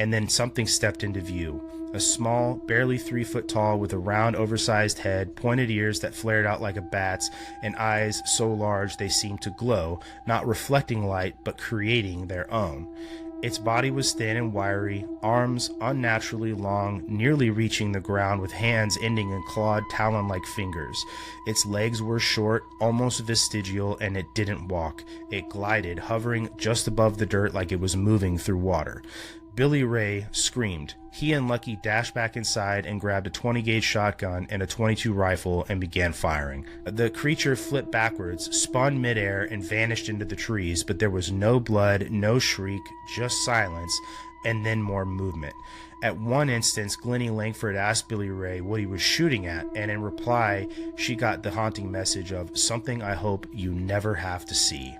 and then something stepped into view. A small, barely 3 foot tall, with a round, oversized head, pointed ears that flared out like a bat's, and eyes so large they seemed to glow, not reflecting light, but creating their own. Its body was thin and wiry, arms unnaturally long, nearly reaching the ground, with hands ending in clawed, talon-like fingers. Its legs were short, almost vestigial, and it didn't walk. It glided, hovering just above the dirt like it was moving through water. Billy Ray screamed. He and Lucky dashed back inside and grabbed a 20-gauge shotgun and a .22 rifle and began firing. The creature flipped backwards, spun midair, and vanished into the trees, but there was no blood, no shriek, just silence, and then more movement. At one instance, Glennie Langford asked Billy Ray what he was shooting at, and in reply, she got the haunting message of "something I hope you never have to see."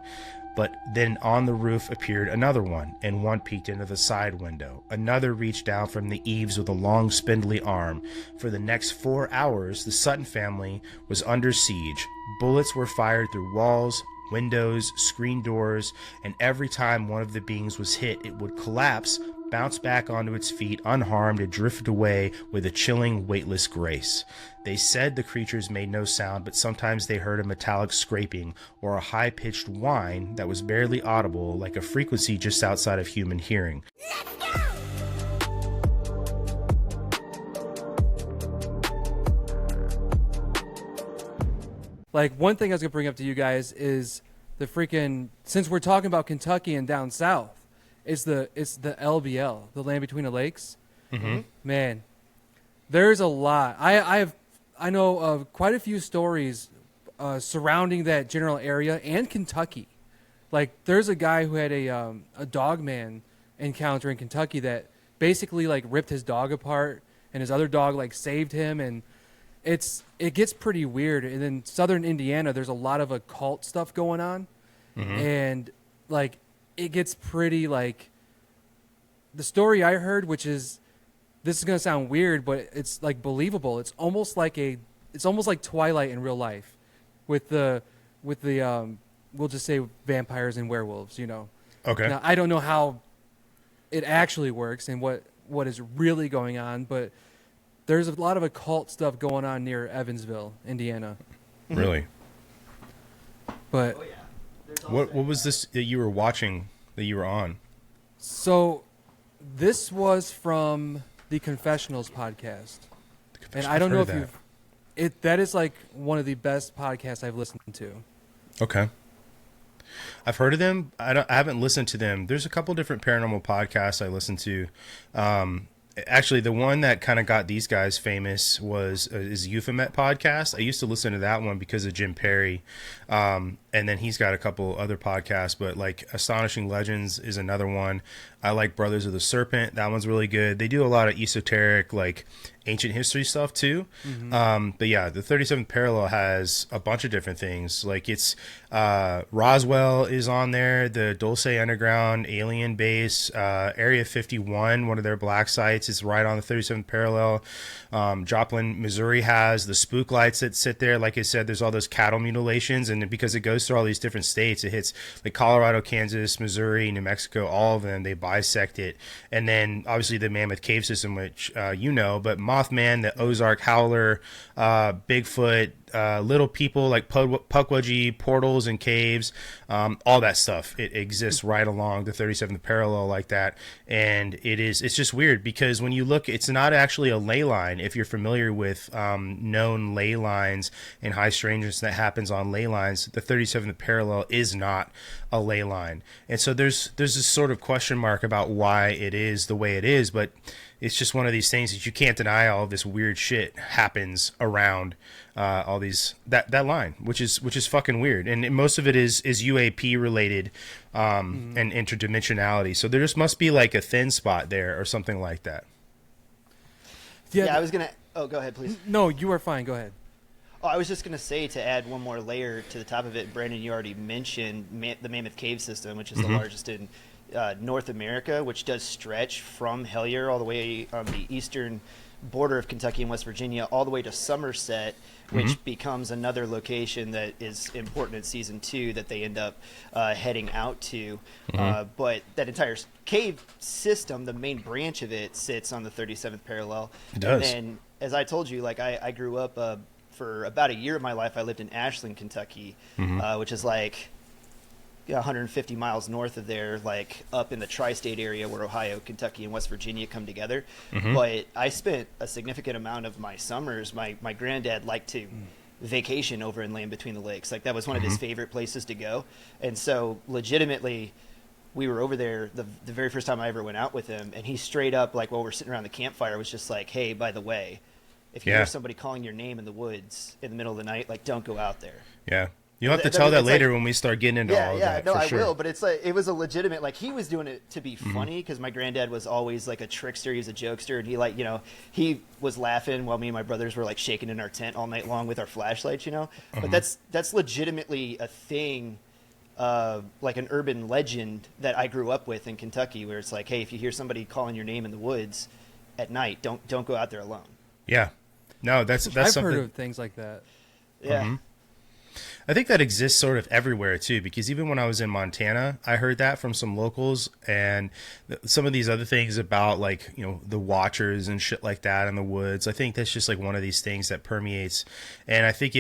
But then on the roof appeared another one, and one peeked into the side window. Another reached down from the eaves with a long, spindly arm. For the next 4 hours, the Sutton family was under siege. Bullets were fired through walls, windows, screen doors, and every time one of the beings was hit, it would collapse, bounce back onto its feet unharmed, and drift away with a chilling, weightless grace. They said the creatures made no sound, but sometimes they heard a metallic scraping or a high-pitched whine that was barely audible, like a frequency just outside of human hearing. Like, one thing I was going to bring up to you guys is the freaking, since we're talking about Kentucky and down south, it's the LBL, the Land Between the Lakes. Mm-hmm. Man, there's a lot. I know of quite a few stories surrounding that general area and Kentucky. Like, there's a guy who had a Dogman encounter in Kentucky that basically like ripped his dog apart, and his other dog like saved him, and it gets pretty weird. And in southern Indiana, there's a lot of occult stuff going on, and like it gets pretty like the story I heard, which is, this is gonna sound weird, but it's like believable. It's almost like Twilight in real life, with the we'll just say vampires and werewolves. You know. Okay. Now, I don't know how it actually works and what is really going on, but there's a lot of occult stuff going on near Evansville, Indiana. Really? But what was this that you were watching, that you were on? So this was from the Confessionals podcast. And I don't know if that is like one of the best podcasts I've listened to. Okay. I've heard of them. I haven't listened to them. There's a couple different paranormal podcasts I listen to. Actually, the one that kind of got these guys famous is Euphemet podcast. I used to listen to that one because of Jim Perry. And then he's got a couple other podcasts, but like Astonishing Legends is another one. I like Brothers of the Serpent. That one's really good. They do a lot of esoteric, like ancient history stuff too. But yeah, the 37th Parallel has a bunch of different things. Like it's Roswell is on there, the Dulce Underground alien base, Area 51, one of their black sites is right on the 37th Parallel. Joplin, Missouri has the spook lights that sit there. Like I said, there's all those cattle mutilations, and because it goes through all these different states, it hits like Colorado, Kansas, Missouri, New Mexico, all of them. They bisect it. And then obviously the Mammoth Cave system, which but Mothman, the Ozark Howler, Bigfoot, little people like Pukwudgie, portals and caves, all that stuff. It exists right along the 37th Parallel like that. And it's just weird because when you look, it's not actually a ley line. If you're familiar with known ley lines and high strangeness that happens on ley lines, the 37th Parallel is not a ley line. And so there's this sort of question mark about why it is the way it is, but it's just one of these things that you can't deny. All this weird shit happens around all these that line, which is fucking weird, and most of it is UAP related and interdimensionality. So there just must be like a thin spot there or something like that. Yeah, I was gonna. Oh, go ahead, please. No, you are fine. Go ahead. Oh, I was just gonna say, to add one more layer to the top of it, Brandon, you already mentioned the Mammoth Cave system, which is the largest in North America, which does stretch from Hellier all the way on the eastern border of Kentucky and West Virginia, all the way to Somerset, which becomes another location that is important in season 2 that they end up heading out to. But that entire cave system, the main branch of it, sits on the 37th parallel. It does. And then, as I told you, like I grew up for about a year of my life. I lived in Ashland, Kentucky, which is like 150 miles north of there, like up in the tri-state area where Ohio, Kentucky, and West Virginia come together. But I spent a significant amount of my summers. My granddad liked to vacation over inland between the lakes. Like that was one of his favorite places to go. And so legitimately, we were over there the very first time I ever went out with him, and he straight up, like while we're sitting around the campfire, was just like, "Hey, by the way, if you hear somebody calling your name in the woods in the middle of the night, like don't go out there." Yeah. You'll have to tell that later when we start getting into all of that. No, for I sure. will. But it's like it was a legitimate. Like he was doing it to be funny because my granddad was always like a trickster. He was a jokester, and he like he was laughing while me and my brothers were like shaking in our tent all night long with our flashlights. But that's legitimately a thing, like an urban legend that I grew up with in Kentucky, where it's like, hey, if you hear somebody calling your name in the woods at night, don't go out there alone. Yeah. No, that's I've something. heard of things like that. Yeah. I think that exists sort of everywhere too, because even when I was in Montana, I heard that from some locals, and some of these other things about like, the watchers and shit like that in the woods. I think that's just like one of these things that permeates. And I think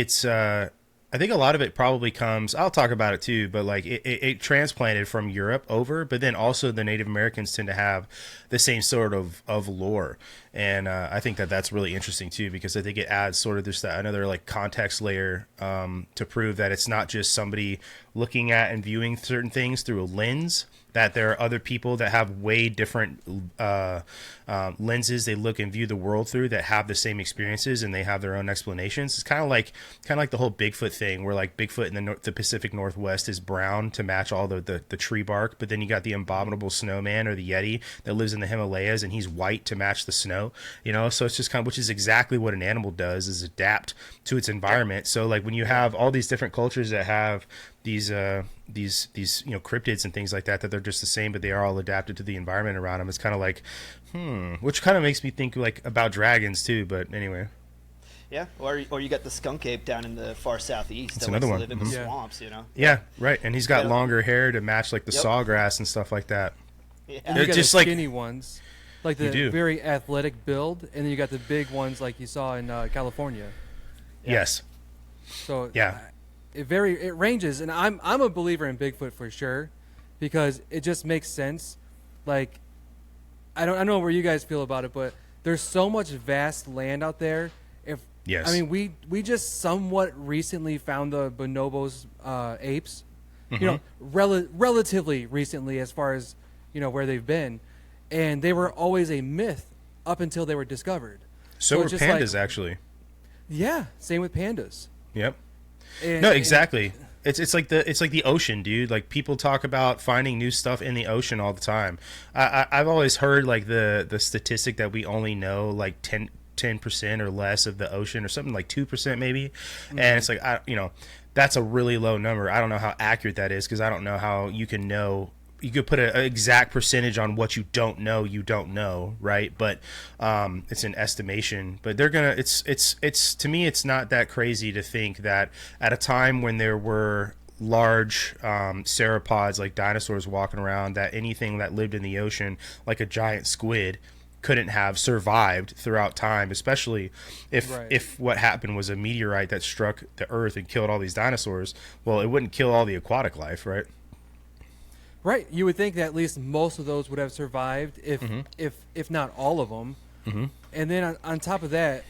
I think a lot of it probably comes, I'll talk about it too, but like it transplanted from Europe over, but then also the Native Americans tend to have the same sort of lore. And I think that that's really interesting too, because I think it adds sort of just that another like context layer to prove that it's not just somebody looking at and viewing certain things through a lens, that there are other people that have way different lenses they look and view the world through that have the same experiences, and they have their own explanations. It's kind of like the whole Bigfoot thing, where like Bigfoot in the Pacific Northwest is brown to match all the tree bark, but then you got the abominable snowman or the Yeti that lives in the Himalayas, and he's white to match the snow. So it's just kind of, which is exactly what an animal does, is adapt to its environment. So like when you have all these different cultures that have these cryptids and things like that they're just the same, but they are all adapted to the environment around them. It's kind of like, which kind of makes me think like about dragons too. But anyway. Yeah, or you got the skunk ape down in the far southeast That's that another likes one. to live in the swamps, Yeah, right. And he's got longer hair to match like the sawgrass and stuff like that. Yeah. And you got just the like skinny ones, like the very athletic build, and then you got the big ones like you saw in California. Yes. So it ranges, and I'm a believer in Bigfoot for sure, because it just makes sense. Like I don't know where you guys feel about it, but there's so much vast land out there. Yes. I mean, we just somewhat recently found the bonobos apes, relatively recently as far as where they've been, and they were always a myth up until they were discovered. So were it's just pandas actually. Yeah, same with pandas. Yep. No, exactly. It's like the ocean, dude. Like people talk about finding new stuff in the ocean all the time. I've always heard like the statistic that we only know like 10% or less of the ocean, or something like 2% maybe. And it's like that's a really low number. I don't know how accurate that is, because I don't know how you can know. You could put an exact percentage on what you don't know, right? But it's an estimation. But they're gonna. It's to me, it's not that crazy to think that at a time when there were large sauropods like dinosaurs walking around, that anything that lived in the ocean, like a giant squid, couldn't have survived throughout time, especially if what happened was a meteorite that struck the Earth and killed all these dinosaurs. Well, it wouldn't kill all the aquatic life, right? Right. You would think that at least most of those would have survived, if not all of them. And then on top of that,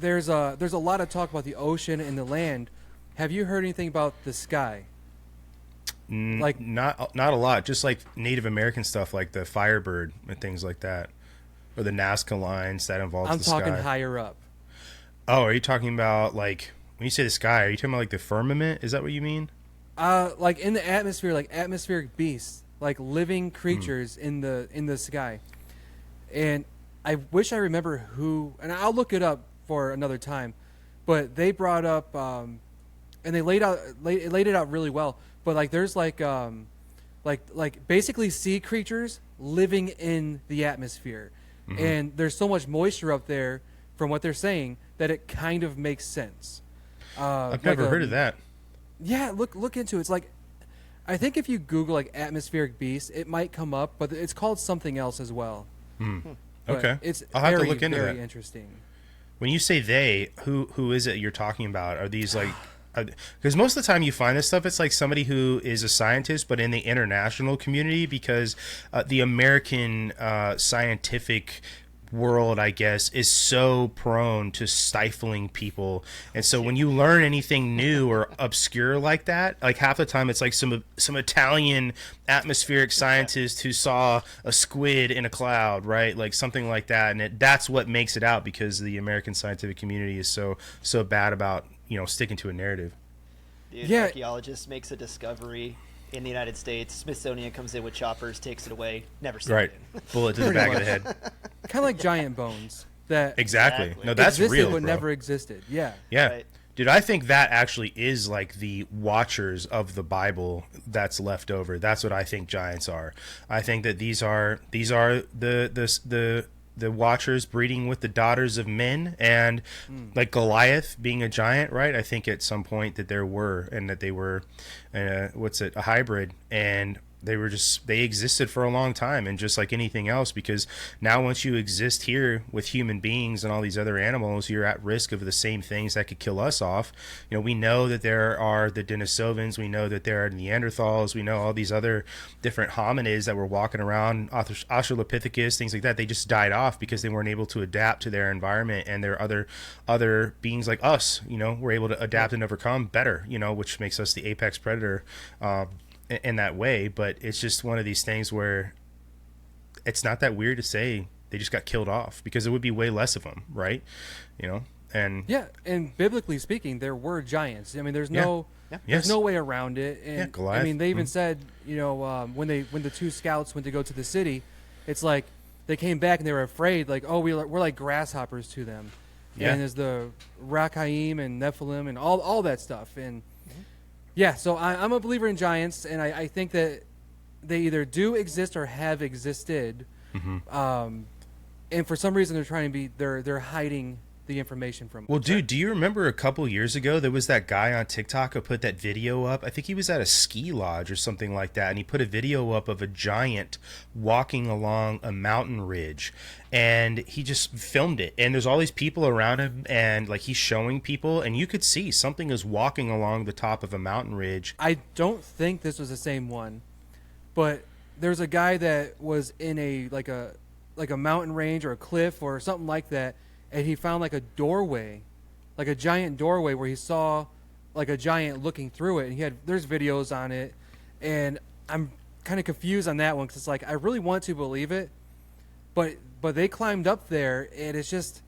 there's a lot of talk about the ocean and the land. Have you heard anything about the sky? Like not a lot. Just like Native American stuff, like the Firebird and things like that, or the Nazca lines that involves the sky. I'm talking higher up. Oh, are you talking about like when you say the sky? Are you talking about like the firmament? Is that what you mean? Like in the atmosphere, like atmospheric beasts, like living creatures in the sky. And I wish I remember who, and I'll look it up for another time. But they brought up, and they laid it out really well. but like there's like basically sea creatures living in the atmosphere, and there's so much moisture up there from what they're saying that it kind of makes sense. I've never heard of that. Yeah, look into it. It's like, I think if you Google like atmospheric beasts, it might come up, but it's called something else as well. But Okay, it's I'll have very, to look into very that. interesting. When you say they, who is it you're talking about? Are these like, because most of the time you find this stuff, it's like somebody who is a scientist, but in the international community, because the American scientific world, I guess, is so prone to stifling people. And so when you learn anything new or obscure like that, like half the time it's like some Italian atmospheric scientist who saw a squid in a cloud, right? Like something like that. And that's what makes it out, because the American scientific community is so bad about, sticking to a narrative. Dude, Yeah. archaeologist makes a discovery in the United States. Smithsonian comes in with choppers, takes it away, never seen Right. it again. Bullet to the back of the head. Kind of like giant bones that Exactly. Exactly. No, that's existed real, but bro. never existed. Yeah. Yeah. Right. Dude, I think that actually is like the watchers of the Bible that's left over. That's what I think giants are. I think that these are the watchers breeding with the daughters of men, and like Goliath being a giant, right? I think at some point that there were, and that they were a hybrid, and they existed for a long time, and just like anything else, because now once you exist here with human beings and all these other animals, you're at risk of the same things that could kill us off. We know that there are the Denisovans, we know that there are Neanderthals, we know all these other different hominids that were walking around, Australopithecus, things like that. They just died off because they weren't able to adapt to their environment, and there are other beings like us, were able to adapt and overcome better, which makes us the apex predator in that way. But it's just one of these things where it's not that weird to say they just got killed off, because there would be way less of them, right? And Yeah, and biblically speaking, there were giants. I mean, there's no Yeah. there's Yes. no way around it. And Yeah, Goliath. I mean, they even said, when the two scouts went to go to the city, it's like they came back and they were afraid, like, oh, we're like grasshoppers to them. Yeah. And there's the Rakaim and Nephilim and all that stuff. And yeah, so I'm a believer in giants, and I think that they either do exist or have existed. And for some reason, they're hiding the information from us. well, dude, do you remember a couple years ago there was that guy on TikTok who put that video up? I think he was at a ski lodge or something like that, and he put a video up of a giant walking along a mountain ridge, and he just filmed it, and there's all these people around him, and like he's showing people, and you could see something is walking along the top of a mountain ridge. I don't think this was the same one, but there's a guy that was in a mountain range or a cliff or something like that, and he found like a doorway, like a giant doorway where he saw like a giant looking through it, and there's videos on it, and I'm kind of confused on that one, because it's like I really want to believe it, but they climbed up there, and it's just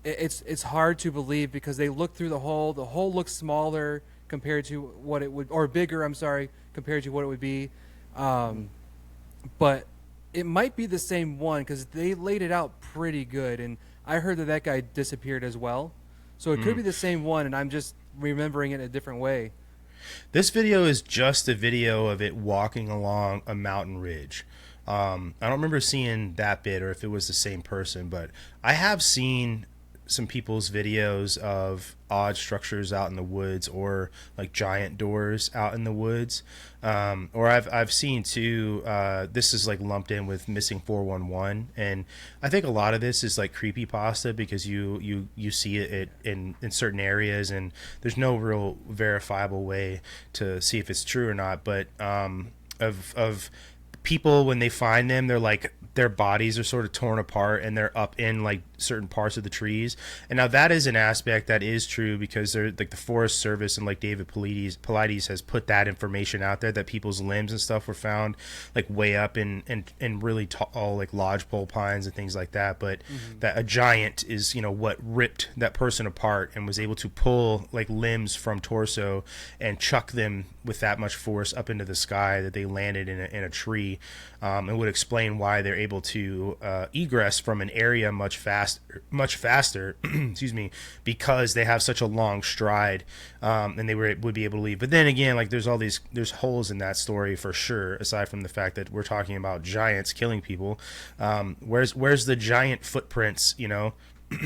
it's hard to believe, because they look through the hole. The hole looks smaller compared to what it would, or bigger, I'm sorry, compared to what it would be. But it might be the same one, because they laid it out pretty good, and I heard that guy disappeared as well. So it could be the same one, and I'm just remembering it in a different way. This video is just a video of it walking along a mountain ridge. I don't remember seeing that bit, or if it was the same person, but I have seen some people's videos of odd structures out in the woods, or like giant doors out in the woods. Or I've seen too, this is like lumped in with Missing 411, and I think a lot of this is like creepypasta, because you see it in certain areas, and there's no real verifiable way to see if it's true or not. But of people, when they find them, they're like, their bodies are sort of torn apart, and they're up in like certain parts of the trees. And now that is an aspect that is true, because they're like the Forest Service, and like David Paulides has put that information out there, that people's limbs and stuff were found like way up in really tall like lodgepole pines and things like that. But that a giant is what ripped that person apart and was able to pull like limbs from torso and chuck them with that much force up into the sky, that they landed in a tree. And would explain why they're able to egress from an area much faster much faster, excuse me, because they have such a long stride, and they would be able to leave. But then again, like there's holes in that story for sure. Aside from the fact that we're talking about giants killing people, where's the giant footprints? You know,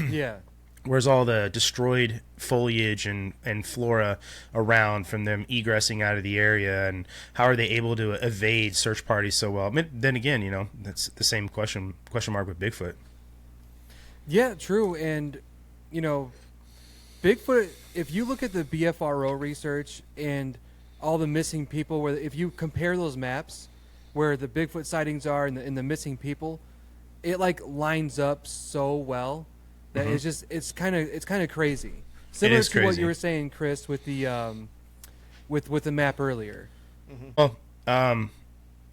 Yeah. Where's all the destroyed foliage and flora around from them egressing out of the area, and how are they able to evade search parties so well? I mean, then again, you know, that's the same question mark with Bigfoot. Yeah, true. And, you know, Bigfoot, if you look at the BFRO research and all the missing people, where if you compare those maps where the Bigfoot sightings are and the missing people, it like lines up so well that it's kind of crazy. Similar to what you were saying, Chris, with the with the map earlier. Well, I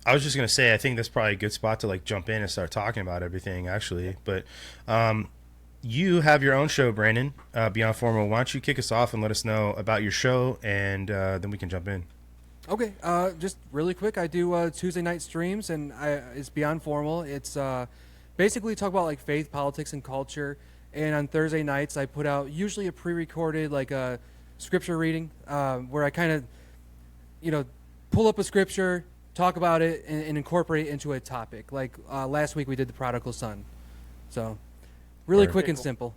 was just gonna say, I think that's probably a good spot to like jump in and start talking about everything, actually. But you have your own show, Brandon, Beyond Formal. Why don't you kick us off and let us know about your show, and then we can jump in. Okay, just really quick, I do Tuesday night streams, and it's Beyond Formal. It's basically talk about like faith, politics, and culture. And on Thursday nights, I put out usually a pre-recorded like a scripture reading, where I kind of, you know, pull up a scripture, talk about it, and incorporate it into a topic. Like last week, we did the prodigal son. So, really quick and simple.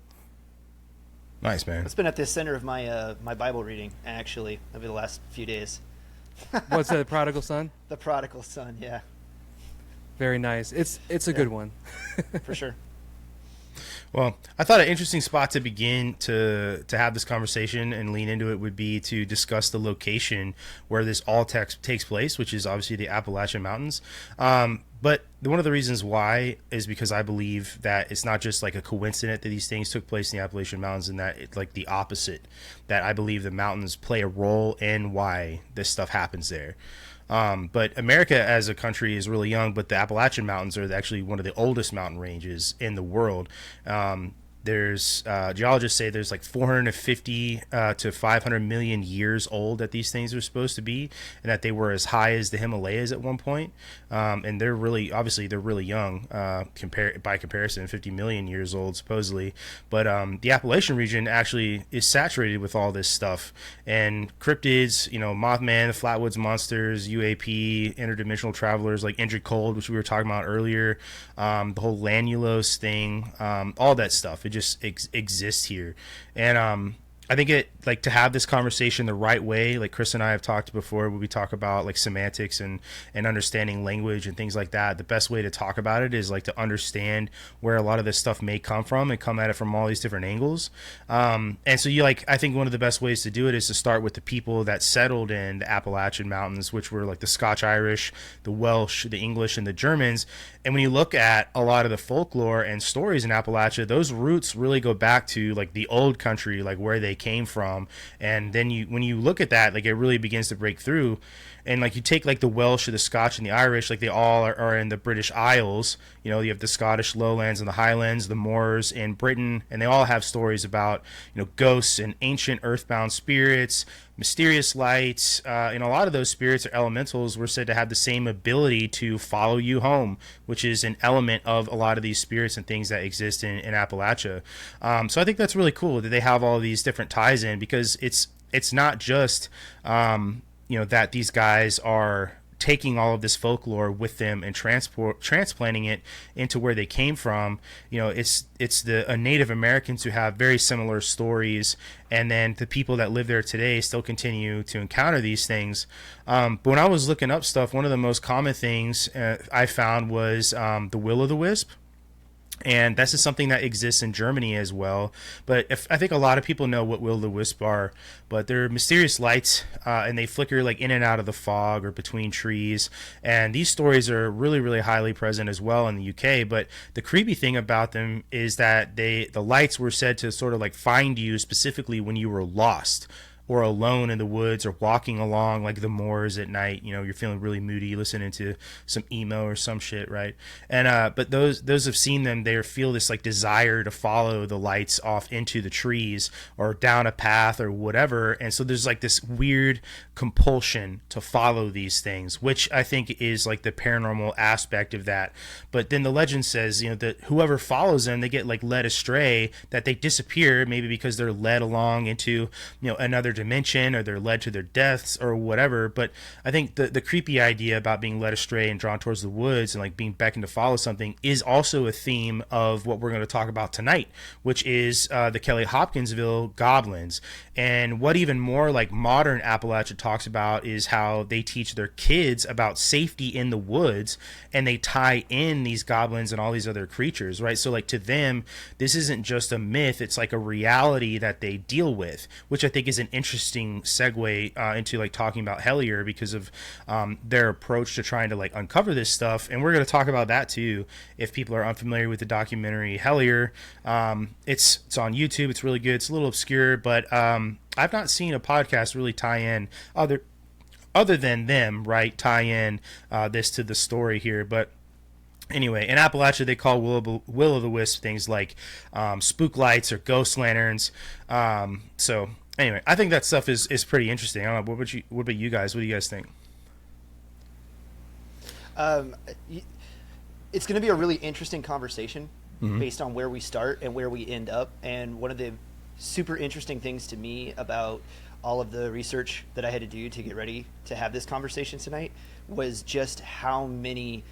Nice, man. It's been at the center of my my Bible reading actually over the last few days. What's that, the prodigal son? The prodigal son, yeah. Very nice. It's a good one. For sure. Well, I thought an interesting spot to begin to have this conversation and lean into it would be to discuss the location where this all takes place, which is obviously the Appalachian Mountains. But one of the reasons why is because I believe that it's not just like a coincidence that these things took place in the Appalachian Mountains, and that it's like the opposite, that I believe the mountains play a role in why this stuff happens there. But America as a country is really young, but the Appalachian Mountains are actually one of the oldest mountain ranges in the world. There's geologists say there's like 450 to 500 million years old that these things are supposed to be, and that they were as high as the Himalayas at one point. And they're really, obviously, they're really young by comparison, 50 million years old supposedly. But the Appalachian region actually is saturated with all this stuff, and cryptids, you know, Mothman, the Flatwoods Monsters, UAP, interdimensional travelers like Indrid Cold, which we were talking about earlier, the whole Lanulos thing, all that stuff. It just exists here. And I think it, like, to have this conversation the right way, like Chris and I have talked before, when we talk about like semantics and understanding language and things like that, the best way to talk about it is like to understand where a lot of this stuff may come from and come at it from all these different angles. And so I think one of the best ways to do it is to start with the people that settled in the Appalachian Mountains, which were like the Scotch Irish, the Welsh, the English, and the Germans. And when you look at a lot of the folklore and stories in Appalachia, those roots really go back to like the old country, like where they came from. And then when you look at that, like it really begins to break through. And like you take like the Welsh or the Scotch and the Irish, like they all are in the British Isles. You know, you have the Scottish lowlands and the highlands, the moors in Britain, and they all have stories about, you know, ghosts and ancient earthbound spirits, mysterious lights. And a lot of those spirits or elementals were said to have the same ability to follow you home, which is an element of a lot of these spirits and things that exist in Appalachia. So I think that's really cool that they have all these different ties in, because it's not just you know, that these guys are taking all of this folklore with them and transplanting it into where they came from. You know, it's the Native Americans who have very similar stories, and then the people that live there today still continue to encounter these things. But when I was looking up stuff, one of the most common things I found was the will-o'-the-wisp. And this is something that exists in Germany as well. But I think a lot of people know what will-o'-the-wisp are, but they're mysterious lights, and they flicker like in and out of the fog or between trees. And these stories are really, really highly present as well in the UK. But the creepy thing about them is that the lights were said to sort of like find you specifically when you were lost. or alone in the woods, or walking along like the moors at night. You know, you're feeling really moody, listening to some emo or some shit, right? And but those have seen them, they feel this like desire to follow the lights off into the trees or down a path or whatever. And so there's like this weird compulsion to follow these things, which I think is like the paranormal aspect of that. But then the legend says, you know, that whoever follows them, they get like led astray, that they disappear, maybe because they're led along into, you know, another dimension, or they're led to their deaths or whatever. But I think the creepy idea about being led astray and drawn towards the woods and like being beckoned to follow something is also a theme of what we're going to talk about tonight, which is the Kelly-Hopkinsville Goblins. And what even more like modern Appalachia talks about is how they teach their kids about safety in the woods, and they tie in these goblins and all these other creatures, right? So like to them, this isn't just a myth, it's like a reality that they deal with, which I think is an interesting segue into like talking about Hellier, because of their approach to trying to like uncover this stuff. And we're going to talk about that too, if people are unfamiliar with the documentary Hellier. It's on YouTube, it's really good, it's a little obscure, but I've not seen a podcast really tie in other than them, right, tie in this to the story here. But anyway, in Appalachia, they call will o' the wisp things like spook lights or ghost lanterns. So anyway, I think that stuff is pretty interesting. I don't know. What about you guys? What do you guys think? It's going to be a really interesting conversation based on where we start and where we end up. And one of the super interesting things to me about all of the research that I had to do to get ready to have this conversation tonight was just how many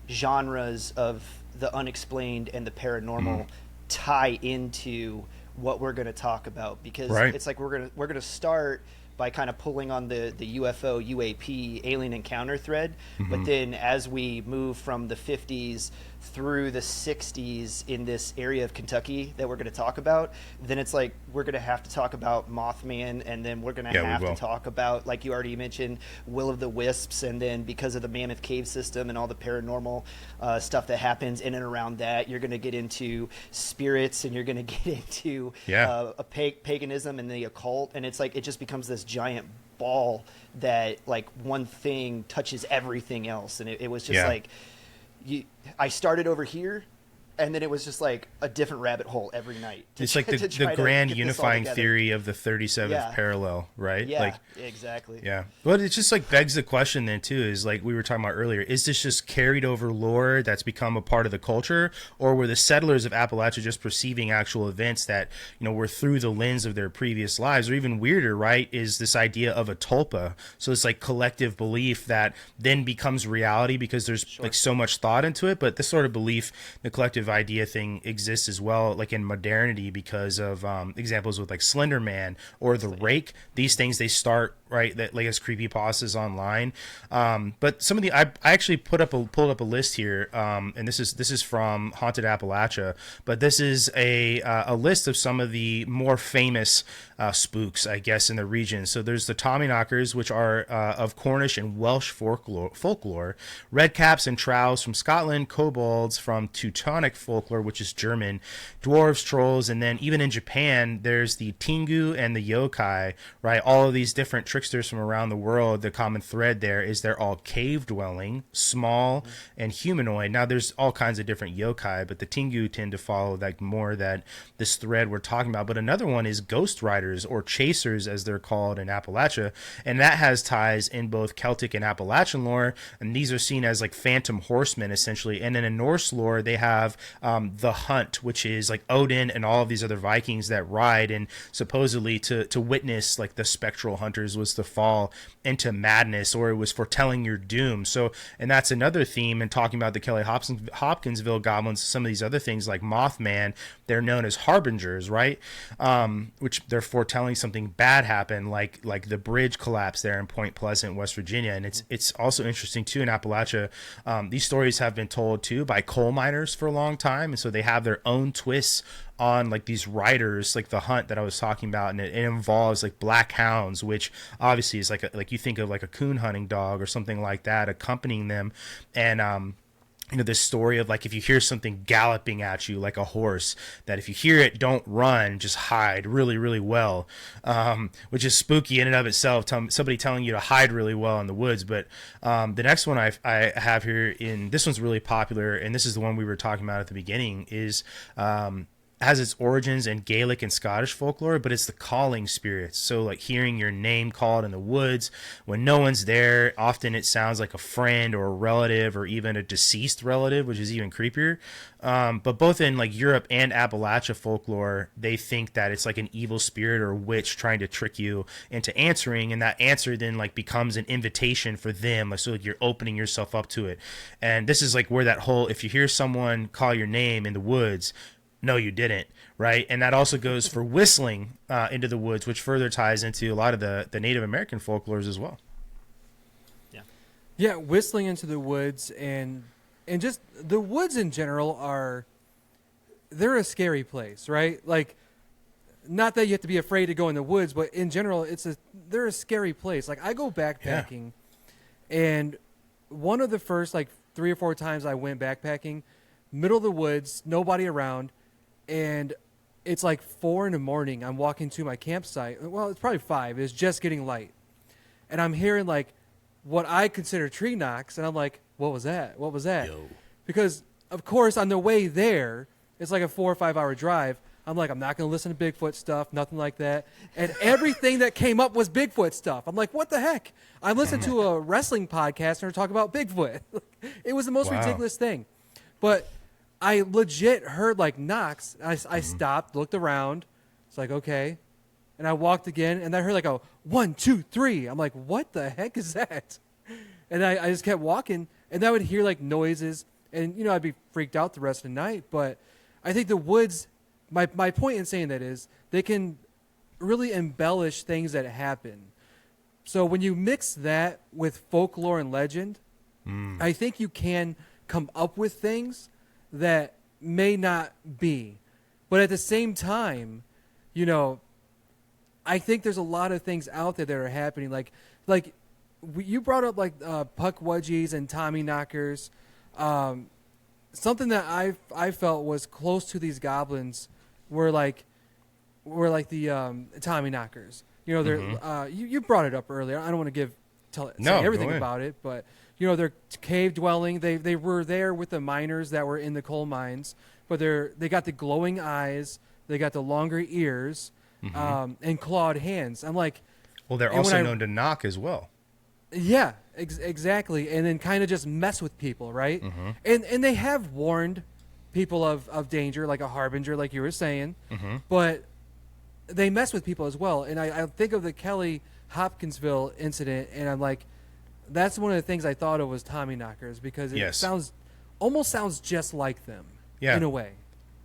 genres of the unexplained and the paranormal tie into what we're going to talk about, because it's like we're going to start by kind of pulling on the UFO, UAP, alien encounter thread. But then as we move from the 50s through the 60s in this area of Kentucky that we're going to talk about, then it's like we're going to have to talk about Mothman, and then we're going to have to talk about, like you already mentioned, Will of the Wisps, and then because of the Mammoth Cave system and all the paranormal stuff that happens in and around that, you're going to get into spirits, and you're going to get into paganism and the occult, and it's like it just becomes this giant ball that like one thing touches everything else. And it was just like I started over here, and then it was just like a different rabbit hole every night. It's like the grand unifying theory of the 37th parallel, right? Yeah, like, exactly. Yeah. But it just like begs the question then too, is like we were talking about earlier, is this just carried over lore that's become a part of the culture, or were the settlers of Appalachia just perceiving actual events that, you know, were through the lens of their previous lives? Or even weirder, right, is this idea of a tulpa. So it's like collective belief that then becomes reality because there's like so much thought into it. But this sort of belief, the collective idea thing, exists as well, like in modernity, because of examples with like Slender Man or the Rake. These things, they start right that like as creepypastas online. But some of the I actually pulled up a list here, and this is from Haunted Appalachia, but this is a list of some of the more famous spooks, I guess, in the region. So there's the Tommyknockers, which are of Cornish and Welsh folklore, Redcaps and Trows from Scotland, Kobolds from Teutonic folklore, which is German, dwarves, trolls, and then even in Japan, there's the Tengu and the yokai, right? All of these different tricksters from around the world. The common thread there is they're all cave-dwelling, small, and humanoid. Now, there's all kinds of different yokai, but the Tengu tend to follow like more that this thread we're talking about. But another one is ghost riders, or chasers, as they're called in Appalachia, and that has ties in both Celtic and Appalachian lore, and these are seen as like phantom horsemen, essentially. And in Norse lore, they have the Hunt, which is like Odin and all of these other Vikings that ride, and supposedly to witness like the spectral hunters was to fall into madness, or it was foretelling your doom. So, and that's another theme in talking about the Kelly-Hopkinsville Goblins. Some of these other things like Mothman, they're known as Harbingers, right? Which they're foretelling something bad happen, like the bridge collapse there in Point Pleasant, West Virginia. And it's also interesting too in Appalachia. These stories have been told too by coal miners for a long time, and so they have their own twists on like these riders, like the Hunt that I was talking about, and it involves like black hounds, which obviously is like you think of like a coon hunting dog or something like that accompanying them. And this story of like, if you hear something galloping at you like a horse, that if you hear it, don't run, just hide really, really well, which is spooky in and of itself. Somebody telling you to hide really well in the woods. But the next one I have here, this one's really popular, and this is the one we were talking about at the beginning, is has its origins in Gaelic and Scottish folklore, but it's the calling spirits. So like hearing your name called in the woods when no one's there. Often it sounds like a friend or a relative or even a deceased relative, which is even creepier. But both in like Europe and Appalachia folklore, they think that it's like an evil spirit or witch trying to trick you into answering, and that answer then like becomes an invitation for them. So like you're opening yourself up to it. And this is like where that whole, if you hear someone call your name in the woods, no, you didn't, right? And that also goes for whistling into the woods, which further ties into a lot of the Native American folklores as well. Yeah, whistling into the woods and just the woods in general they're a scary place, right? Like, not that you have to be afraid to go in the woods, but in general, they're a scary place. Like, I go backpacking, and one of the first like 3 or 4 times I went backpacking, middle of the woods, nobody around. And it's like 4 a.m. I'm walking to my campsite. Well, it's probably 5. It's just getting light. And I'm hearing like what I consider tree knocks. And I'm like, what was that? What was that? Yo. Because, of course, on the way there, it's like a 4 or 5 hour drive. I'm like, I'm not going to listen to Bigfoot stuff, nothing like that. And everything that came up was Bigfoot stuff. I'm like, what the heck? I listened to a wrestling podcast and they're talking about Bigfoot. It was the most ridiculous thing. But I legit heard like knocks. I stopped, looked around. It's like, okay. And I walked again, and I heard like a 1, 2, 3. I'm like, what the heck is that? And I just kept walking, and I would hear like noises, and I'd be freaked out the rest of the night. But I think the woods, my point in saying that is they can really embellish things that happen. So when you mix that with folklore and legend, I think you can come up with things that may not be. But at the same time, I think there's a lot of things out there that are happening. Like you brought up like puckwudgies and Tommy knockers. Something that I felt was close to these goblins were like the Tommy knockers. They're you brought it up earlier. I don't want to say everything about it, but they're cave dwelling. They were there with the miners that were in the coal mines, but they got the glowing eyes, they got the longer ears, and clawed hands. I'm like, well, they're also known to knock as well. Yeah, exactly, and then kind of just mess with people, right? And they have warned people of danger, like a harbinger, like you were saying, but they mess with people as well. And I think of the Kelly-Hopkinsville incident, and I'm like, that's one of the things I thought of was Tommy knockers, because it almost sounds just like them in a way.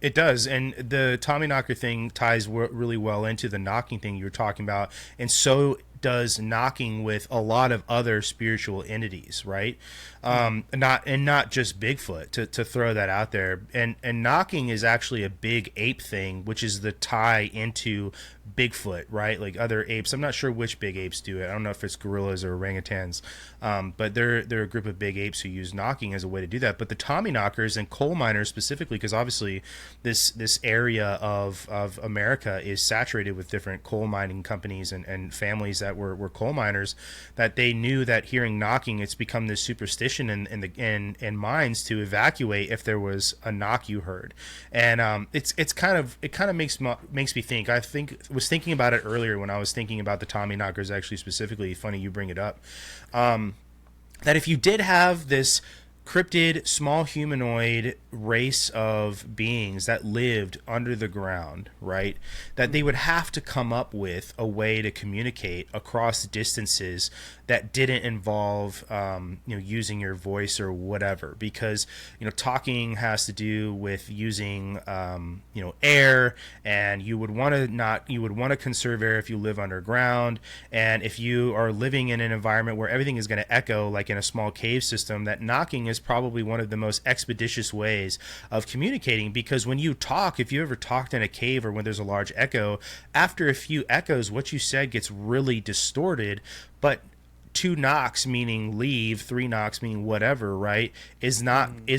It does, and the Tommy knocker thing ties really well into the knocking thing you were talking about, and so does knocking with a lot of other spiritual entities, right? Not just Bigfoot, to throw that out there. And knocking is actually a big ape thing, which is the tie into Bigfoot, right? Like other apes. I'm not sure which big apes do it. I don't know if it's gorillas or orangutans, but they're a group of big apes who use knocking as a way to do that. But the Tommy knockers and coal miners specifically, because obviously this area of America is saturated with different coal mining companies and families that were coal miners, that they knew that hearing knocking, it's become this superstition in mines to evacuate if there was a knock you heard. And it kind of makes me think. I was thinking about it earlier when I was thinking about the Tommy knockers, actually specifically. Funny you bring it up. That if you did have this cryptid, small humanoid race of beings that lived under the ground, right? That they would have to come up with a way to communicate across distances that didn't involve, using your voice or whatever, because, talking has to do with using, air, and you would want to conserve air if you live underground. And if you are living in an environment where everything is going to echo, like in a small cave system, that knocking is probably one of the most expeditious ways of communicating, because when you talk, if you ever talked in a cave or when there's a large echo, after a few echoes, what you said gets really distorted. But 2 knocks meaning leave, 3 knocks meaning whatever, right, is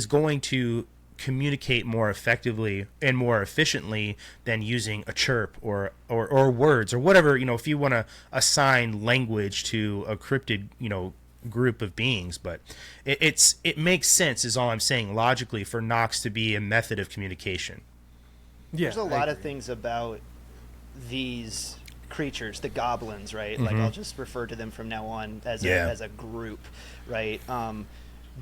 going to communicate more effectively and more efficiently than using a chirp or words or whatever, if you want to assign language to a cryptid, group of beings. But it makes sense, is all I'm saying, logically, for knocks to be a method of communication. Yeah, there's a lot of things about these creatures, the goblins, right? Like, I'll just refer to them from now on as a group, right?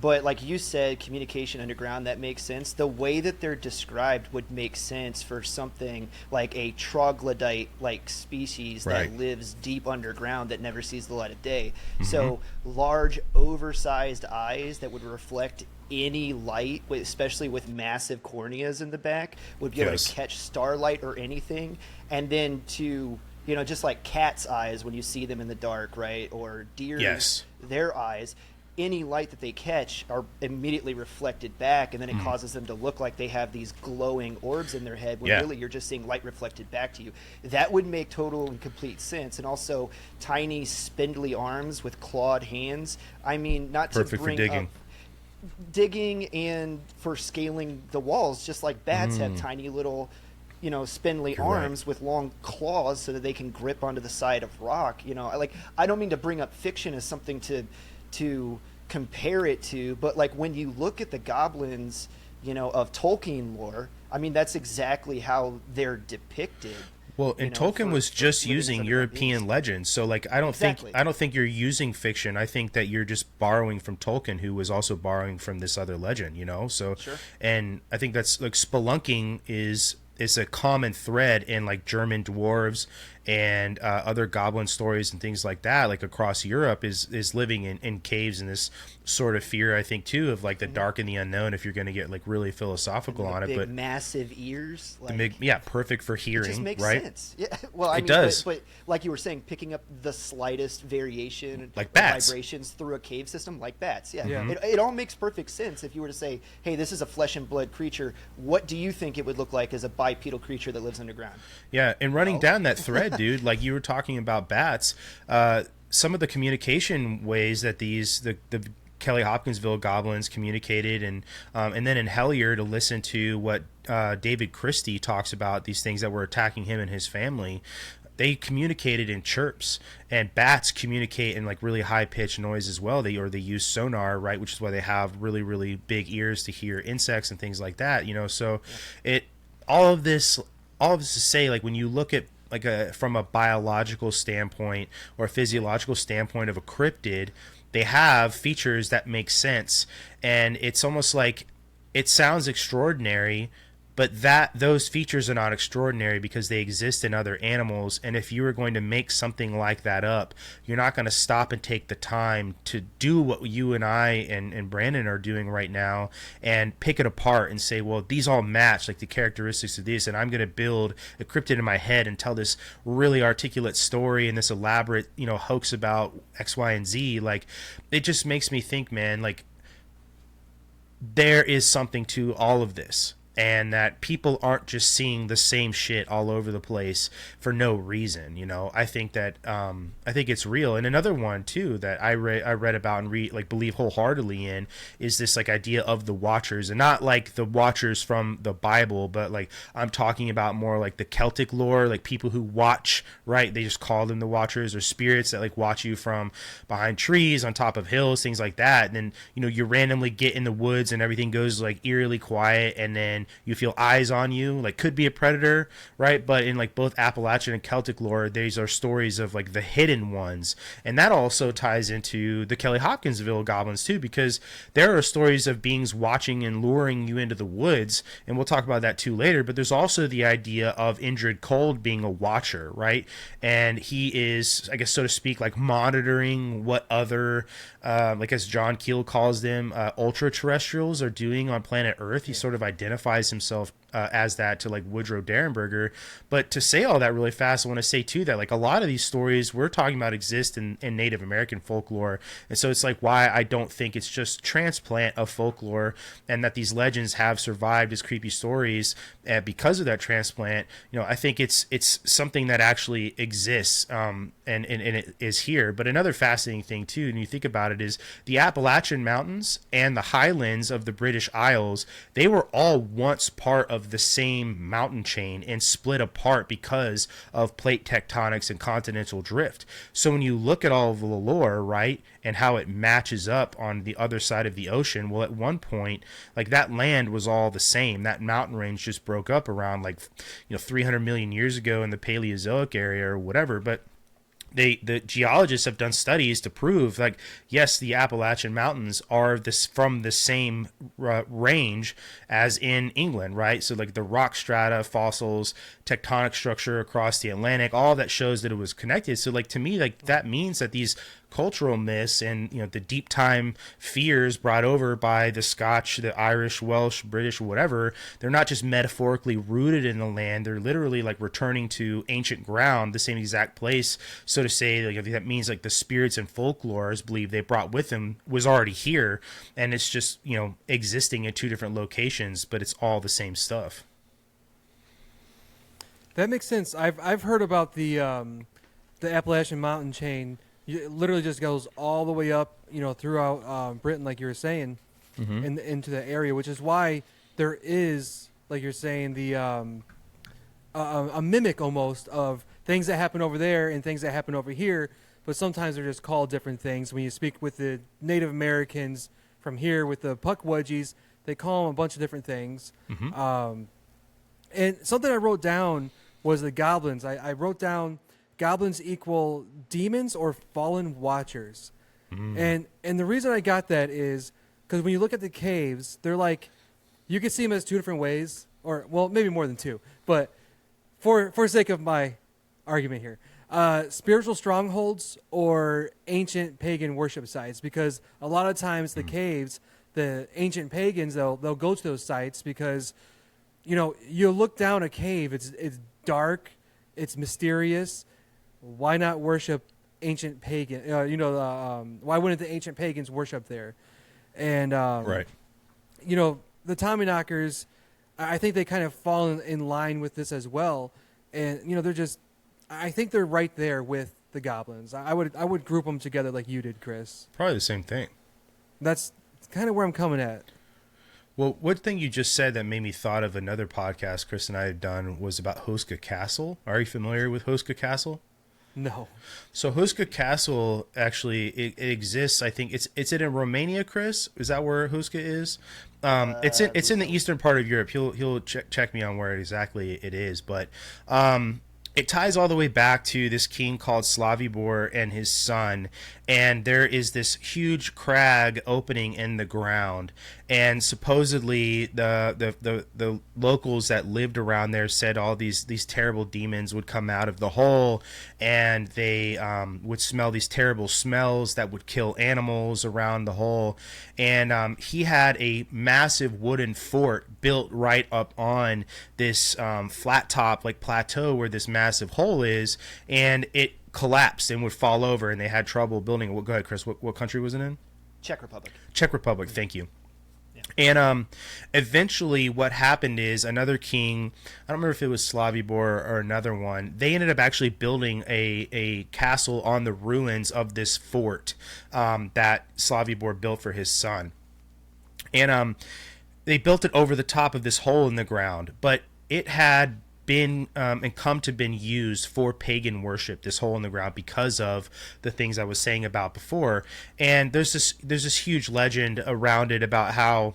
But like you said, communication underground, that makes sense. The way that they're described would make sense for something like a troglodyte-like species that lives deep underground that never sees the light of day. So large, oversized eyes that would reflect any light, especially with massive corneas in the back, would be able to catch starlight or anything. And then to, just like cats' eyes when you see them in the dark, right? Or deer's, their eyes, any light that they catch are immediately reflected back, and then it causes them to look like they have these glowing orbs in their head when really you're just seeing light reflected back to you. That would make total and complete sense. And also tiny spindly arms with clawed hands. I mean, not to perfect bring for digging. up digging and for scaling the walls, just like bats have tiny little spindly arms with long claws so that they can grip onto the side of rock. I don't mean to bring up fiction as something to compare it to, but like when you look at the goblins, of Tolkien lore, I mean, that's exactly how they're depicted. Well, and Tolkien was just using European legends, so like I don't think you're using fiction. I think that you're just borrowing from Tolkien, who was also borrowing from this other legend. So and I think that's like spelunking is a common thread in like German dwarves and other goblin stories and things like that, like across Europe, is living in caves, and this sort of fear, I think, too, of like the dark and the unknown, if you're going to get like really philosophical on it. But massive ears, perfect for hearing, it just makes right? Sense. Yeah, well, it does. But like you were saying, picking up the slightest variation, like bats, vibrations through a cave system, like bats. It all makes perfect sense. If you were to say, hey, this is a flesh and blood creature, what do you think it would look like as a bipedal creature that lives underground? Yeah, and running down that thread, dude, like you were talking about bats, some of the communication ways that the Kelly-Hopkinsville Goblins communicated, and then in Hellier, to listen to what David Christie talks about, these things that were attacking him and his family, they communicated in chirps, and bats communicate in like really high pitched noise as well. They use sonar, right, which is why they have really, really big ears to hear insects and things like that. So all of this to say, like when you look at like from a biological standpoint or a physiological standpoint of a cryptid, they have features that make sense, and it's almost like it sounds extraordinary, but those features are not extraordinary because they exist in other animals. And if you were going to make something like that up, you're not going to stop and take the time to do what you and I and Brandon are doing right now and pick it apart and say, well, these all match like the characteristics of this, and I'm going to build a cryptid in my head and tell this really articulate story and this elaborate hoax about X, Y, and Z. Like, it just makes me think, man, like there is something to all of this, and that people aren't just seeing the same shit all over the place for no reason. I think that I think it's real. And another one too that I read about and believe wholeheartedly in is this like idea of the Watchers, and not like the Watchers from the Bible, but like I'm talking about more like the Celtic lore, like people who watch, right? They just call them the Watchers, or spirits that like watch you from behind trees, on top of hills, things like that. And then you randomly get in the woods and everything goes like eerily quiet, and then you feel eyes on you, like could be a predator, right? But in like both Appalachian and Celtic lore, these are stories of like the hidden ones, and that also ties into the Kelly-Hopkinsville Goblins too, because there are stories of beings watching and luring you into the woods, and we'll talk about that too later. But there's also the idea of Indrid Cold being a watcher, right? And he is, I guess, so to speak, like monitoring what other like as John Keel calls them, ultra terrestrials are doing on planet Earth. He sort of identifies himself as that to like Woodrow Derenberger. But to say all that really fast, I want to say too that like a lot of these stories we're talking about exist in Native American folklore, and so it's like why I don't think it's just transplant of folklore, and that these legends have survived as creepy stories because of that transplant. I think it's something that actually exists, and it is here. But another fascinating thing too, and you think about it, is the Appalachian Mountains and the highlands of the British Isles. They were all once part of the same mountain chain and split apart because of plate tectonics and continental drift. So when you look at all of the lore, right, and how it matches up on the other side of the ocean, well, at one point, like that land was all the same. That mountain range just broke up around 300 million years ago in the Paleozoic area or whatever. But the geologists have done studies to prove, like, yes, the Appalachian Mountains are from the same range as in England, right? So like the rock strata, fossils, tectonic structure across the Atlantic, all that shows that it was connected. So like to me, like that means that these cultural myths and the deep time fears brought over by the Scotch, the Irish, Welsh, British, whatever, they're not just metaphorically rooted in the land. They're literally like returning to ancient ground, the same exact place. So to say, like, that means like the spirits and folklores believe they brought with them was already here, and it's just existing in two different locations, but it's all the same stuff. That makes sense. I've heard about the Appalachian mountain chain. It literally just goes all the way up, throughout Britain, like you were saying, into the area, which is why there is, like you're saying, the a mimic almost of things that happen over there and things that happen over here, but sometimes they're just called different things. When you speak with the Native Americans from here, with the Pukwudgies, they call them a bunch of different things. And something I wrote down was the goblins. I wrote down goblins equal demons or fallen watchers. And the reason I got that is because when you look at the caves, they're like, you can see them as two different ways, or, well, maybe more than two. But for sake of my argument here, spiritual strongholds or ancient pagan worship sites, because a lot of times the caves, the ancient pagans, they'll go to those sites because, you look down a cave, it's dark, it's mysterious. Why not worship ancient pagan? Why wouldn't the ancient pagans worship there? And right, the Tommyknockers, I think they kind of fall in line with this as well. And they're just, I think they're right there with the goblins. I would group them together like you did, Chris. Probably the same thing. That's kind of where I'm coming at. Well, one thing you just said that made me thought of another podcast Chris and I had done was about Hoska Castle. Are you familiar with Hoska Castle? No. So Hoska Castle, actually, it exists. I think it's in Romania, Chris. Is that where Hoska is? It's in the eastern part of Europe. He'll check me on where exactly it is, but it ties all the way back to this king called Slavibor and his son, and there is this huge crag opening in the ground, and supposedly the locals that lived around there said all these terrible demons would come out of the hole, and they would smell these terrible smells that would kill animals around the hole, and he had a massive wooden fort built right up on this flat top like plateau where this massive hole is, and it collapsed and would fall over, and they had trouble building it. Go ahead, Chris. What country was it in? Czech Republic. Czech Republic. Thank you. Yeah. And eventually what happened is another king, I don't remember if it was Slavibor or another one, they ended up actually building a castle on the ruins of this fort that Slavibor built for his son. And they built it over the top of this hole in the ground, but it had been and come to been used for pagan worship, this hole in the ground, because of the things I was saying about before. And there's this huge legend around it about how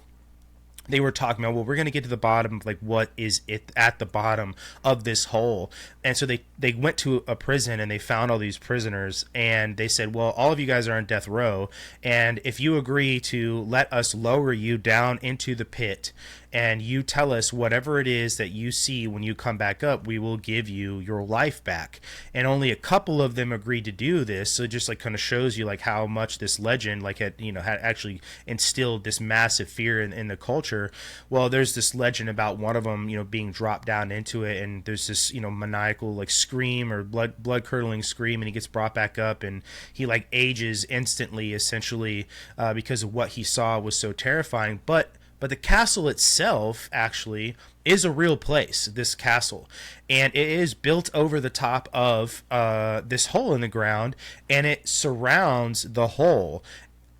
they were talking about, well, we're going to get to the bottom of like what is it at the bottom of this hole. And so they they went to a prison and they found all these prisoners, and they said, well, all of you guys are on death row, and if you agree to let us lower you down into the pit and you tell us whatever it is that you see when you come back up, we will give you your life back. And only a couple of them agreed to do this. So it just like kind of shows you like how much this legend like had actually instilled this massive fear in the culture. Well, there's this legend about one of them being dropped down into it, and there's this maniacal like scream or blood curdling scream, and he gets brought back up, and he like ages instantly, essentially, because of what he saw was so terrifying. But the castle itself actually is a real place, this castle. And it is built over the top of this hole in the ground, and it surrounds the hole.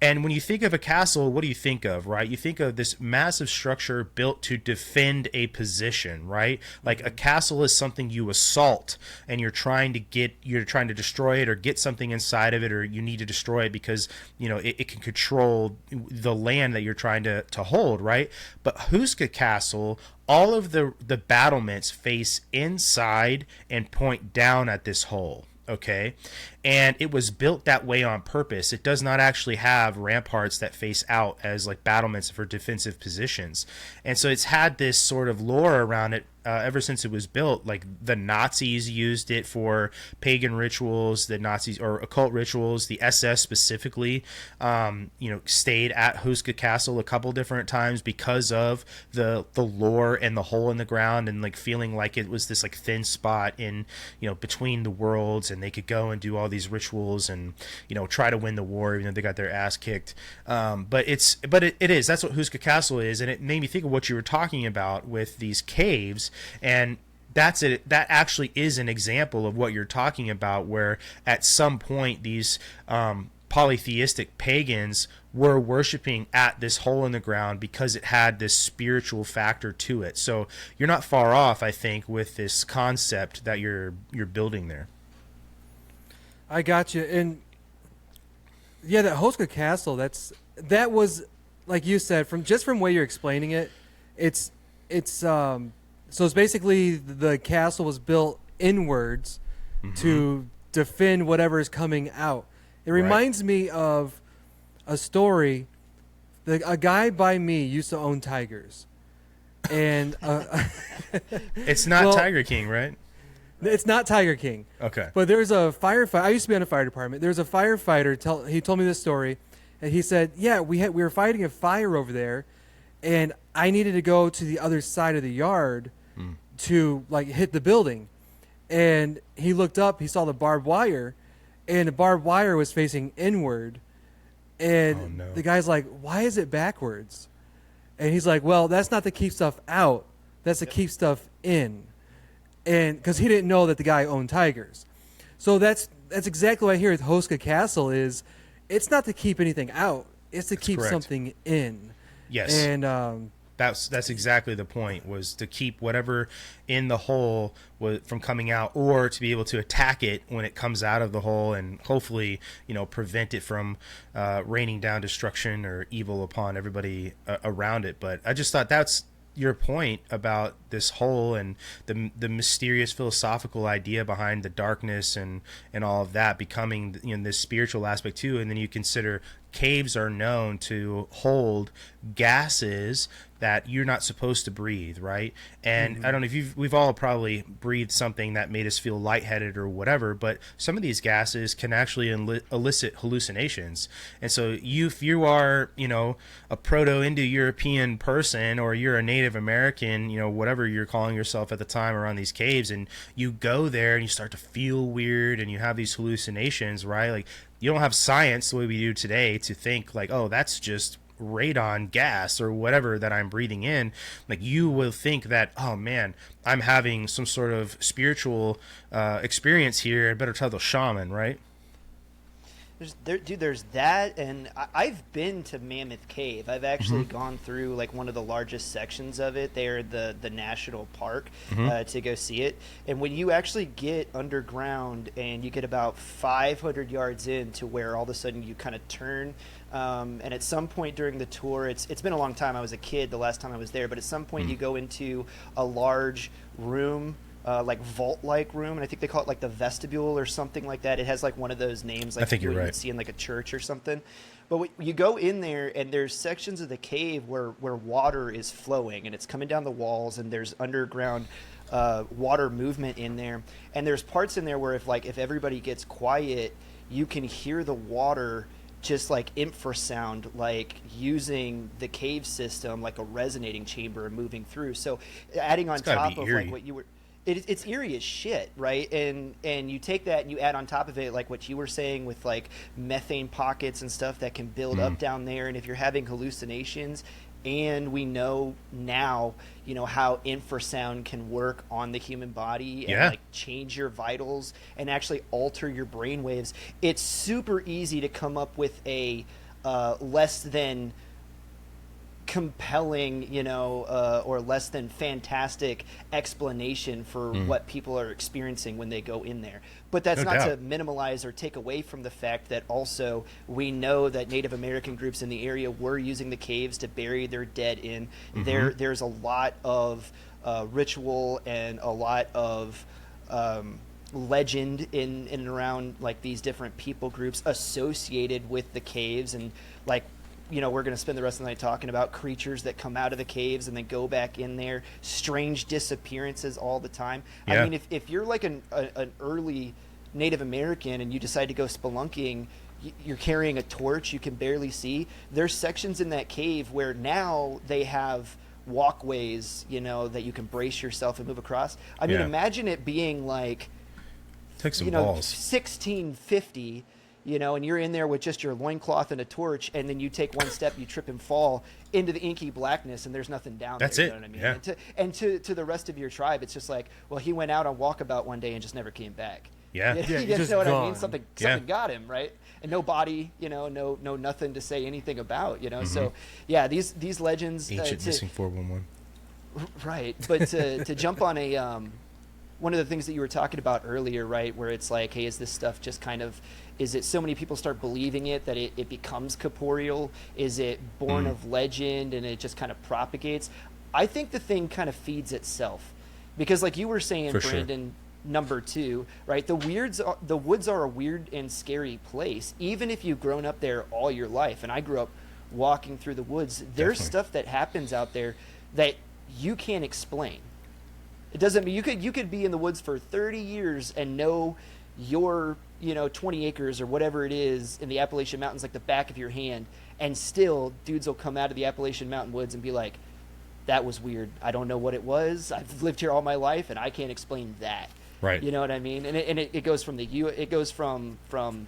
And when you think of a castle, what do you think of, right? You think of this massive structure built to defend a position, right? Like a castle is something you assault, and you're trying to destroy it or get something inside of it, or you need to destroy it because, it can control the land that you're trying to hold, right? But Huska Castle, all of the battlements face inside and point down at this hole. Okay, and it was built that way on purpose. It does not actually have ramparts that face out as like battlements for defensive positions, and so it's had this sort of lore around it ever since it was built. Like the Nazis used it for pagan rituals, the Nazis or occult rituals. The SS specifically, stayed at Huska Castle a couple different times because of the lore and the hole in the ground, and like feeling like it was this like thin spot in between the worlds, and they could go and do all these rituals and try to win the war even though they got their ass kicked. But it is, that's what Huska Castle is, and it made me think of what you were talking about with these caves. And that's it. That actually is an example of what you're talking about, where at some point these polytheistic pagans were worshiping at this hole in the ground because it had this spiritual factor to it. So you're not far off, I think, with this concept that you're building there. I got you. And yeah, that Huska Castle, that was, like you said, from where you're explaining it, so it's basically the castle was built inwards to defend whatever is coming out. It reminds me of a story. A guy by me used to own tigers, and it's not Tiger King, right? It's not Tiger King. Okay. But there's a firefighter. I used to be on a fire department. There's a firefighter. He told me this story, and he said, "Yeah, we were fighting a fire over there, and I needed to go to the other side of the yard to like hit the building." And he looked up. He saw the barbed wire, and the barbed wire was facing inward. And the guy's like, "Why is it backwards?" And he's like, "Well, that's not to keep stuff out. That's to keep stuff in." And because he didn't know that the guy owned tigers. So that's exactly what I hear with Huska Castle is it's not to keep anything out. It's to keep something in. Yes. And that's exactly the point, was to keep whatever in the hole from coming out, or to be able to attack it when it comes out of the hole, and hopefully prevent it from raining down destruction or evil upon everybody around it. But I just thought that's your point about this hole and the mysterious philosophical idea behind the darkness and all of that becoming this spiritual aspect too. And then you consider caves are known to hold gases that you're not supposed to breathe, right? And I don't know if we've all probably breathed something that made us feel lightheaded or whatever, but some of these gases can actually elicit hallucinations. And so if you are, a Proto-Indo-European person, or you're a Native American, whatever you're calling yourself at the time around these caves, and you go there and you start to feel weird and you have these hallucinations, right? Like, you don't have science the way we do today to think like, oh, that's just radon gas or whatever that I'm breathing in. Like, you will think that, oh man, I'm having some sort of spiritual experience here. I better tell the shaman, right? There's that, and I've been to Mammoth Cave. I've actually gone through like one of the largest sections of it there, the national park, to go see it. And when you actually get underground and you get about 500 yards in to where all of a sudden you kind of turn, and at some point during the tour, it's been a long time. I was a kid the last time I was there, but at some point you go into a large room like vault-like room, and I think they call it like the vestibule or something like that. It has like one of those names, like I think you're what you right. would see in like a church or something. But you go in there, and there's sections of the cave where water is flowing, and it's coming down the walls, and there's underground water movement in there. And there's parts in there where if everybody gets quiet, you can hear the water just like infrasound, like using the cave system like a resonating chamber and moving through. So adding on top of like what you were, it's eerie as shit, right? And you take that and you add on top of it like what you were saying with like methane pockets and stuff that can build up down there. And if you're having hallucinations, and we know now, how infrasound can work on the human body and like change your vitals and actually alter your brain waves. It's super easy to come up with a less than compelling, or less than fantastic explanation for what people are experiencing when they go in there. But that's not to minimize or take away from the fact that also we know that Native American groups in the area were using the caves to bury their dead in. There's a lot of ritual and a lot of legend in and around like these different people groups associated with the caves, and like we're going to spend the rest of the night talking about creatures that come out of the caves and then go back in there, strange disappearances all the time. I mean, if you're like an early Native American and you decide to go spelunking, you're carrying a torch you can barely see. There's sections in that cave where now they have walkways, that you can brace yourself and move across. I mean, imagine it being like, take some balls. 1650, and you're in there with just your loincloth and a torch, and then you take one step, you trip and fall into the inky blackness, and there's nothing down there. That's it. You know what I mean? Yeah. And to the rest of your tribe, it's just like, well, he went out on walkabout one day and just never came back. Yeah. You just know what gone. I mean? Something got him, right? And no body, no nothing to say anything about, So, yeah, these legends. Ancient missing 411. Right. But to jump on a one of the things that you were talking about earlier, right, where it's like, hey, is this stuff just kind of, is it so many people start believing it that it becomes corporeal? Is it born of legend and it just kind of propagates? I think the thing kind of feeds itself. Because like you were saying, For Brandon, number 2, right, the woods are a weird and scary place. Even if you've grown up there all your life, and I grew up walking through the woods, there's stuff that happens out there that you can't explain. It doesn't mean you could be in the woods for 30 years and know your 20 acres or whatever it is in the Appalachian Mountains like the back of your hand, and still dudes will come out of the Appalachian Mountain woods and be like, that was weird. I don't know what it was. I've lived here all my life and I can't explain that. Right. You know what I mean? And it goes from from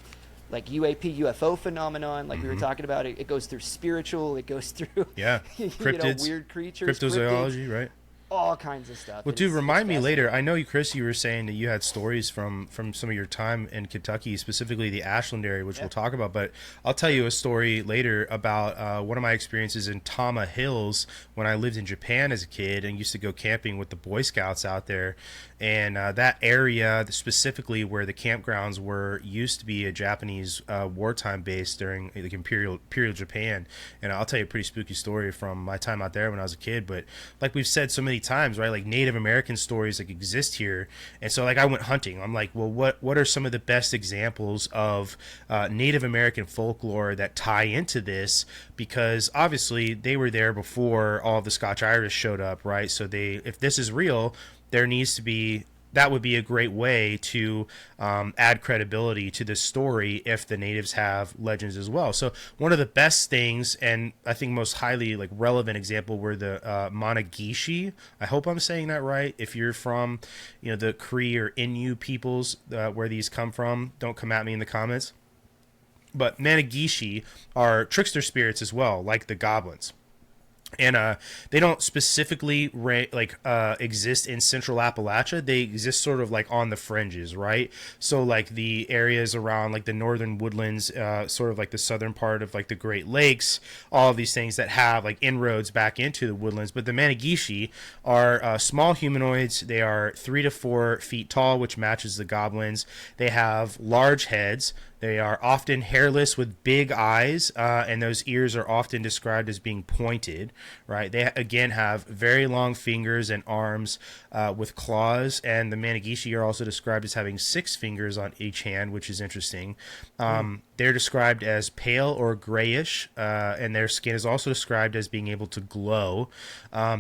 like UAP UFO phenomenon, like we were talking about. It goes through spiritual. It goes through cryptids, weird creatures, cryptozoology, right? All kinds of stuff. Well, dude, remind me later. I know you, Chris, you were saying that you had stories from some of your time in Kentucky, specifically the Ashland area, which we'll talk about. But I'll tell you a story later about one of my experiences in Tama Hills when I lived in Japan as a kid and used to go camping with the Boy Scouts out there. And that area, specifically where the campgrounds were, used to be a Japanese wartime base during the Imperial Japan. And I'll tell you a pretty spooky story from my time out there when I was a kid. But like we've said so many times, right, like Native American stories like exist here. And so like I went hunting. I'm like, well, what are some of the best examples of Native American folklore that tie into this? Because obviously they were there before all the Scotch Irish showed up, right? So if this is real, there needs to be, that would be a great way to add credibility to this story if the natives have legends as well. So one of the best things, and I think most highly like relevant example, were the Managishi. I hope I'm saying that right. If you're from the Cree or Innu peoples where these come from, don't come at me in the comments. But Managishi are trickster spirits as well, like the goblins. And they don't specifically exist in central Appalachia. They exist sort of like on the fringes, right? So like the areas around like the northern woodlands, sort of like the southern part of like the Great Lakes, all of these things that have like inroads back into the woodlands. But the Managishi are small humanoids. They are 3 to 4 feet tall, which matches the goblins. They have large heads. They are often hairless with big eyes, and those ears are often described as being pointed, right? They, again, have very long fingers and arms with claws, and the Managishi are also described as having 6 fingers on each hand, which is interesting. They're described as pale or grayish, and their skin is also described as being able to glow.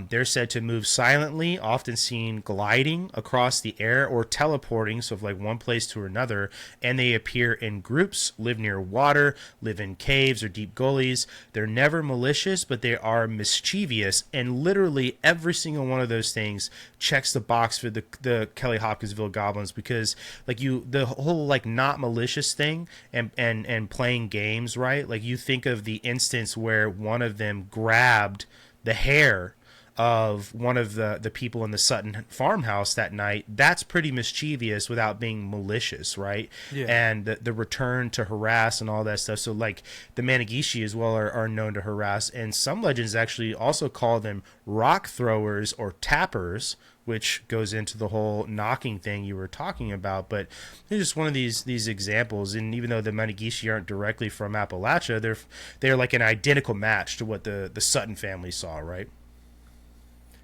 They're said to move silently, often seen gliding across the air or teleporting, so from like one place to another, and they appear in groups, live near water, live in caves or deep gullies. They're never malicious, but they are mischievous, and literally every single one of those things checks the box for the Kelly-Hopkinsville Goblins, because like the whole like not malicious thing and playing games, right? Like you think of the instance where one of them grabbed the hair of one of the people in the Sutton farmhouse that night. That's pretty mischievous without being malicious, right? Yeah. And the return to harass and all that stuff. So like the Managishi as well are known to harass, and some legends actually also call them rock throwers or tappers, which goes into the whole knocking thing you were talking about. But it's just one of these examples. And even though the Managishi aren't directly from Appalachia, they're like an identical match to what the Sutton family saw, right?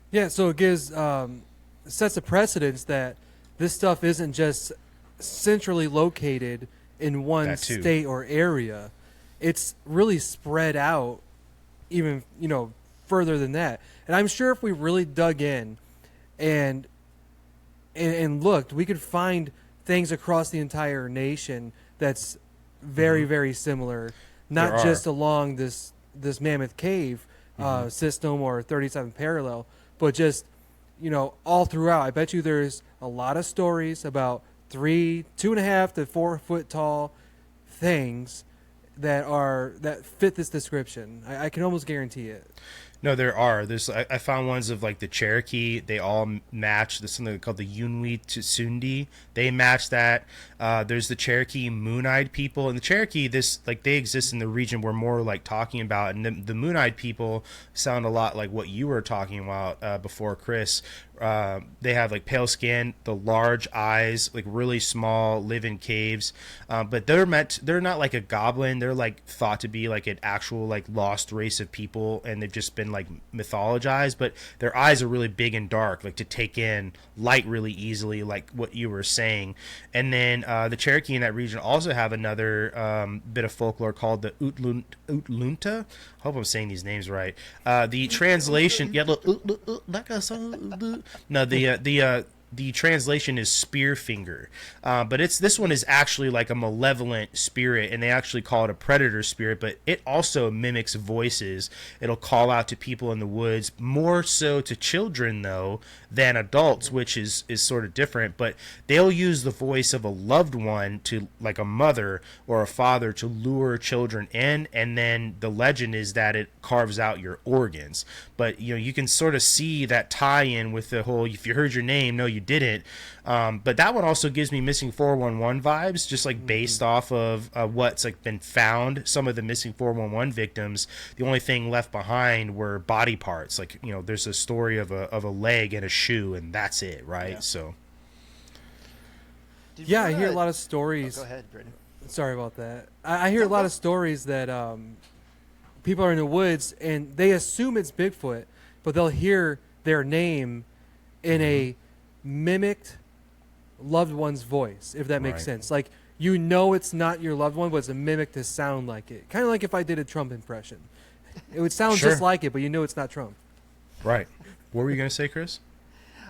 Yeah, so it gives sets a precedence that this stuff isn't just centrally located in one state or area. It's really spread out, even further than that. And I'm sure if we really dug in and looked, we could find things across the entire nation that's very, very similar. Not just along this Mammoth Cave system or 37 parallel, but just all throughout. I bet you there's a lot of stories about 2.5 to 4 foot tall things that fit this description. I can almost guarantee it. No, there are. I found ones of like the Cherokee. They all match. There's something called the Yunwi Tsundi. They match that. There's the Cherokee Moon-Eyed people, and the Cherokee, they exist in the region we're more like talking about, and the Moon-Eyed people sound a lot like what you were talking about before, Chris. They have like pale skin, the large eyes, like really small, live in caves. But they're not like a goblin. They're like thought to be like an actual like lost race of people, and they've just been like mythologized. But their eyes are really big and dark, like to take in light really easily, like what you were saying. And then the Cherokee in that region also have another bit of folklore called the Utlunta. I hope I'm saying these names right. The translation, the translation is spear finger, but this one is actually like a malevolent spirit, and they actually call it a predator spirit. But it also mimics voices. It'll call out to people in the woods, more so to children though than adults, which is sort of different. But they'll use the voice of a loved one, to like a mother or a father, to lure children in, and then the legend is that it carves out your organs. But you can sort of see that tie-in with the whole "if you heard your name, no you didn't." But that one also gives me Missing 411 vibes, just like based off of what's like been found. Some of the Missing 411 victims, the only thing left behind were body parts. Like there's a story of a leg and a shoe, and that's it, right? Yeah. So. I hear a lot of stories. Oh, go ahead, Brittany. Sorry about that. I hear a lot of stories that people are in the woods and they assume it's Bigfoot, but they'll hear their name in a mimicked loved one's voice, if that makes sense. Like, it's not your loved one, but it's a mimic to sound like it. Kind of like if I did a Trump impression. It would sound just like it, but it's not Trump. Right. What were you going to say, Chris?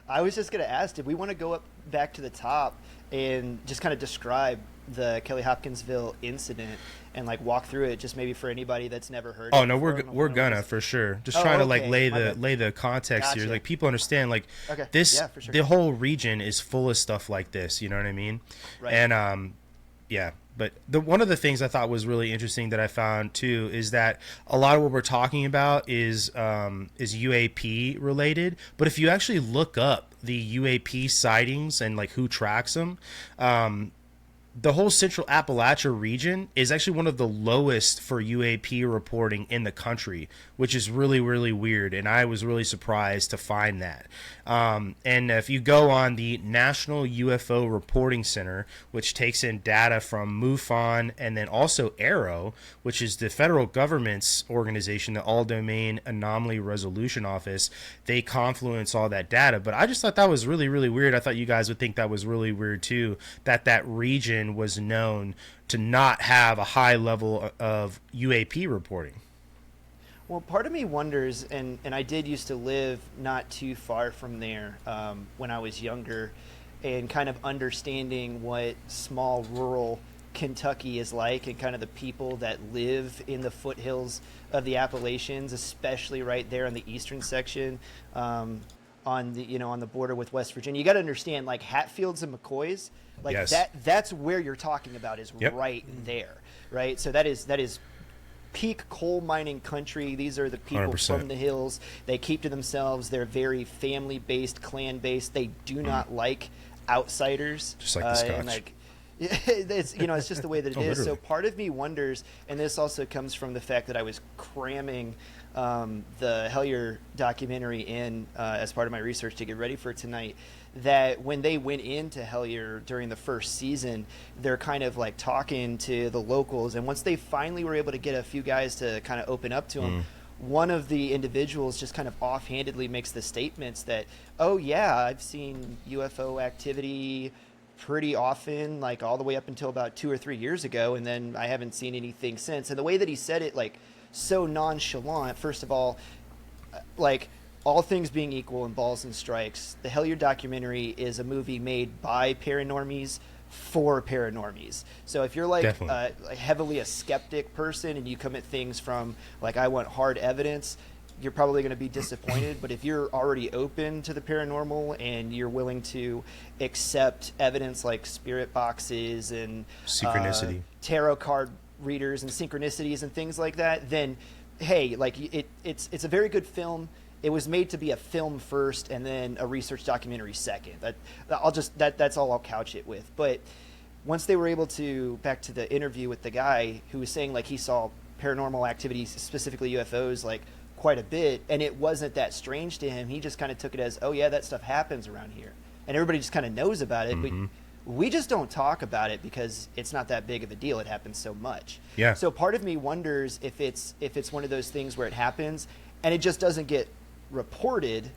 I was just going to ask, did we want to go back to the top and just kind of describe the Kelly-Hopkinsville incident and like walk through it, just maybe for anybody that's never heard it? No, we're gonna for sure. Just trying to like lay the context here, like people understand like this. Yeah, for sure. The whole region is full of stuff like this. You know what I mean? Right. And But one of the things I thought was really interesting that I found too is that a lot of what we're talking about is UAP related. But if you actually look up the UAP sightings and like who tracks them, the whole central Appalachia region is actually one of the lowest for UAP reporting in the country, which is really, really weird. And I was really surprised to find that. And if you go on the National UFO Reporting Center, which takes in data from MUFON and then also ARROW, which is the federal government's organization, the All Domain Anomaly Resolution Office, they confluence all that data. But I just thought that was really, really weird. I thought you guys would think that was really weird too, that that region was known to not have a high level of UAP reporting. Well, part of me wonders, and I did used to live not too far from there when I was younger, and kind of understanding what small rural Kentucky is like, and kind of the people that live in the foothills of the Appalachians, especially right there in the eastern section, on the border with West Virginia. You got to understand, like Hatfields and McCoys, like yes. that's where you're talking about is yep. right there, right? So that is peak coal mining country. These are the people 100%. from the hills. They keep to themselves. They're very family based, clan based. They do not like outsiders. Just like the Scotch. And like, it's just the way that it is. Literally. So part of me wonders, and this also comes from the fact that I was cramming the Hellier documentary in as part of my research to get ready for tonight, that when they went into Hellier during the first season, they're kind of like talking to the locals, and once they finally were able to get a few guys to kind of open up to them, one of the individuals just kind of offhandedly makes the statements that, oh yeah, I've seen UFO activity pretty often, like all the way up until about 2 or 3 years ago, and then I haven't seen anything since. And the way that he said it, like so nonchalant, first of all, like all things being equal in Balls and Strikes, the Hellier documentary is a movie made by paranormies for paranormies. So if you're like heavily a skeptic person and you come at things from like, I want hard evidence, you're probably going to be disappointed. But if you're already open to the paranormal and you're willing to accept evidence like spirit boxes and synchronicity, tarot card readers and synchronicities and things like that, then hey, like it's a very good film. It was made to be a film first and then a research documentary second. That's all I'll couch it with. But once they were able to, back to the interview with the guy who was saying like he saw paranormal activities, specifically UFOs, like quite a bit, and it wasn't that strange to him. He just kind of took it as, oh yeah, that stuff happens around here, and everybody just kind of knows about it. But we just don't talk about it because it's not that big of a deal. It happens so much. Yeah. So part of me wonders if it's one of those things where it happens and it just doesn't get reported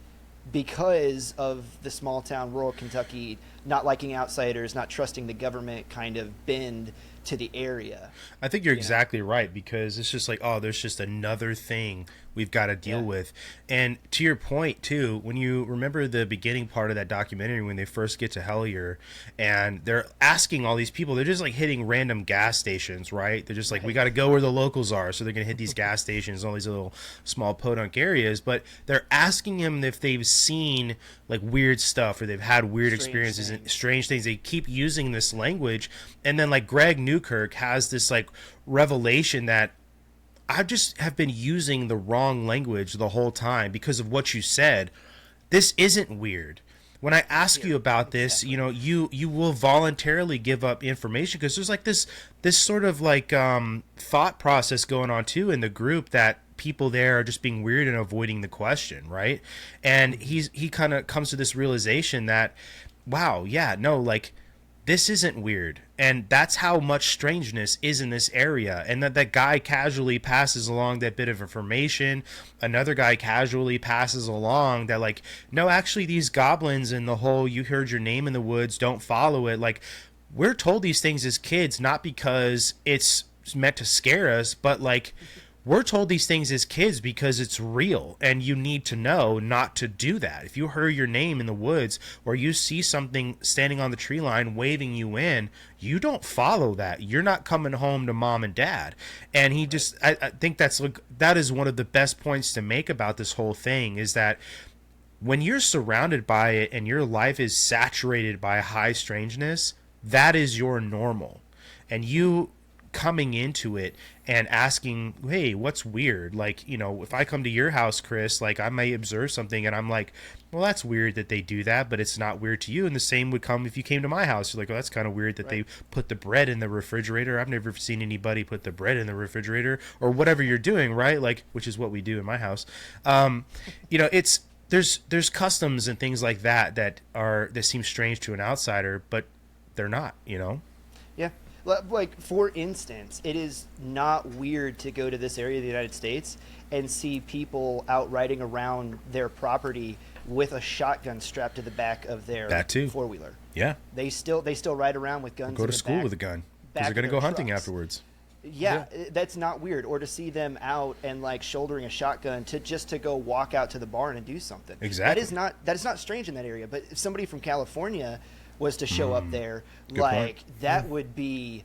because of the small town rural Kentucky not liking outsiders, not trusting the government kind of bend to the area. I think you're exactly right, because it's just like, oh, there's just another thing we've got to deal with. And to your point too, when you remember the beginning part of that documentary, when they first get to Hellier and they're asking all these people, they're just like hitting random gas stations, right? They're just like, we got to go where the locals are. So they're going to hit these gas stations, all these little small podunk areas, but they're asking them if they've seen like weird stuff or they've had weird experiences and strange things. They keep using this language. And then like Greg Newkirk has this like revelation that I just have been using the wrong language the whole time because of what you said. This isn't weird. When I ask you about this, you know, you will voluntarily give up information because there's like this sort of like thought process going on too in the group that people there are just being weird and avoiding the question, right? And he kind of comes to this realization that, wow, yeah, no, like this isn't weird. And that's how much strangeness is in this area. And that guy casually passes along that bit of information. Another guy casually passes along that like, no, actually these goblins and the whole you heard your name in the woods, don't follow it. Like, we're told these things as kids, not because it's meant to scare us, but like, we're told these things as kids because it's real and you need to know not to do that. If you hear your name in the woods or you see something standing on the tree line waving you in, you don't follow that. You're not coming home to mom and dad. And he just, I think that is one of the best points to make about this whole thing, is that when you're surrounded by it and your life is saturated by high strangeness, that is your normal. And you coming into it and asking, hey, what's weird? Like, you know, if I come to your house, Chris, like I may observe something and I'm like, well, that's weird that they do that, but it's not weird to you. And the same would come if you came to my house. You're like, well, that's kind of weird that they put the bread in the refrigerator. I've never seen anybody put the bread in the refrigerator or whatever you're doing, right? Like, which is what we do in my house. You know, there's customs and things like that seem strange to an outsider, but they're not, you know? Yeah. Like, for instance, it is not weird to go to this area of the United States and see people out riding around their property with a shotgun strapped to the back of their four-wheeler. Yeah. They still ride around with guns. Go to school with a gun because they're going to go hunting afterwards. Yeah, that's not weird. Or to see them out and like shouldering a shotgun to go walk out to the barn and do something. Exactly. That is not strange in that area. But if somebody from California was to show up there, that would be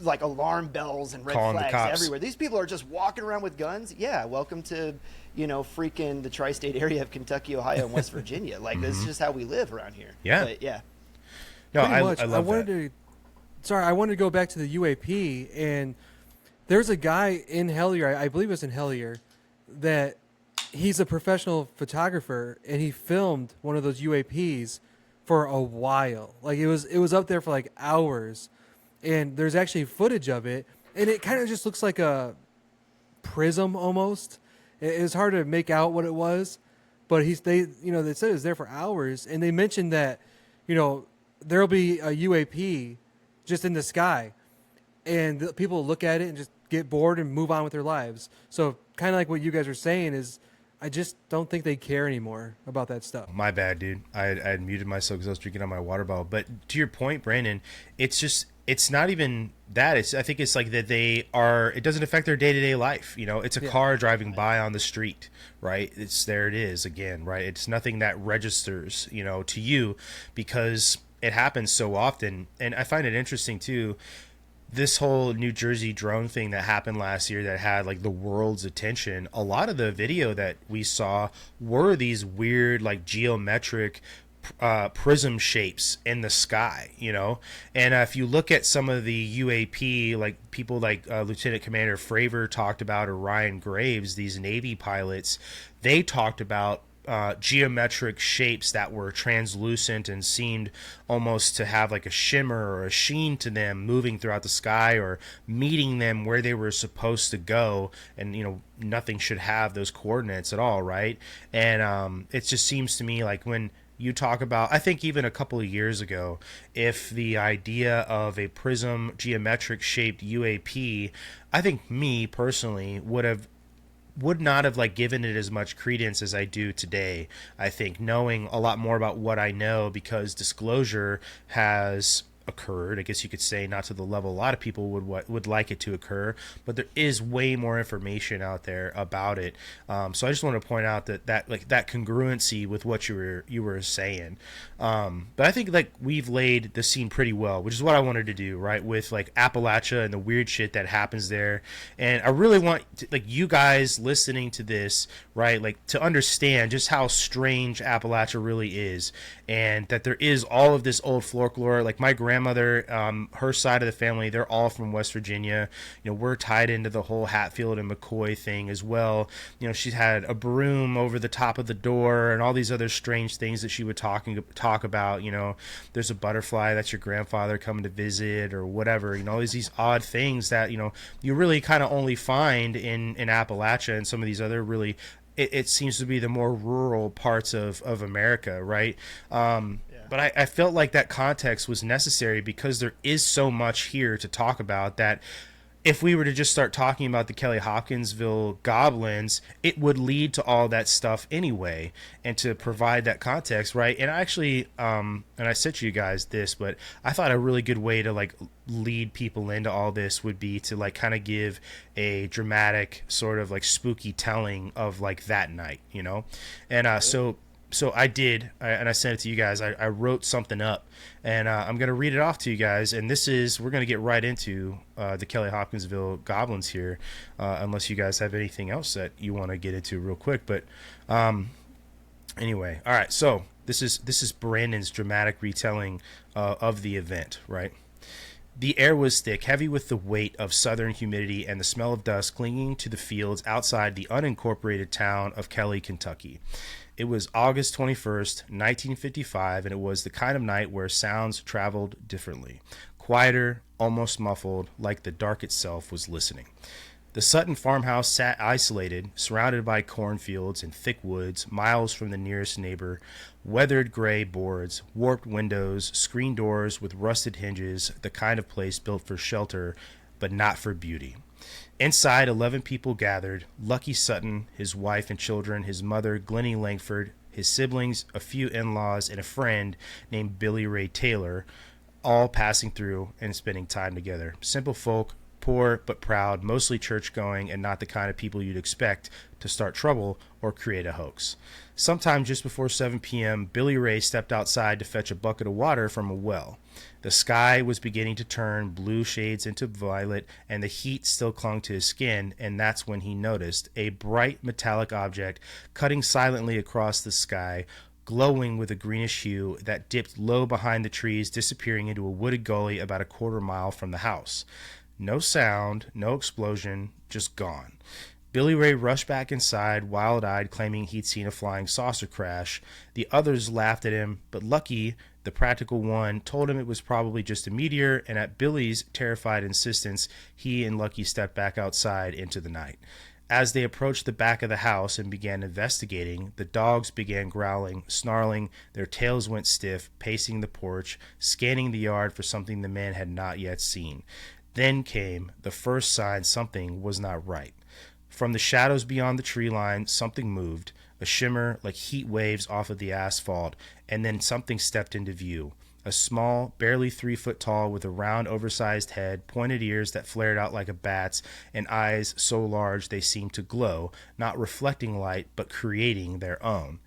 like alarm bells and red flags everywhere. These people are just walking around with guns. Yeah, welcome to, you know, freaking the tri-state area of Kentucky, Ohio, and West Virginia. Like, this is just how we live around here. Yeah. But, yeah. No, I love that. I wanted to go back to the UAP, and there's a guy in Hellier, I believe it was in Hellier, that he's a professional photographer, and he filmed one of those UAPs for a while. Like, it was up there for like hours, and there's actually footage of it, and it kind of just looks like a prism almost. It was hard to make out what it was, but they said it was there for hours, and they mentioned that, you know, there'll be a UAP just in the sky, and people look at it and just get bored and move on with their lives. So kind of like what you guys are saying is, I just don't think they care anymore about that stuff. My bad, dude. I had muted myself because I was drinking on my water bottle. But to your point, Brandon, it's not even that. I think it's like that it doesn't affect their day-to-day life. You know, it's a car driving by on the street, right? There it is again, right? It's nothing that registers, you know, to you because it happens so often. And I find it interesting too, this whole New Jersey drone thing that happened last year that had like the world's attention. A lot of the video that we saw were these weird like geometric prism shapes in the sky, you know. And if you look at some of the UAP, like people like Lieutenant Commander Fravor talked about, or Ryan Graves, these Navy pilots, they talked about geometric shapes that were translucent and seemed almost to have like a shimmer or a sheen to them, moving throughout the sky or meeting them where they were supposed to go. And, you know, nothing should have those coordinates at all, right? And it just seems to me like when you talk about, I think even a couple of years ago, if the idea of a prism geometric shaped UAP, I think me personally would not have like given it as much credence as I do today. I think knowing a lot more about what I know, because disclosure has occurred, I guess you could say, not to the level a lot of people would like it to occur, but there is way more information out there about it. So I just want to point out that like that congruency with what you were saying. But I think like we've laid the scene pretty well, which is what I wanted to do, right, with like Appalachia and the weird shit that happens there. And I really want like you guys listening to this, right, like to understand just how strange Appalachia really is, and that there is all of this old folklore. Like my grandmother, her side of the family, they're all from West Virginia. You know, we're tied into the whole Hatfield and McCoy thing as well. You know, she's had a broom over the top of the door and all these other strange things that she would talk about. You know, there's a butterfly, that's your grandfather coming to visit or whatever. You know, these odd things that, you know, you really kind of only find in Appalachia and some of these other really, it seems to be the more rural parts of America, right? But I felt like that context was necessary because there is so much here to talk about that if we were to just start talking about the Kelly-Hopkinsville Goblins, it would lead to all that stuff anyway, and to provide that context, right? And actually, and I said to you guys this, but I thought a really good way to like lead people into all this would be to like kind of give a dramatic sort of like spooky telling of like that night, you know? And so I did, and I sent it to you guys. I wrote something up, and I'm going to read it off to you guys. And we're going to get right into the Kelly-Hopkinsville Goblins here, unless you guys have anything else that you want to get into real quick. But anyway, all right. So this is Brandon's dramatic retelling of the event, right? The air was thick, heavy with the weight of southern humidity and the smell of dust clinging to the fields outside the unincorporated town of Kelly, Kentucky. It was August 21st, 1955, and it was the kind of night where sounds traveled differently. Quieter, almost muffled, like the dark itself was listening. The Sutton farmhouse sat isolated, surrounded by cornfields and thick woods, miles from the nearest neighbor. Weathered gray boards, warped windows, screen doors with rusted hinges, the kind of place built for shelter, but not for beauty. Inside, 11 people gathered. Lucky Sutton, his wife and children, his mother, Glennie Langford, his siblings, a few in-laws, and a friend named Billy Ray Taylor, all passing through and spending time together. Simple folk, poor but proud, mostly church-going, and not the kind of people you'd expect to start trouble or create a hoax. Sometime just before 7 p.m., Billy Ray stepped outside to fetch a bucket of water from a well. The sky was beginning to turn blue shades into violet, and the heat still clung to his skin, and that's when he noticed a bright metallic object cutting silently across the sky, glowing with a greenish hue that dipped low behind the trees, disappearing into a wooded gully about a quarter-mile from the house. No sound, no explosion, just gone. Billy Ray rushed back inside, wild-eyed, claiming he'd seen a flying saucer crash. The others laughed at him, but Lucky, the practical one, told him it was probably just a meteor, and at Billy's terrified insistence, he and Lucky stepped back outside into the night. As they approached the back of the house and began investigating, the dogs began growling, snarling, their tails went stiff, pacing the porch, scanning the yard for something the man had not yet seen. Then came the first sign something was not right. From the shadows beyond the tree line, something moved, a shimmer like heat waves off of the asphalt, and then something stepped into view. A small, barely 3 foot tall, with a round, oversized head, pointed ears that flared out like a bat's, and eyes so large they seemed to glow, not reflecting light, but creating their own.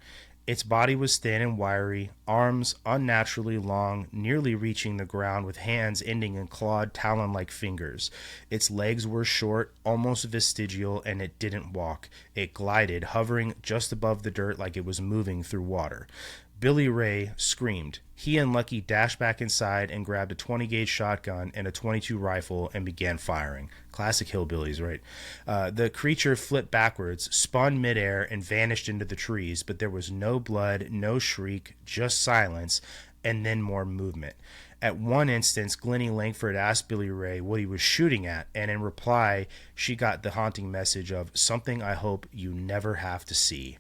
Its body was thin and wiry, arms unnaturally long, nearly reaching the ground, with hands ending in clawed talon-like fingers. Its legs were short, almost vestigial, and it didn't walk. It glided, hovering just above the dirt like it was moving through water. Billy Ray screamed. He and Lucky dashed back inside and grabbed a 20-gauge shotgun and a .22 rifle and began firing. Classic hillbillies, right? The creature flipped backwards, spun midair, and vanished into the trees, but there was no blood, no shriek, just silence, and then more movement. At one instance, Glennie Langford asked Billy Ray what he was shooting at, and in reply, she got the haunting message of something I hope you never have to see.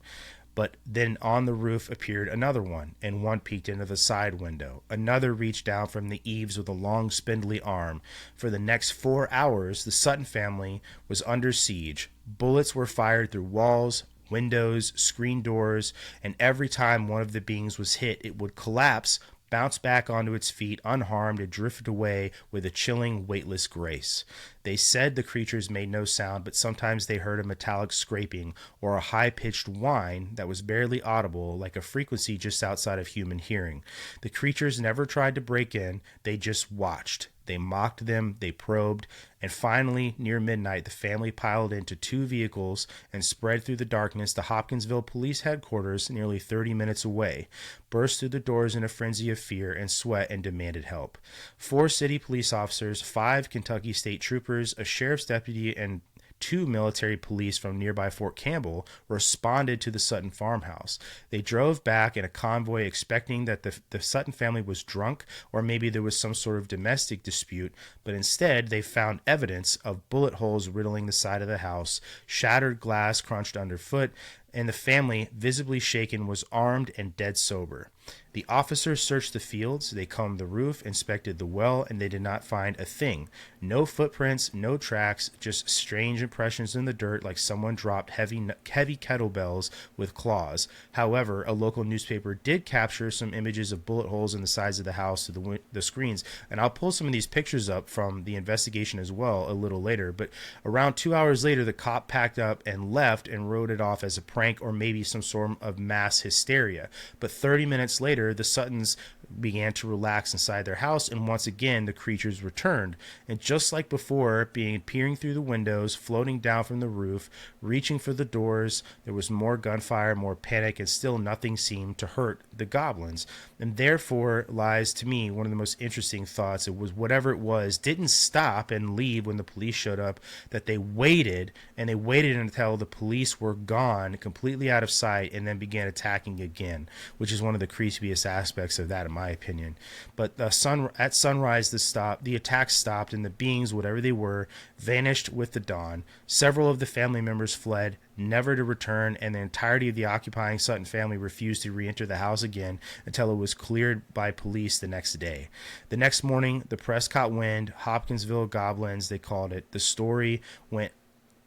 But then on the roof appeared another one, and one peeked into the side window. Another reached down from the eaves with a long, spindly arm. For the next 4 hours, the Sutton family was under siege. Bullets were fired through walls, windows, screen doors, and every time one of the beings was hit, it would collapse, bounce back onto its feet unharmed, and drift away with a chilling, weightless grace. They said the creatures made no sound, but sometimes they heard a metallic scraping or a high-pitched whine that was barely audible, like a frequency just outside of human hearing. The creatures never tried to break in, they just watched. They mocked them, they probed, and finally, near midnight, the family piled into 2 vehicles and spread through the darkness to Hopkinsville Police Headquarters, nearly 30 minutes away, burst through the doors in a frenzy of fear and sweat, and demanded help. 4 city police officers, 5 Kentucky state troopers, a sheriff's deputy, and 2 military police from nearby Fort Campbell responded to the Sutton farmhouse. They drove back in a convoy expecting that the Sutton family was drunk or maybe there was some sort of domestic dispute, but instead they found evidence of bullet holes riddling the side of the house, shattered glass crunched underfoot, and the family, visibly shaken, was armed and dead sober. The officers searched the fields, they combed the roof, inspected the well, and they did not find a thing. No footprints, no tracks, just strange impressions in the dirt like someone dropped heavy kettlebells with claws. However, a local newspaper did capture some images of bullet holes in the sides of the house to the screens, and I'll pull some of these pictures up from the investigation as well a little later. But around 2 hours later, the cop packed up and left and wrote it off as a prank. prank or maybe some sort of mass hysteria. But 30 minutes later, the Suttons began to relax inside their house, and once again the creatures returned. And just like before, peering through the windows, floating down from the roof, reaching for the doors, there was more gunfire, more panic, and still nothing seemed to hurt the goblins. And therefore lies, to me, one of the most interesting thoughts. It was whatever it was didn't stop and leave when the police showed up, that they waited, and they waited until the police were gone, completely out of sight, and then began attacking again, which is one of the creepiest aspects of that, in my opinion. But at sunrise, the attack stopped, and the beings, whatever they were, vanished with the dawn. Several of the family members fled, never to return, and the entirety of the occupying Sutton family refused to re-enter the house again until it was cleared by police the next day. The next morning, the press caught wind. Hopkinsville Goblins, they called it. The story went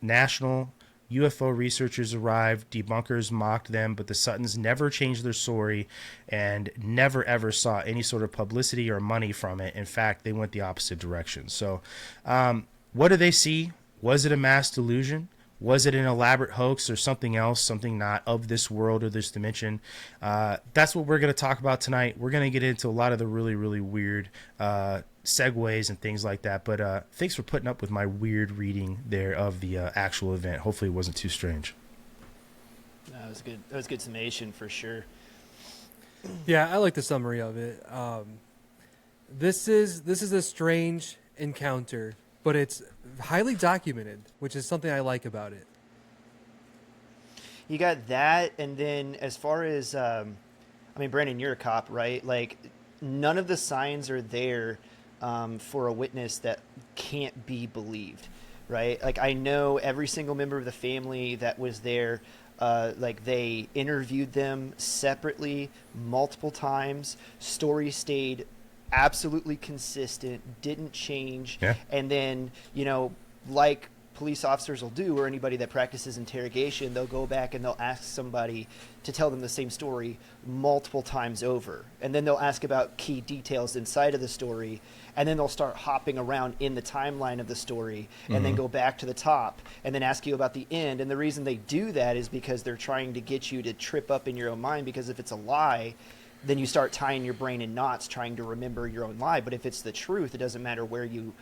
national. UFO researchers arrived, debunkers mocked them, but the Suttons never changed their story and never ever saw any sort of publicity or money from it. In fact, they went the opposite direction. So what do they see? Was it a mass delusion? Was it an elaborate hoax or something else, something not of this world or this dimension? That's what we're going to talk about tonight. We're going to get into a lot of the really, really weird segues and things like that. But thanks for putting up with my weird reading there of the actual event. Hopefully it wasn't too strange. That was good. That was good summation for sure. Yeah, I like the summary of it. This is a strange encounter, but it's highly documented, which is something I like about it. You got that, and then as far as, Brandon, you're a cop, right? Like, none of the signs are there for a witness that can't be believed, right? Like, I know every single member of the family that was there, they interviewed them separately multiple times. Story stayed absolutely consistent, didn't change. Yeah. And then, like police officers will do, or anybody that practices interrogation, they'll go back and they'll ask somebody to tell them the same story multiple times over. And then they'll ask about key details inside of the story, and then they'll start hopping around in the timeline of the story, and then go back to the top, and then ask you about the end. And the reason they do that is because they're trying to get you to trip up in your own mind, because if it's a lie, then you start tying your brain in knots trying to remember your own lie. But if it's the truth, it doesn't matter where you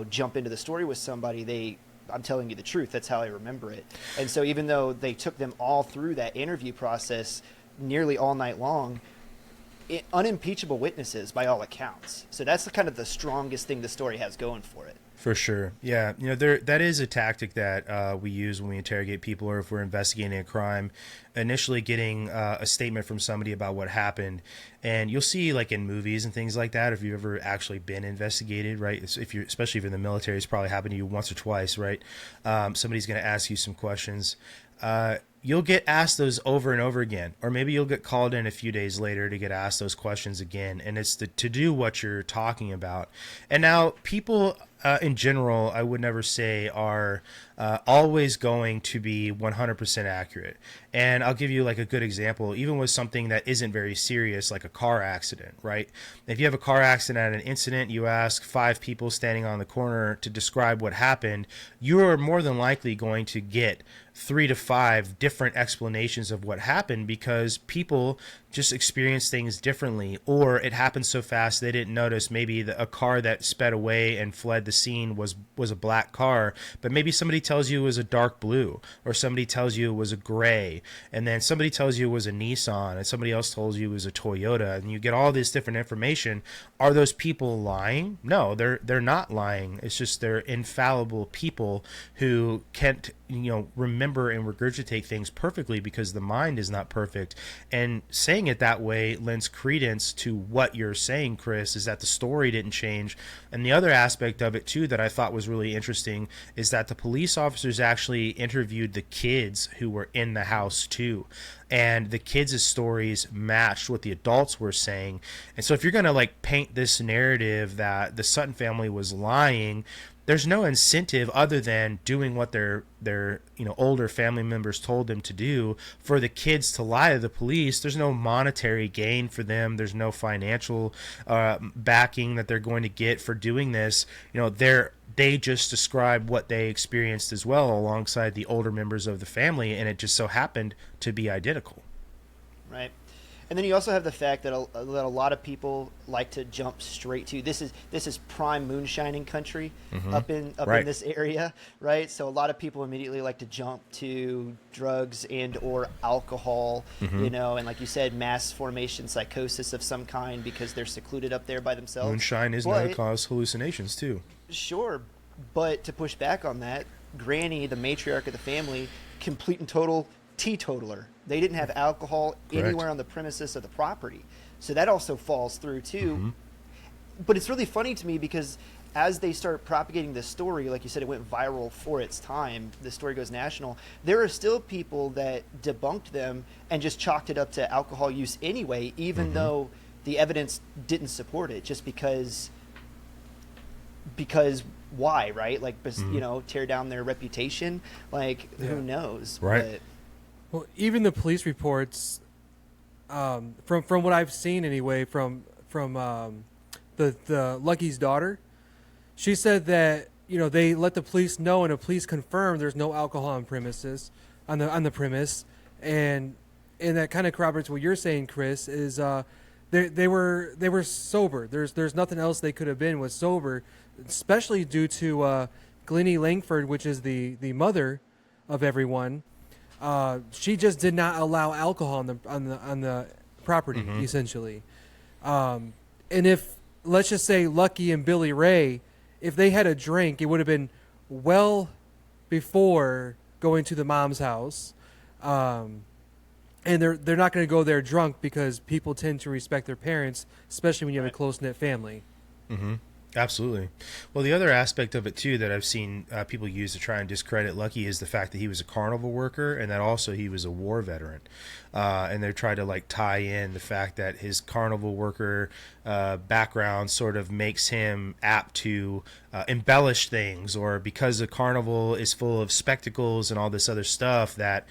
jump into the story with somebody. I'm telling you the truth. That's how I remember it. And so even though they took them all through that interview process nearly all night long, unimpeachable witnesses by all accounts. So that's the strongest thing the story has going for it. For sure. Yeah. That is a tactic that we use when we interrogate people, or if we're investigating a crime, initially getting a statement from somebody about what happened. And you'll see, like in movies and things like that, if you've ever actually been investigated, right? Especially if you're in the military, it's probably happened to you once or twice, right? Somebody's going to ask you some questions. You'll get asked those over and over again, or maybe you'll get called in a few days later to get asked those questions again. And it's to do what you're talking about. And now people in general, I would never say are always going to be 100% accurate. And I'll give you like a good example, even with something that isn't very serious, like a car accident, right? If you have a car accident, an incident, you ask 5 people standing on the corner to describe what happened, you are more than likely going to get 3 to 5 different explanations of what happened, because people just experience things differently, or it happened so fast they didn't notice. Maybe a car that sped away and fled the scene was a black car, but maybe somebody tells you it was a dark blue, or somebody tells you it was a gray, and then somebody tells you it was a Nissan, and somebody else tells you it was a Toyota, and you get all this different information. Are those people lying? No, they're not lying. It's just they're infallible people who can't remember and regurgitate things perfectly, because the mind is not perfect. And saying it that way lends credence to what you're saying, Chris, is that the story didn't change. And the other aspect of it too that I thought was really interesting is that the police officers actually interviewed the kids who were in the house too, and the kids' stories matched what the adults were saying. And so if you're going to like paint this narrative that the Sutton family was lying, there's no incentive other than doing what their older family members told them to do for the kids to lie to the police. There's no monetary gain for them. There's no financial backing that they're going to get for doing this. They're they just described what they experienced as well alongside the older members of the family, and it just so happened to be identical. Right. And then you also have the fact that a lot of people like to jump straight to this is prime moonshining country up in this area, right? So a lot of people immediately like to jump to drugs and or alcohol, you know, and like you said, mass formation psychosis of some kind because they're secluded up there by themselves. Moonshine is known to cause hallucinations too. Sure, but to push back on that, Granny, the matriarch of the family, complete and total teetotaler. They didn't have alcohol anywhere on the premises of the property. So that also falls through too. But it's really funny to me because as they start propagating this story, like you said, it went viral for its time. The story goes national. There are still people that debunked them and just chalked it up to alcohol use anyway, even though the evidence didn't support it, just because why, right? Like, you know, tear down their reputation. Like, who knows? Right. But, well, even the police reports, from what I've seen anyway, from the Lucky's daughter, she said that, you know, they let the police know and the police confirmed there's no alcohol on premises, on the premise, and that kind of corroborates what you're saying, Chris. Is they were sober. There's nothing else they could have been was sober, especially due to Glennie Langford, which is the mother of everyone. She just did not allow alcohol on the property, essentially. And if, let's just say, Lucky and Billy Ray, if they had a drink, it would have been well before going to the mom's house. And they're not going to go there drunk because people tend to respect their parents, especially when you have a close-knit family. Absolutely. Well, the other aspect of it, too, that I've seen people use to try and discredit Lucky is the fact that he was a carnival worker and that also he was a war veteran. And they're trying to, like, tie in the fact that his carnival worker background sort of makes him apt to embellish things, or because a carnival is full of spectacles and all this other stuff that...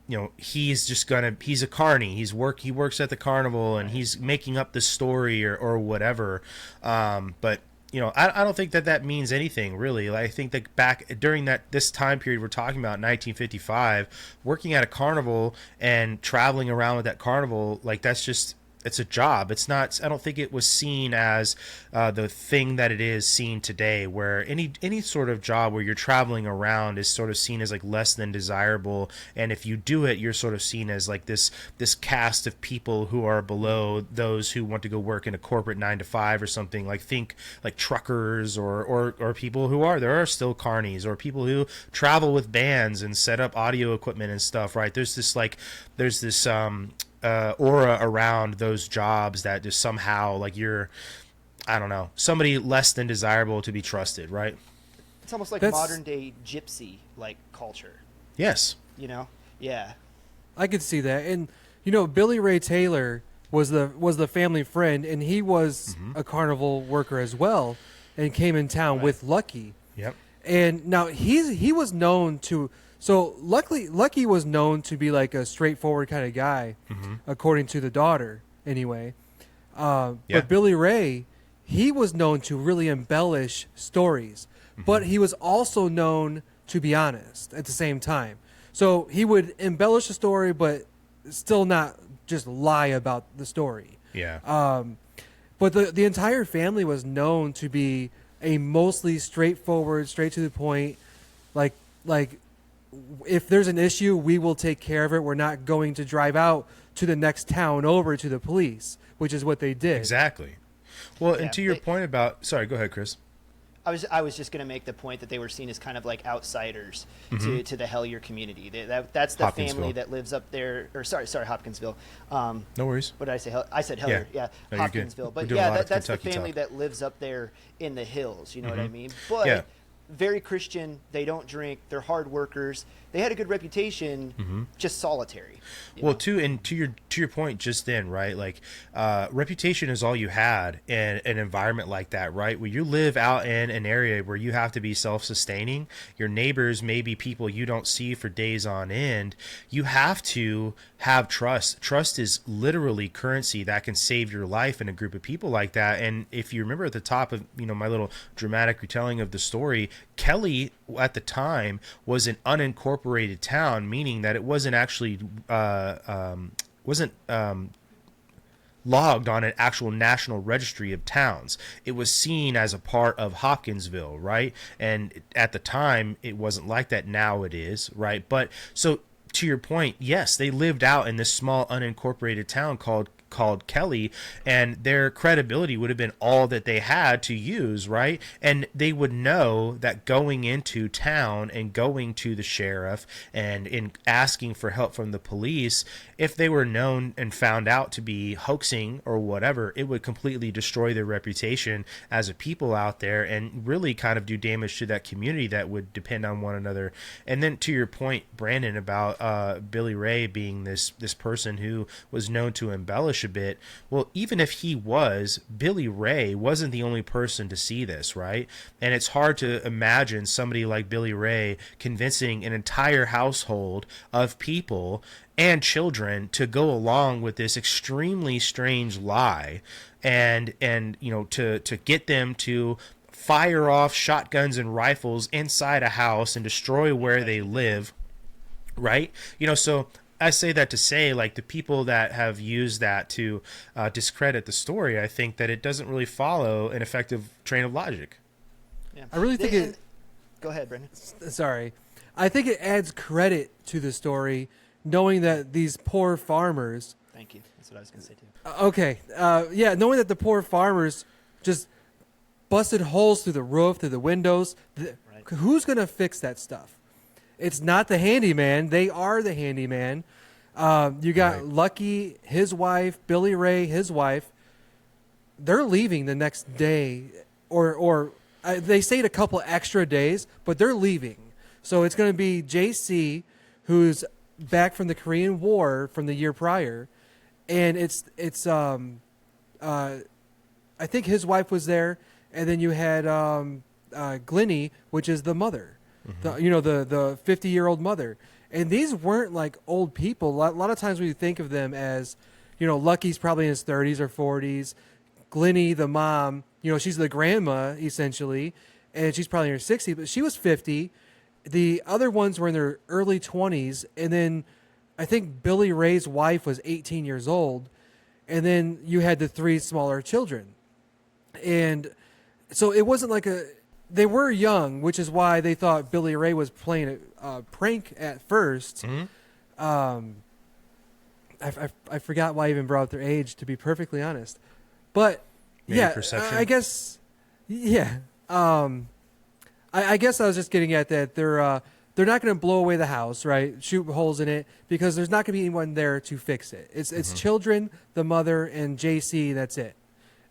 you know, he's a carny. He works at the carnival and he's making up the story or whatever. But, you know, I don't think that means anything really. Like, I think that back during this time period we're talking about, 1955, working at a carnival and traveling around with that carnival, like, it's a job. It's not, I don't think it was seen as the thing that it is seen today, where any sort of job where you're traveling around is sort of seen as like less than desirable. And if you do it, you're sort of seen as like this caste of people who are below those who want to go work in a corporate 9-to-5 or something. Like, think like truckers or people there are still carnies, or people who travel with bands and set up audio equipment and stuff, right? There's this aura around those jobs that just somehow, like, you're, I don't know, somebody less than desirable to be trusted, right? it's almost like modern day gypsy like culture. Yes. You know? Yeah. I could see that. And you know, Billy Ray Taylor was the family friend, and he was a carnival worker as well, and came in town with Lucky. Yep. And now he was known to. So Lucky was known to be like a straightforward kind of guy, according to the daughter, anyway. But Billy Ray, he was known to really embellish stories, but he was also known to be honest at the same time. So he would embellish a story, but still not just lie about the story. Yeah. But the entire family was known to be a mostly straightforward, straight to the point, like if there's an issue, we will take care of it. We're not going to drive out to the next town over to the police, which is what they did. Exactly. Well, and to your point about... Sorry, go ahead, Chris. I was just going to make the point that they were seen as kind of like outsiders to the Hellier community. That's the family that lives up there. Or sorry, Hopkinsville. No worries. What did I say? I said Hellier. Yeah, no, Hopkinsville. But yeah, that's the family that lives up there in the hills. You know what I mean? But very Christian. They don't drink. They're hard workers. they had a good reputation, just solitary. Well, too, and to your point just then, right? Like, reputation is all you had in an environment like that, right? Where you live out in an area where you have to be self-sustaining. Your neighbors may be people you don't see for days on end. You have to have trust. Trust is literally currency that can save your life in a group of people like that. And if you remember at the top of, my little dramatic retelling of the story, Kelly at the time was an unincorporated town, meaning that it wasn't actually logged on an actual national registry of towns. It was seen as a part of Hopkinsville, right? And at the time, it wasn't like that. Now it is, right? But so to your point, yes, they lived out in this small unincorporated town called Kelly, and their credibility would have been all that they had to use, right? And they would know that going into town and going to the sheriff and in asking for help from the police, if they were known and found out to be hoaxing or whatever, it would completely destroy their reputation as a people out there and really kind of do damage to that community that would depend on one another. And then to your point, Brandon, about Billy Ray being this person who was known to embellish a bit. Well, even if he was, Billy Ray wasn't the only person to see this, right? And it's hard to imagine somebody like Billy Ray convincing an entire household of people and children to go along with this extremely strange lie and to get them to fire off shotguns and rifles inside a house and destroy where they live, right? So I say that to say, like, the people that have used that to discredit the story, I think that it doesn't really follow an effective train of logic. Yeah. I really think it... Go ahead, Brendan. Sorry. I think it adds credit to the story, knowing that these poor farmers... Thank you. That's what I was going to say, too. Okay. Knowing that the poor farmers just busted holes through the roof, through the windows. Right. Who's going to fix that stuff? It's not the handyman. They are the handyman. You got right. Lucky, his wife, Billy Ray, his wife. They're leaving the next day, or they stayed a couple extra days, but they're leaving. So it's going to be JC, who's back from the Korean War from the year prior, and it's I think his wife was there, and then you had Glennie, which is the mother. The 50-year-old mother. And these weren't like old people. A lot of times we think of them as, Lucky's probably in his 30s or 40s. Glennie, the mom, she's the grandma essentially, and she's probably in her 60s, but she was 50. The other ones were in their early 20s, and then I think Billy Ray's wife was 18 years old, and then you had the three smaller children. And so it wasn't like they were young, which is why they thought Billy Ray was playing a prank at first. Mm-hmm. I forgot why I even brought up their age, to be perfectly honest. But maybe perception. I guess, yeah. I guess I was just getting at that they're not going to blow away the house, right? Shoot holes in it, because there's not going to be anyone there to fix it. It's children, the mother, and JC. That's it.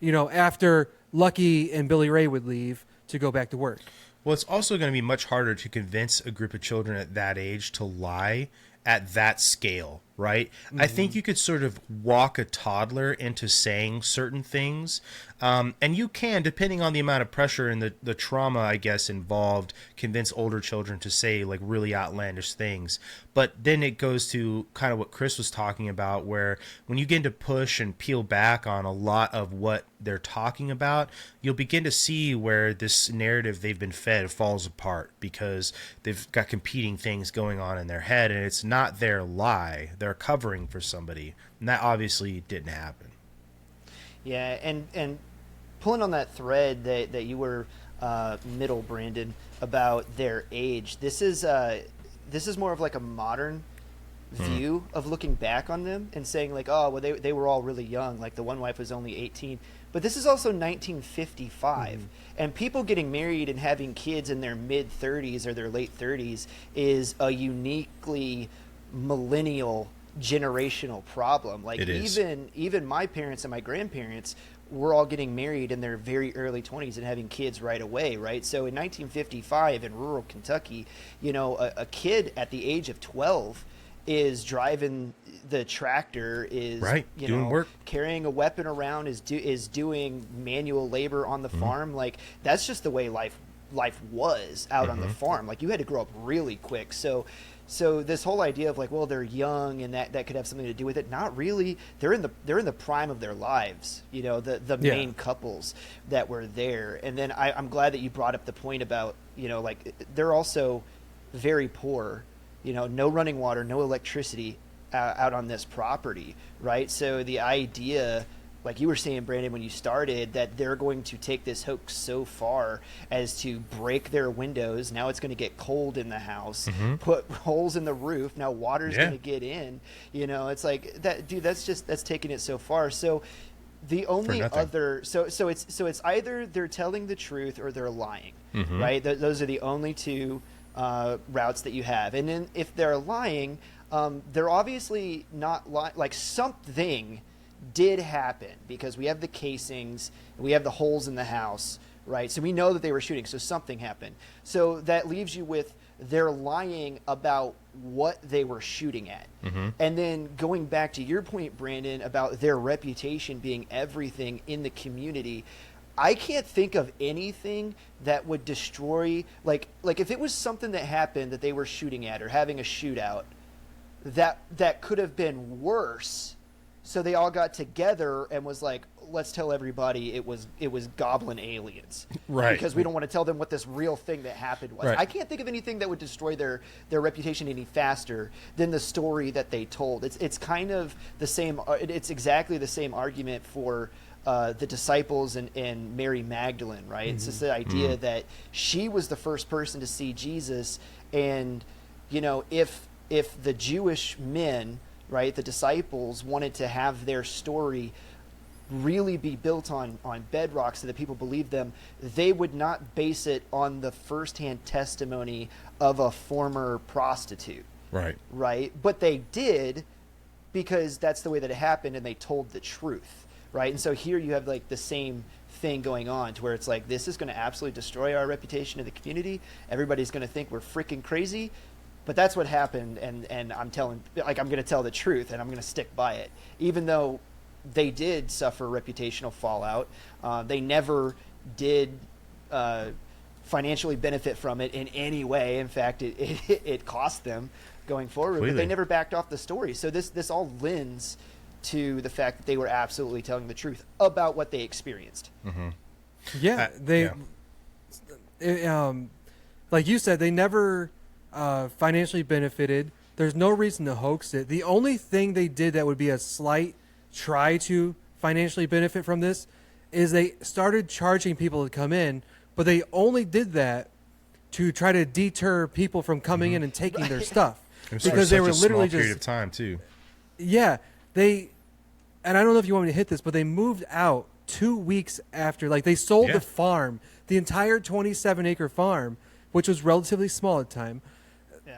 After Lucky and Billy Ray would leave to go back to work. Well, it's also going to be much harder to convince a group of children at that age to lie at that scale, right? Mm-hmm. I think you could sort of walk a toddler into saying certain things. And you can, depending on the amount of pressure and the trauma, I guess, involved, convince older children to say like really outlandish things. But then it goes to kind of what Chris was talking about, where when you begin to push and peel back on a lot of what they're talking about, you'll begin to see where this narrative they've been fed falls apart, because they've got competing things going on in their head, and it's not their lie. They're covering for somebody. And that obviously didn't happen. Yeah, and pulling on that thread that you were middle, Brandon, about their age, this is more of like a modern view of looking back on them and saying like, oh, well, they were all really young. Like the one wife was only 18. But this is also 1955. And people getting married and having kids in their mid-30s or their late 30s is a uniquely millennial generational problem. Like even my parents and my grandparents were all getting married in their very early 20s and having kids right away, right? So in 1955 in rural Kentucky, you know, a kid at the age of 12 is driving the tractor, is right, you doing know, work, carrying a weapon around, is doing manual labor on the farm. Like, that's just the way life was out on the farm. Like, you had to grow up really quick. So this whole idea of like, well, they're young and that could have something to do with it. Not really. They're in the prime of their lives, you know, the main couples that were there. And then I'm glad that you brought up the point about, you know, like, they're also very poor, you know, no running water, no electricity out on this property, right? So the idea, like you were saying, Brandon, when you started, that they're going to take this hoax so far as to break their windows. Now it's going to get cold in the house, put holes in the roof. Now water's going to get in. You know, it's like that, dude. That's taking it so far. So the only other, so it's either they're telling the truth or they're lying, right? Those are the only two routes that you have. And then if they're lying, they're obviously not like something did happen, because we have the casings, we have the holes in the house, right? So we know that they were shooting, so something happened. So that leaves you with they're lying about what they were shooting at. And then going back to your point, Brandon, about their reputation being everything in the community, I can't think of anything that would destroy, like if it was something that happened that they were shooting at or having a shootout, that could have been worse. So they all got together and was like, let's tell everybody it was goblin aliens, right? Because we don't want to tell them what this real thing that happened was. Right. I can't think of anything that would destroy their reputation any faster than the story that they told. It's kind of the same. It's exactly the same argument for the disciples and Mary Magdalene, right? It's just the idea that she was the first person to see Jesus, and you know, if the Jewish men, right, the disciples, wanted to have their story really be built on bedrock so that people believed them, they would not base it on the firsthand testimony of a former prostitute. Right? But they did, because that's the way that it happened, and they told the truth, right? And so here you have like the same thing going on, to where it's like, this is going to absolutely destroy our reputation in the community. Everybody's going to think we're freaking crazy. But that's what happened, and I'm going to tell the truth, and I'm going to stick by it. Even though they did suffer reputational fallout, they never did financially benefit from it in any way. In fact, it cost them going forward. Completely. But they never backed off the story. So this all lends to the fact that they were absolutely telling the truth about what they experienced. Yeah, like you said, they never financially benefited. There's no reason to hoax it. The only thing they did that would be a slight try to financially benefit from this is they started charging people to come in, but they only did that to try to deter people from coming in and taking their stuff, because they were literally just period of time too. Yeah, and I don't know if you want me to hit this, but they moved out 2 weeks after. Like, they sold the farm, the entire 27-acre farm, which was relatively small at the time.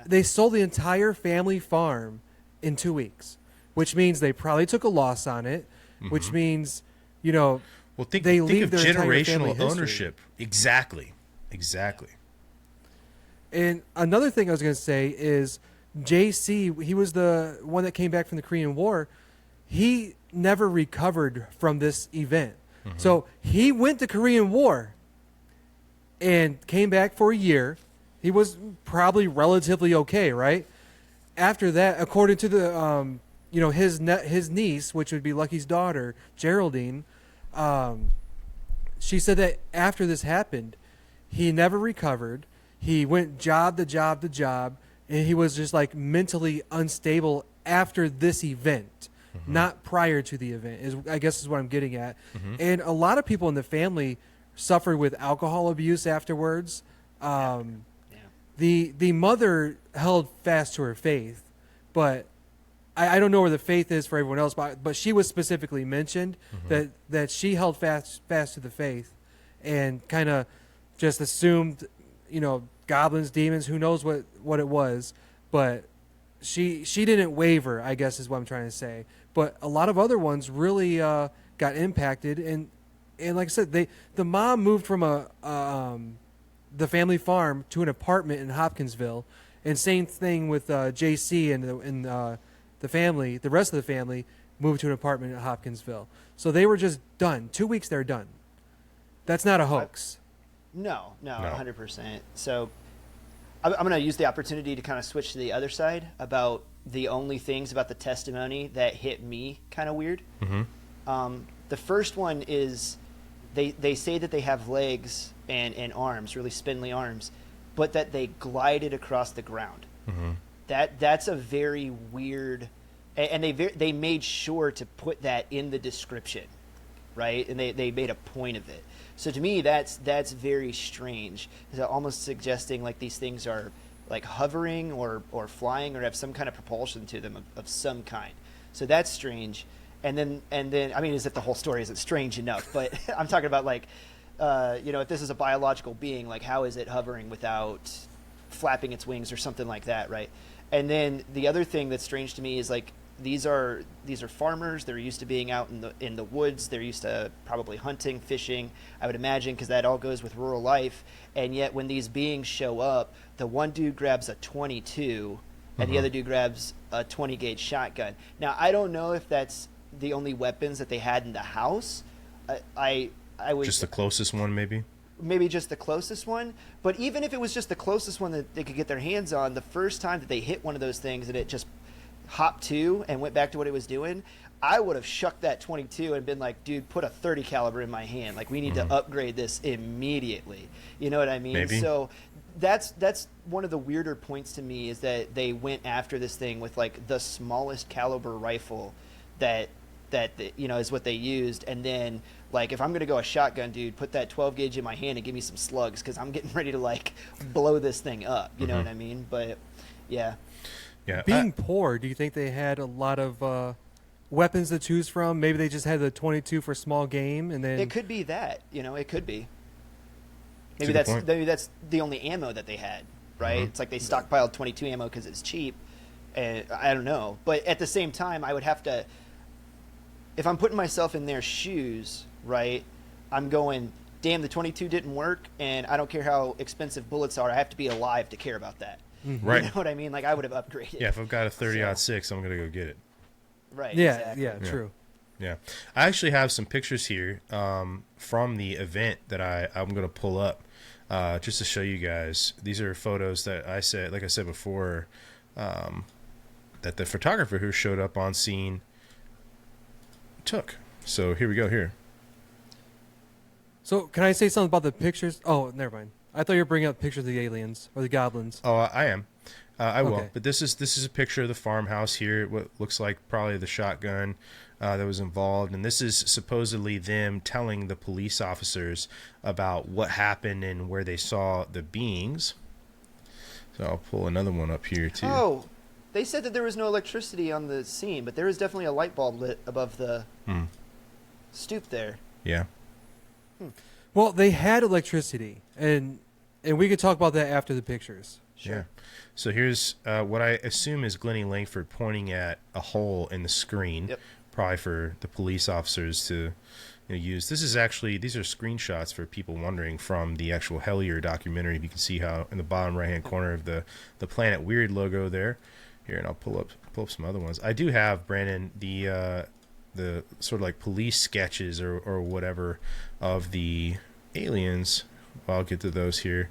They sold the entire family farm in 2 weeks, which means they probably took a loss on it, which means, you know, think leave of their generational ownership. Exactly. And another thing I was going to say is JC, he was the one that came back from the Korean War. He never recovered from this event. So he went to Korean War and came back for a year. He was probably relatively okay, right? After that, according to the, his niece, which would be Lucky's daughter, Geraldine, she said that after this happened, he never recovered. He went job to job to job, and he was just like mentally unstable after this event, not prior to the event, I guess is what I'm getting at. And a lot of people in the family suffered with alcohol abuse afterwards. The mother held fast to her faith, but I don't know where the faith is for everyone else, but she was specifically mentioned that she held fast to the faith and kind of just assumed, goblins, demons, who knows what it was, but she didn't waver, I guess is what I'm trying to say. But a lot of other ones really got impacted, and and like I said, the mom moved from the family farm to an apartment in Hopkinsville, and same thing with JC and the family. The rest of the family moved to an apartment in Hopkinsville. So they were just done. 2 weeks, they're done. That's not a hoax. No, 100%. So I'm going to use the opportunity to kind of switch to the other side about the only things about the testimony that hit me kind of weird. The first one is they say that they have legs and arms, really spindly arms, but that they glided across the ground. That's a very weird, and they made sure to put that in the description, right? And they made a point of it. So to me, that's very strange. It's almost suggesting like these things are like hovering or flying or have some kind of propulsion to them of some kind. So that's strange. And then I mean, as if the whole story isn't strange enough, but I'm talking about like, if this is a biological being, like how is it hovering without flapping its wings or something like that, right? And then the other thing that's strange to me is like these are farmers. They're used to being out in the woods. They're used to probably hunting, fishing, I would imagine, because that all goes with rural life. And yet when these beings show up, the one dude grabs a 22 and the other dude grabs a 20 gauge shotgun. Now I don't know if that's the only weapons that they had in the house. I was just the closest one, maybe just the closest one. But even if it was just the closest one that they could get their hands on, the first time that they hit one of those things and it just hopped to and went back to what it was doing, I would have shucked that 22 and been like, dude, put a 30 caliber in my hand. Like, we need to upgrade this immediately. You know what I mean? Maybe. So that's one of the weirder points to me, is that they went after this thing with like the smallest caliber rifle that is what they used. And then like, if I'm going to go a shotgun, dude, put that 12 gauge in my hand and give me some slugs, because I'm getting ready to like blow this thing up. You know what I mean? But yeah. Being poor, do you think they had a lot of weapons to choose from? Maybe they just had the 22 for small game, and then it could be that. It could be. Maybe that's the only ammo that they had, right? It's like they stockpiled 22 ammo because it's cheap. And I don't know, but at the same time, I would have to. If I'm putting myself in their shoes, right? I'm going, damn, the 22 didn't work, and I don't care how expensive bullets are. I have to be alive to care about that. Right. You know what I mean? Like, I would have upgraded. Yeah, if I've got a 30-06, I'm going to go get it. Right. Yeah, exactly. yeah, true. Yeah. I actually have some pictures here from the event that I'm going to pull up just to show you guys. These are photos that I said before, that the photographer who showed up on scene took. So here we go here. So can I say something about the pictures? Oh, never mind. I thought you were bringing up pictures of the aliens or the goblins. Oh, I am. I will. Okay. But this is a picture of the farmhouse here. What looks like probably the shotgun that was involved, and this is supposedly them telling the police officers about what happened and where they saw the beings. So I'll pull another one up here too. Oh, they said that there was no electricity on the scene, but there is definitely a light bulb lit above the stoop there. Yeah. Well, they had electricity, and we could talk about that after the pictures. Sure. Yeah. So here's what I assume is Glennie Langford pointing at a hole in the screen, probably for the police officers to use. These are screenshots for people wondering from the actual Hellier documentary. You can see how in the bottom right hand corner of the Planet Weird logo there. Here, and I'll pull up some other ones. I do have, Brandon, the sort of like police sketches or whatever of the aliens. Well, I'll get to those here.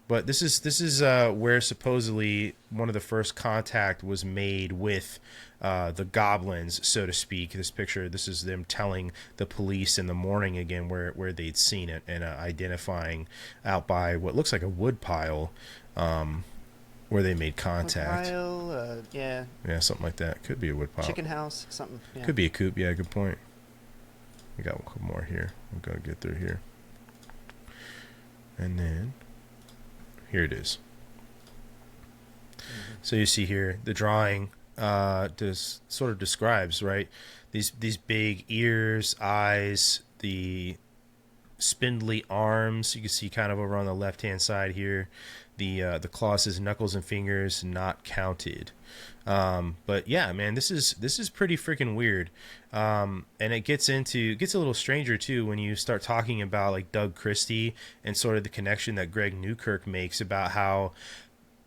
But this is where supposedly one of the first contact was made with the goblins, so to speak. This picture, this is them telling the police in the morning again where they'd seen it, and identifying out by what looks like a wood pile where they made contact. Pile, yeah, something like that. Could be a wood pile. Chicken house, something. Yeah. Could be a coop. Yeah, good point. We got a couple more here. I'm gonna get through here, and then. Here it is. So you see here the drawing sort of describes, right, these big ears, eyes, the spindly arms. You can see kind of over on the left hand side here, the claws says knuckles and fingers not counted. But yeah, man, this is pretty freaking weird. And it gets a little stranger too when you start talking about like Doug Christie and sort of the connection that Greg Newkirk makes about how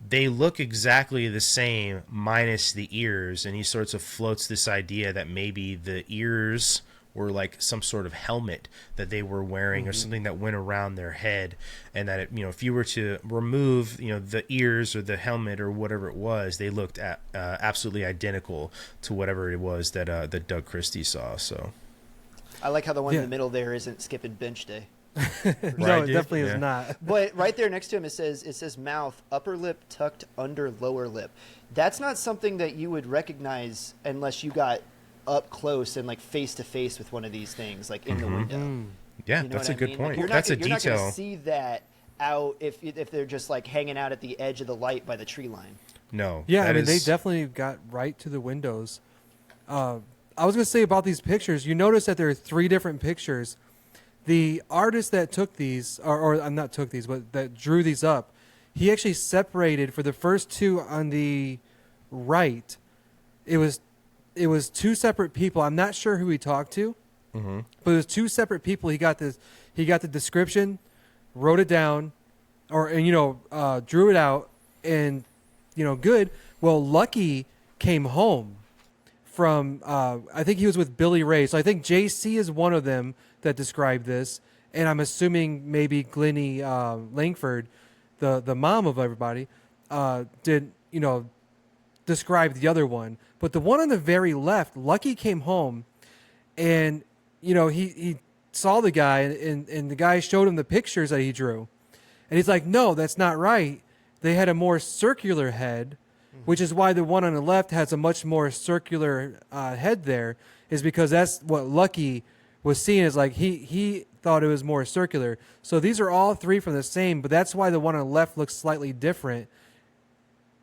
they look exactly the same minus the ears, and he sort of floats this idea that maybe the ears were like some sort of helmet that they were wearing or something that went around their head, and that if you were to remove the ears or the helmet or whatever it was, they looked absolutely identical to whatever it was that Doug Christie saw. So I like how the one in the middle there isn't skipping bench day. No, it definitely is not. But right there next to him, it says mouth, upper lip tucked under lower lip. That's not something that you would recognize unless you got up close and like face to face with one of these things, like in the window. Yeah, that's a good point. Like, that's a detail. You're not going to see that out if they're just like hanging out at the edge of the light by the tree line. No. Yeah, I mean, they definitely got right to the windows. I was going to say about these pictures, you notice that there are 3 different pictures. The artist that took these, or not took these, but that drew these up, he actually separated for the first 2 on the right. It was 2 separate people. I'm not sure who he talked to, but it was 2 separate people. He got the description, wrote it down, drew it out, and good. Well, Lucky came home from I think he was with Billy Ray. So I think JC is one of them that described this, and I'm assuming maybe Glennie Langford, the mom of everybody, did describe the other one. But the one on the very left, Lucky came home, and he saw the guy, and the guy showed him the pictures that he drew, and he's like, no, that's not right. They had a more circular head, which is why the one on the left has a much more circular head there, is because that's what Lucky was seeing, is like he thought it was more circular. So these are all 3 from the same, but that's why the one on the left looks slightly different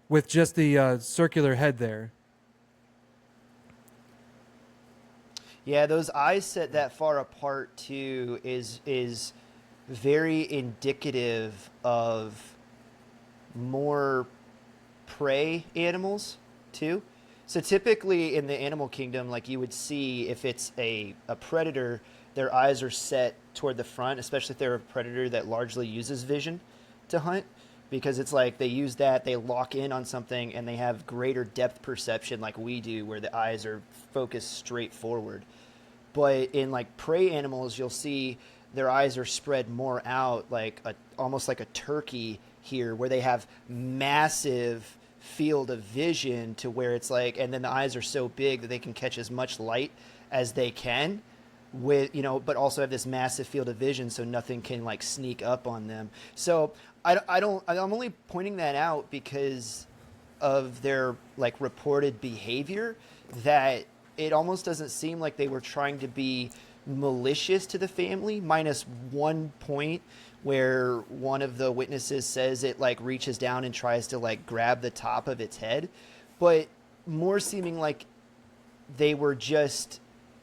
with just the circular head there. Yeah, those eyes set that far apart too is very indicative of more prey animals too. So typically in the animal kingdom, like you would see if it's a predator, their eyes are set toward the front, especially if they're a predator that largely uses vision to hunt, because it's like they use that, they lock in on something, and they have greater depth perception like we do, where the eyes are focused straight forward. But in like prey animals, you'll see their eyes are spread more out, like almost like a turkey here, where they have massive field of vision, to where it's like, and then the eyes are so big that they can catch as much light as they can with, but also have this massive field of vision, so nothing can like sneak up on them. So I'm only pointing that out because of their like reported behavior, that it almost doesn't seem like they were trying to be malicious to the family, minus one point where one of the witnesses says it like reaches down and tries to like grab the top of its head, but more seeming like they were just,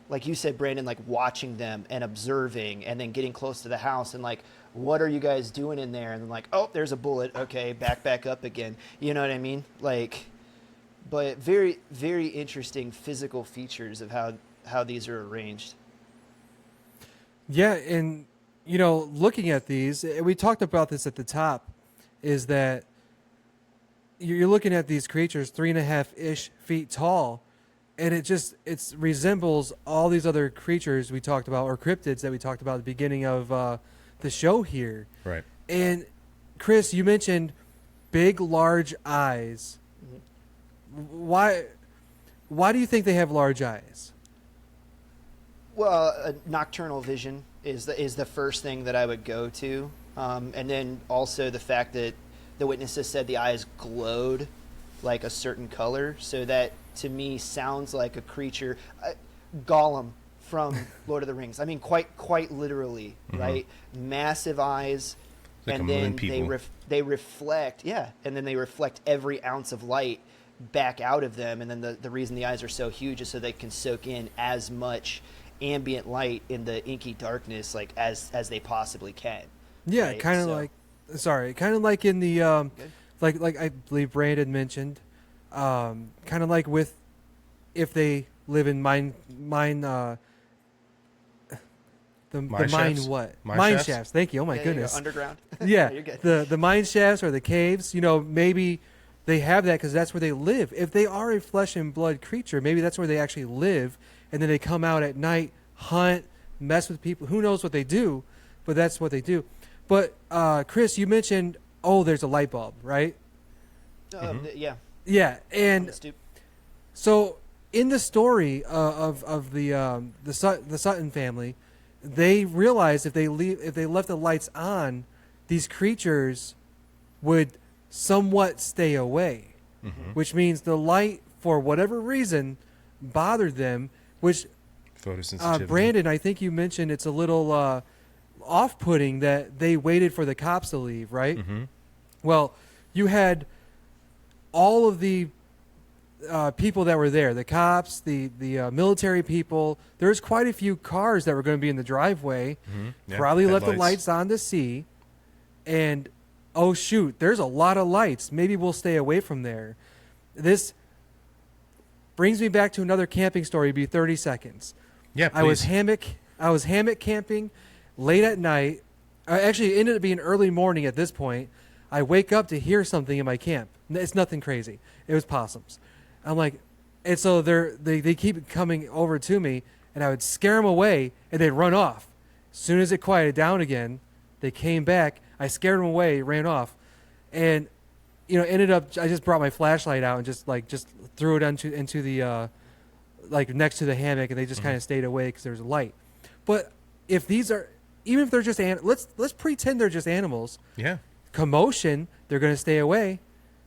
like you said, Brandon, like watching them and observing, and then getting close to the house and like, what are you guys doing in there? And then like, oh, there's a bullet. Okay, back up again. You know what I mean? Like, but very, very interesting physical features of how these are arranged. Yeah, and looking at these, we talked about this at the top, is that you're looking at these creatures 3.5-ish feet tall, and it resembles all these other creatures we talked about, or cryptids that we talked about at the beginning of the show here. Right. And Chris, you mentioned big, large eyes. Why do you think they have large eyes? Well, nocturnal vision is the first thing that I would go to, and then also the fact that the witnesses said the eyes glowed like a certain color, so that to me sounds like a creature, Gollum from Lord of the Rings. I mean, quite literally, right? Massive eyes, like and then they reflect, and then they reflect every ounce of light back out of them, and then the reason the eyes are so huge is so they can soak in as much ambient light in the inky darkness like as they possibly can. Yeah, right? kind of like in the like I believe Brandon mentioned, kind of like with if they live in the mine shafts? what? Mine Shafts. shafts? Thank you. Oh my Yeah, goodness. underground. Yeah, You're good. the mine shafts or the caves. You know, maybe they have that because that's where they live. If they are a flesh and blood creature, maybe that's where they actually live, and then they come out at night, hunt, mess with people. Who knows what they do, but that's what they do. But Chris, you mentioned, there's a light bulb, right? Yeah. Yeah, On and the stoop. so in the story of the Sutton family, they realized if they left the lights on, these creatures would somewhat stay away, which means the light, for whatever reason, bothered them. Which Photosensitivity. Brandon, I think you mentioned it's a little off-putting that they waited for the cops to leave, right? Mm-hmm. Well, you had all of the people that were there, the cops, the military people. There's quite a few cars that were going to be in the driveway. Yeah, Probably left the headlights. lights on to see. And, oh, shoot, there's a lot of lights. Maybe we'll stay away from there. This brings me back to another camping story. It'd be 30 seconds. Yeah, I was please. hammock camping late at night. Actually, it ended up being early morning at this point. I wake up to hear something in my camp. It's nothing crazy. It was possums. I'm like, and so they keep coming over to me, and I would scare them away, and they'd run off. As soon as it quieted down again, they came back. I scared them away, ran off, and ended up. I just brought my flashlight out and just threw it into the next to the hammock, and they just kind of stayed away because there was a light. But if these are, even if they're just let's pretend they're just animals. Yeah. Commotion, they're going to stay away.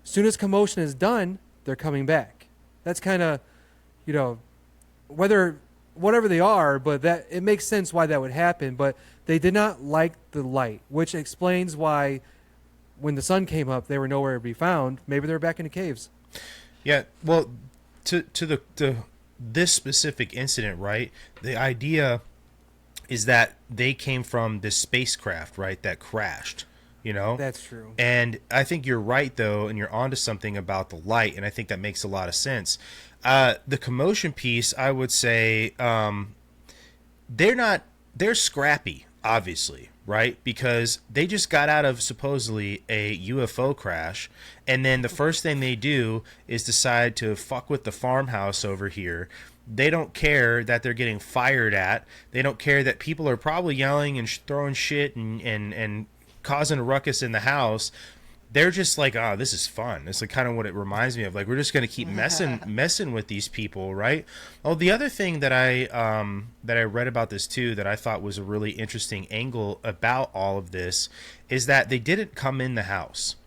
As soon as commotion is done, they're coming back. That's kind of, whatever they are, but that it makes sense why that would happen. But they did not like the light, which explains why when the sun came up, they were nowhere to be found. Maybe they're back in the caves. Yeah. Well, to this specific incident, right? The idea is that they came from this spacecraft, right, that crashed. That's true. And I think you're right, though, and you're onto something about the light, and I think that makes a lot of sense. The commotion piece, I would say, they're scrappy, obviously, right? Because they just got out of supposedly a UFO crash, and then the first thing they do is decide to fuck with the farmhouse over here. They don't care that they're getting fired at. They don't care that people are probably yelling and throwing shit and causing a ruckus in the house. They're just like, oh, this is fun. It's like kind of what it reminds me of. Like, we're just going to keep messing with these people, right? Oh, the other thing that I read about this too that I thought was a really interesting angle about all of this is that they didn't come in the house.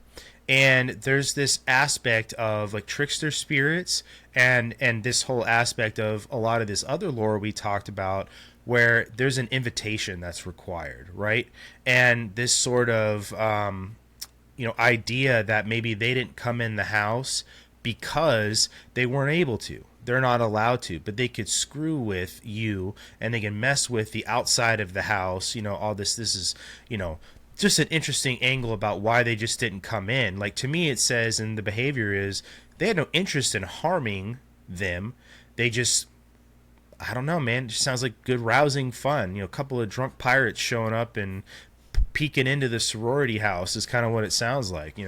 And there's this aspect of like trickster spirits and this whole aspect of a lot of this other lore we talked about where there's an invitation that's required, right? And this sort of idea that maybe they didn't come in the house because they weren't able to. They're not allowed to, but they could screw with you and they can mess with the outside of the house. All this is, just an interesting angle about why they just didn't come in. Like, to me, it says, and the behavior is, they had no interest in harming them. They just, I don't know, man. It just sounds like good, rousing fun. A couple of drunk pirates showing up and peeking into the sorority house is kind of what it sounds like,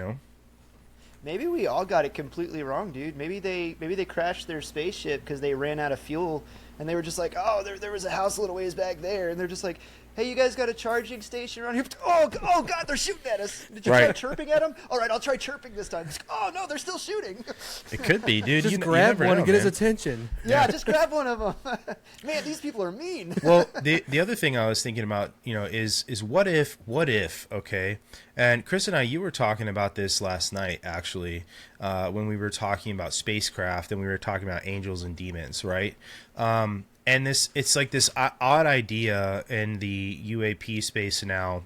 Maybe we all got it completely wrong, dude. Maybe they crashed their spaceship because they ran out of fuel, and they were just like, oh, there was a house a little ways back there, and they're just like, hey, you guys got a charging station around here? Oh God, they're shooting at us. Did you try chirping at them? All right, I'll try chirping this time. Oh no, they're still shooting. It could be, dude. Just you grab never one know, and get man. his attention. Yeah, just grab one of them. Man, these people are mean. Well, the other thing I was thinking about, is what if, okay? And Chris and I, you were talking about this last night, actually, when we were talking about spacecraft and we were talking about angels and demons, right? And it's like this odd idea in the UAP space now.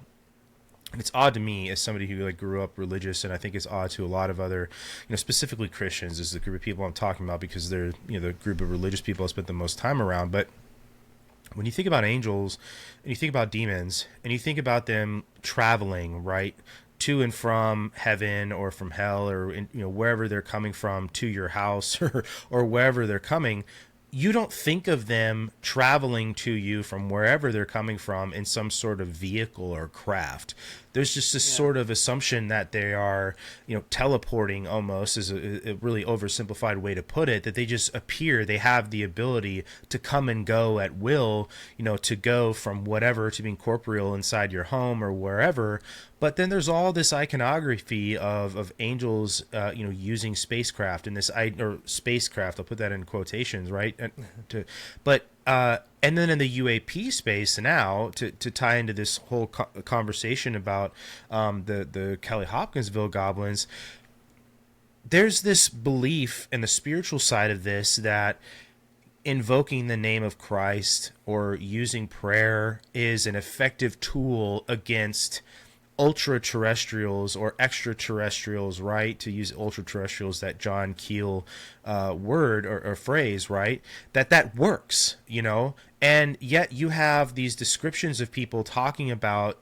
And it's odd to me as somebody who grew up religious, and I think it's odd to a lot of other, specifically Christians is the group of people I'm talking about because they're, the group of religious people I spent the most time around. But when you think about angels and you think about demons and you think about them traveling, right, to and from heaven or from hell, or wherever they're coming from, to your house or wherever they're coming, you don't think of them traveling to you from wherever they're coming from in some sort of vehicle or craft. There's just this sort of assumption that they are, teleporting, almost is a really oversimplified way to put it, that they just appear. They have the ability to come and go at will, to go from whatever to being corporeal inside your home or wherever. But then there's all this iconography of angels, using spacecraft, and or spacecraft, I'll put that in quotations, right? And then in the UAP space now, to tie into this whole conversation about the Kelly-Hopkinsville Goblins, there's this belief in the spiritual side of this that invoking the name of Christ or using prayer is an effective tool against ultra-terrestrials or extraterrestrials, right? To use ultra-terrestrials, that John Keel word or phrase, right? That works, and yet you have these descriptions of people talking about,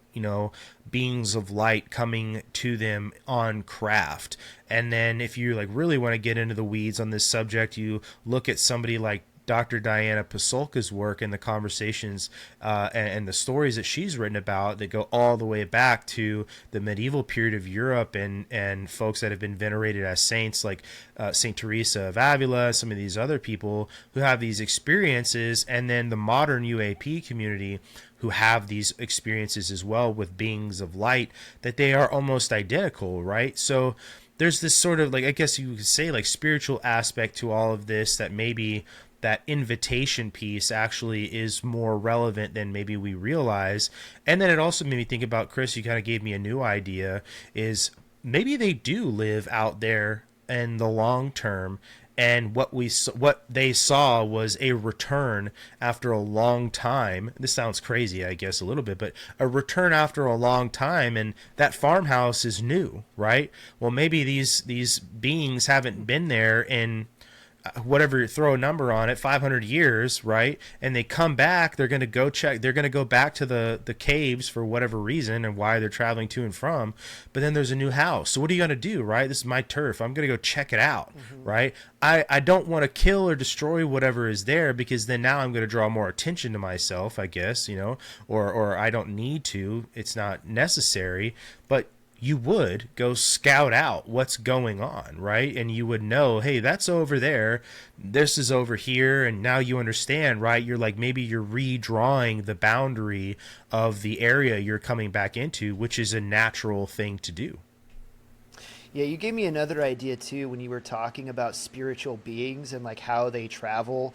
beings of light coming to them on craft. And then if you really want to get into the weeds on this subject, you look at somebody like Dr. Diana Pasulka's work and the conversations and the stories that she's written about that go all the way back to the medieval period of Europe and folks that have been venerated as saints like Saint Teresa of Avila, some of these other people who have these experiences, and then the modern UAP community who have these experiences as well with beings of light, that they are almost identical, right? So there's this sort of, I guess you could say, spiritual aspect to all of this, that maybe that invitation piece actually is more relevant than maybe we realize. And then it also made me think about, Chris, you kind of gave me a new idea, is maybe they do live out there in the long term, and what they saw was a return after a long time. This sounds crazy, I guess, a little bit, but a return after a long time, and that farmhouse is new, right? Well, maybe these beings haven't been there in whatever, throw a number on it, 500 years, right? And they come back, they're going to go check, they're going to go back to the caves for whatever reason and why they're traveling to and from. But then there's a new house. So what are you going to do, right? This is my turf. I'm going to go check it out, right? I don't want to kill or destroy whatever is there, because then now I'm going to draw more attention to myself, I guess, or I don't need to. It's not necessary. But you would go scout out what's going on, right? And you would know, hey, that's over there, this is over here, and now you understand, right? You're maybe you're redrawing the boundary of the area you're coming back into, which is a natural thing to do. Yeah, you gave me another idea too when you were talking about spiritual beings and how they travel,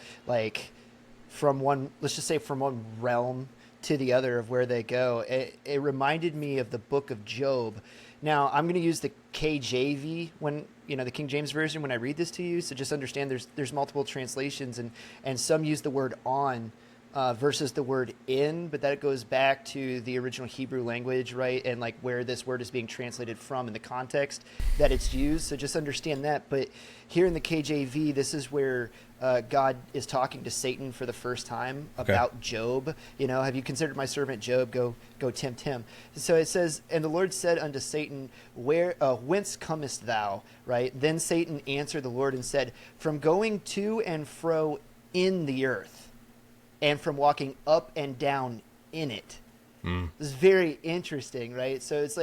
from one, let's just say from one realm to the other of where they go. It reminded me of the book of Job. Now, I'm going to use the KJV the King James Version when I read this to you. So just understand there's multiple translations, and some use the word on versus the word in, but that goes back to the original Hebrew language, right? And where this word is being translated from in the context that it's used. So just understand that. But here in the KJV, this is where God is talking to Satan for the first time about Job. Have you considered my servant Job? Go tempt him. So it says, and the Lord said unto Satan, whence comest thou? Right? Then Satan answered the Lord and said, from going to and fro in the earth, and from walking up and down in it. This is very interesting, right? So it's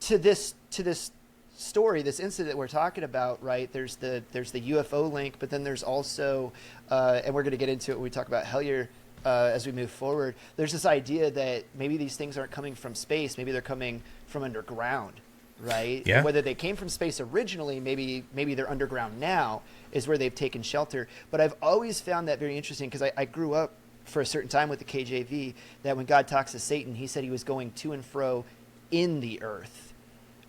to this story, this incident we're talking about, right? There's the UFO link, but then there's also, and we're going to get into it when we talk about Hellier as we move forward. There's this idea that maybe these things aren't coming from space, maybe they're coming from underground, right? Yeah. And whether they came from space originally, maybe they're underground now, is where they've taken shelter. But I've always found that very interesting, because I grew up for a certain time with the KJV, that when God talks to Satan, he said he was going to and fro in the earth,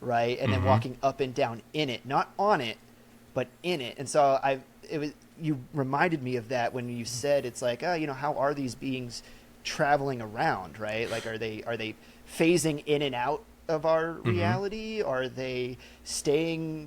right? And then walking up and down in it, not on it, but in it. And so you reminded me of that when you said it's how are these beings traveling around, right? Are they phasing in and out of our reality? Are they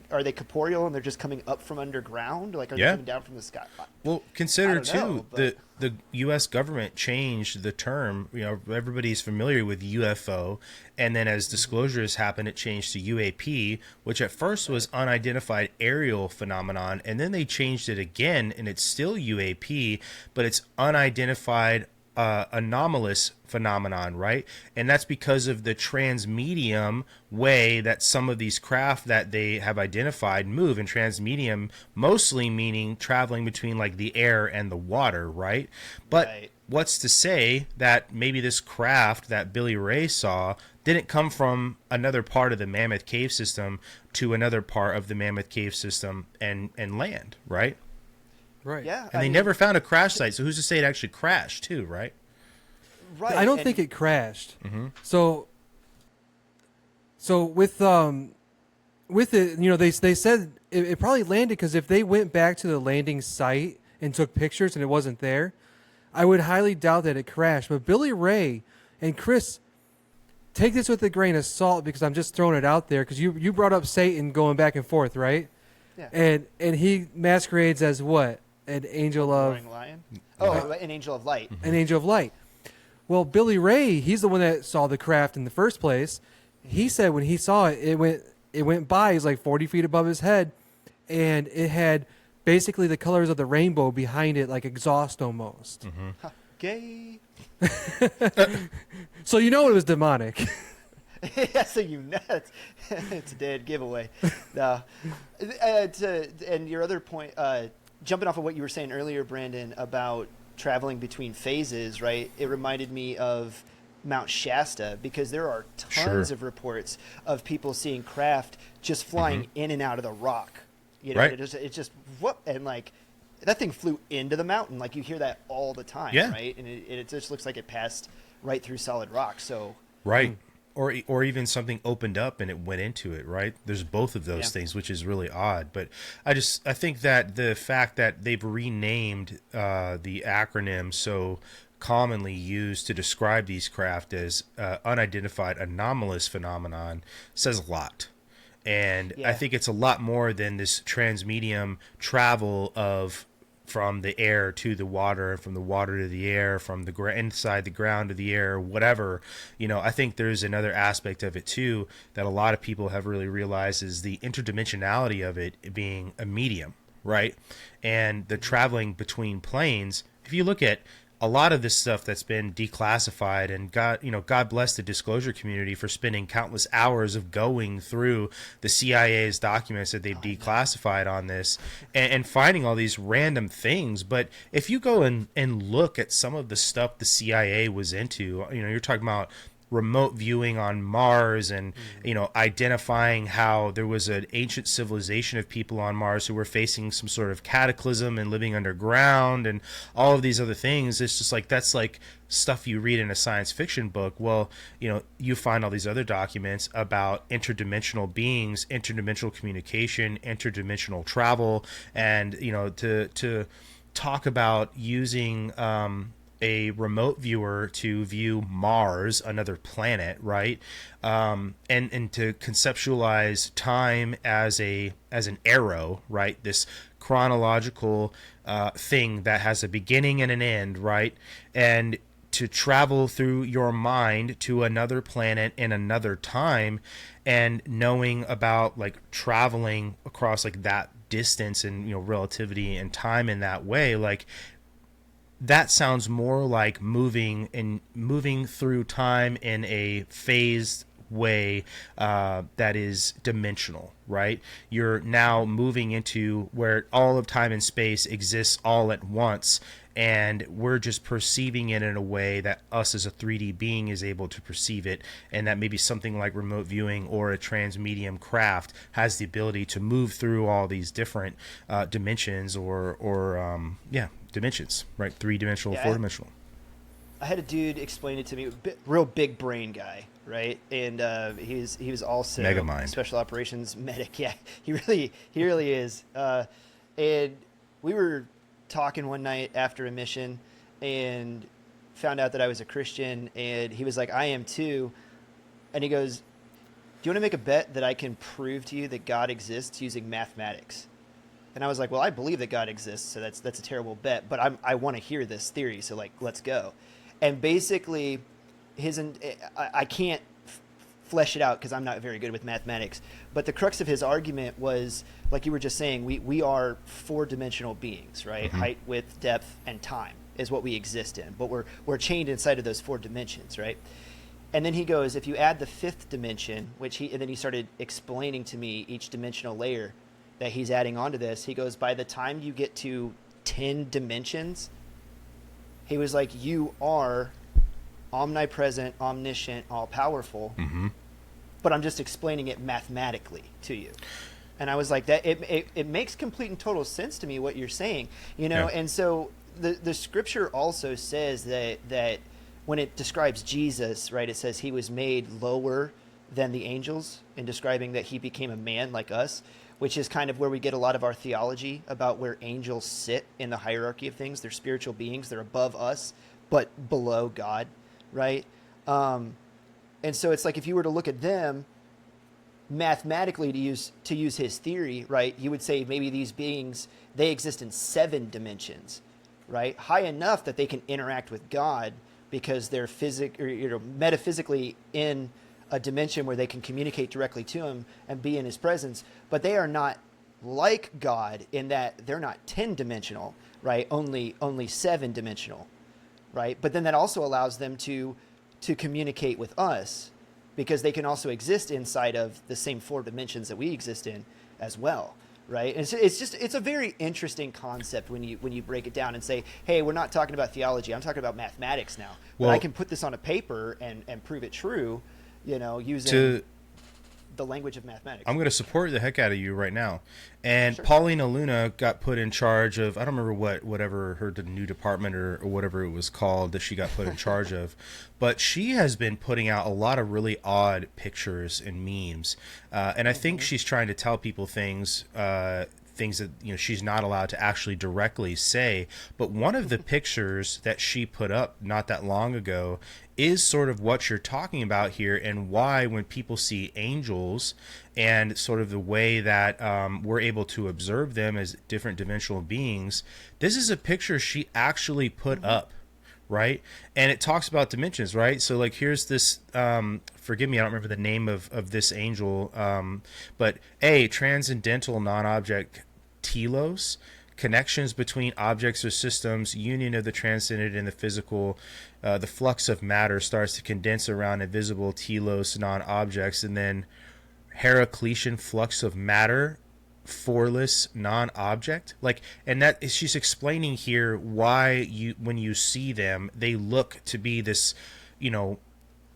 corporeal and they're just coming up from underground? Like, are they coming down from the sky? Well, consider too, but the U.S. government changed the term. Everybody's familiar with UFO, and then as disclosures happened, it changed to UAP, which at first was unidentified aerial phenomenon, and then they changed it again, and it's still UAP, but it's unidentified anomalous phenomenon, right? And that's because of the transmedium way that some of these craft that they have identified move. And transmedium mostly meaning traveling between like the air and the water, right? But what's to say that maybe this craft that Billy Ray saw didn't come from another part of the Mammoth Cave system to another part of the Mammoth Cave system and land, right? Right. Yeah. And they never found a crash site, so who's to say it actually crashed too, right? Right. I don't think it crashed. So with it, they said it probably landed because if they went back to the landing site and took pictures and it wasn't there, I would highly doubt that it crashed. But Billy Ray and Chris, take this with a grain of salt because I'm just throwing it out there because you brought up Satan going back and forth, right? Yeah. And he masquerades as what? An angel of... Roaring lion? Oh, an angel of light. An angel of light. Well, Billy Ray, he's the one that saw the craft in the first place. He said when he saw it, it went by. He's like 40 feet above his head, and it had basically the colors of the rainbow behind it, like exhaust almost. Gay. So you know it was demonic. Yeah, so it's a dead giveaway. No. And your other point, jumping off of what you were saying earlier, Brandon, about traveling between phases, right? It reminded me of Mount Shasta because there are tons of reports of people seeing craft just flying in and out of the rock. Right. It's just whoop, and like that thing flew into the mountain. Like you hear that all the time, right? And it just looks like it passed right through solid rock. So Or even something opened up and it went into it, right? There's both of those things, which is really odd. But I think that the fact that they've renamed the acronym so commonly used to describe these craft as unidentified anomalous phenomenon says a lot. And I think it's a lot more than this transmedium travel of from the air to the water, from the water to the air, from the inside the ground to the air, whatever. I think there's another aspect of it too that a lot of people have really realized is the interdimensionality of it being a medium, right? And the traveling between planes. If you look at a lot of this stuff that's been declassified, and God bless the disclosure community for spending countless hours of going through the CIA's documents that they've declassified on this and finding all these random things. But if you go and look at some of the stuff the CIA was into, you're talking about remote viewing on Mars and identifying how there was an ancient civilization of people on Mars who were facing some sort of cataclysm and living underground and all of these other things. It's just like that's like stuff you read in a science fiction book. Well, you find all these other documents about interdimensional beings, interdimensional communication, interdimensional travel, and to talk about using a remote viewer to view Mars, another planet, right? And to conceptualize time as an arrow, right? This chronological thing that has a beginning and an end, right? And to travel through your mind to another planet in another time, and knowing about like traveling across like that distance and relativity and time in that way, like that sounds more like moving through time in a phased way that is dimensional, right? You're now moving into where all of time and space exists all at once, and we're just perceiving it in a way that us as a 3D being is able to perceive it, and that maybe something like remote viewing or a transmedium craft has the ability to move through all these different dimensions or dimensions, right? 3-dimensional, 4-dimensional. I had a dude explain it to me, real big brain guy, right? And he was also Megamind. Special operations medic. Yeah, he really is. And we were talking one night after a mission and found out that I was a Christian, and he was like, I am too. And he goes, you want to make a bet that I can prove to you that God exists using mathematics? And I was like, well, I believe that God exists, so that's a terrible bet, but I want to hear this theory, so like, let's go. And basically, I can't flesh it out because I'm not very good with mathematics, but the crux of his argument was, like you were just saying, we are four-dimensional beings, right? Mm-hmm. Height, width, depth, and time is what we exist in, but we're chained inside of those four dimensions, right? And then he goes, if you add the fifth dimension, and then he started explaining to me each dimensional layer that he's adding onto this. He goes, by the time you get to 10 dimensions, he was like, you are omnipresent, omniscient, all-powerful, Mm-hmm. but I'm just explaining it mathematically to you. And I was like, that it makes complete and total sense to me what you're saying, you know. Yeah. And so the scripture also says that when it describes Jesus, right, it says he was made lower than the angels, in describing that he became a man like us, which is kind of where we get a lot of our theology about where angels sit in the hierarchy of things. They're spiritual beings. They're above us, but below God, right? And so it's like, if you were to look at them mathematically, to use his theory, right, you would say maybe these beings, they exist in 7 dimensions, right? High enough that they can interact with God because they're metaphysically in a dimension where they can communicate directly to him and be in his presence, but they are not like God in that they're not 10-dimensional, right? Only 7-dimensional, right? But then that also allows them to communicate with us, because they can also exist inside of the same 4 dimensions that we exist in as well, right? And it's a very interesting concept when you break it down and say, hey, we're not talking about theology, I'm talking about mathematics now. Well, but I can put this on a paper and prove it true, you know, using the language of mathematics. I'm going to support the heck out of you right now. And Sure. Paulina Luna got put in charge of, I don't remember whatever her new department or whatever it was called that she got put in charge of, but she has been putting out a lot of really odd pictures and memes. And I think she's trying to tell people things that, you know, she's not allowed to actually directly say. But one of the pictures that she put up not that long ago is sort of what you're talking about here, and why when people see angels and sort of the way that we're able to observe them as different dimensional beings, this is a picture she actually put up, right? And it talks about dimensions, right? So like, here's this, forgive me, I don't remember the name of this angel, but transcendental non-object telos, connections between objects or systems, union of the transcendent and the physical, the flux of matter starts to condense around invisible telos non-objects, and then Heracletian flux of matter, formless non-object. Like, and that is, she's explaining here why when you see them, they look to be this, you know,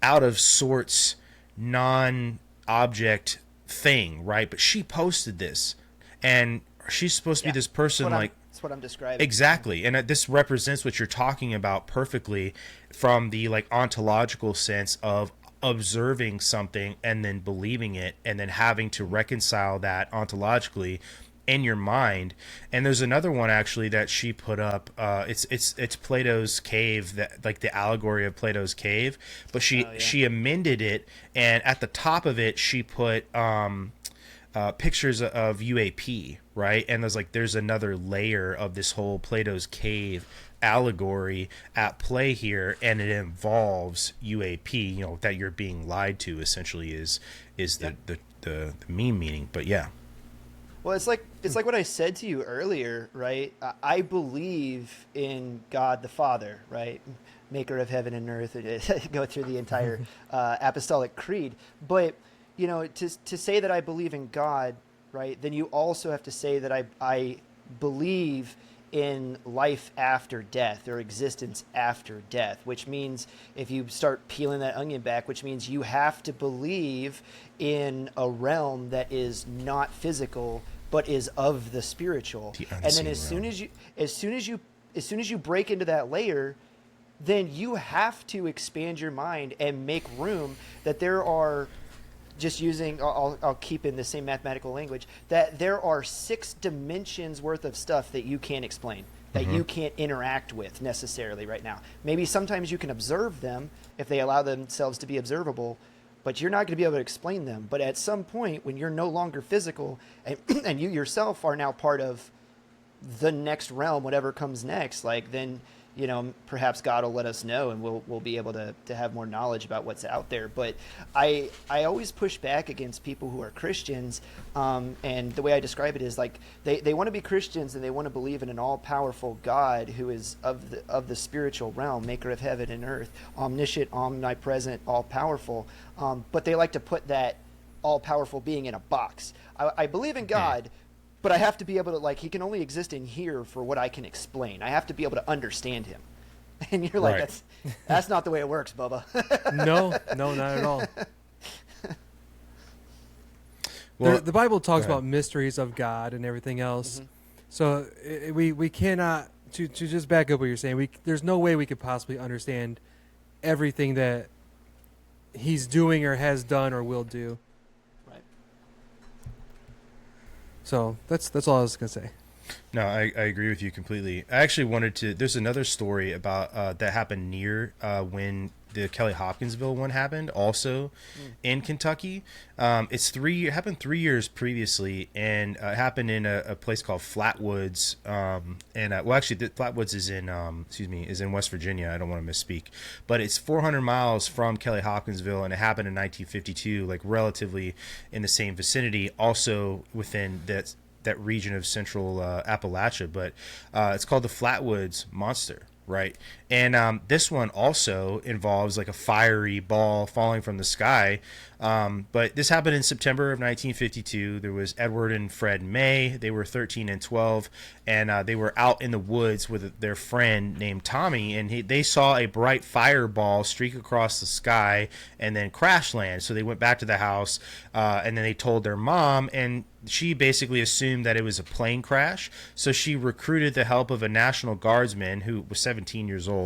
out of sorts non-object thing, right? But she posted this, and she's supposed to be this person, that's what I'm describing. Exactly. And this represents what you're talking about perfectly, from the like ontological sense of observing something and then believing it, and then having to reconcile that ontologically in your mind. And there's another one actually that she put up. It's Plato's cave, that like the allegory of Plato's cave, but she amended it, and at the top of it she put pictures of UAP, right? And there's another layer of this whole Plato's cave allegory at play here, and it involves UAP, you know, that you're being lied to, essentially is the meme meaning. But yeah. Well, it's like what I said to you earlier, right? I believe in God the Father, right? Maker of heaven and earth. Go through the entire apostolic creed. But, you know, to say that I believe in God, right, then you also have to say that I believe in life after death, or existence after death, which means, if you start peeling that onion back, which means you have to believe in a realm that is not physical but is of the spiritual. And then as soon as you break into that layer, then you have to expand your mind and make room that there are, just using, I'll keep in the same mathematical language, that there are 6 dimensions worth of stuff that you can't explain, that you can't interact with necessarily right now. Maybe sometimes you can observe them if they allow themselves to be observable, but you're not going to be able to explain them. But at some point, when you're no longer physical, and, and you yourself are now part of the next realm, whatever comes next, like then, you know, perhaps God will let us know, and we'll be able to have more knowledge about what's out there. But I always push back against people who are Christians, and the way I describe it is like they want to be Christians and they want to believe in an all-powerful God who is of the spiritual realm, maker of heaven and earth, omniscient, omnipresent, all-powerful, but they like to put that all-powerful being in a box. I believe in God, but I have to be able to, like, he can only exist in here for what I can explain. I have to be able to understand him. And you're like, that's not the way it works, Bubba. No, not at all. Well, the Bible talks about mysteries of God and everything else. Mm-hmm. So we cannot, to just back up what you're saying, there's no way we could possibly understand everything that he's doing or has done or will do. So that's all I was going to say. No, I agree with you completely. I actually wanted to, there's another story about that happened near when the Kelly-Hopkinsville one happened, also in Kentucky. It happened 3 years previously, and it happened in a place called Flatwoods. Flatwoods is in West Virginia. I don't want to misspeak, but it's 400 miles from Kelly-Hopkinsville, and it happened in 1952, like relatively in the same vicinity, also within that region of central Appalachia. But it's called the Flatwoods Monster. Right. And this one also involves like a fiery ball falling from the sky. But this happened in September of 1952. There was Edward and Fred May. They were 13 and 12. And they were out in the woods with their friend named Tommy. And they saw a bright fireball streak across the sky and then crash land. So they went back to the house and then they told their mom. And she basically assumed that it was a plane crash. So she recruited the help of a National Guardsman who was 17 years old.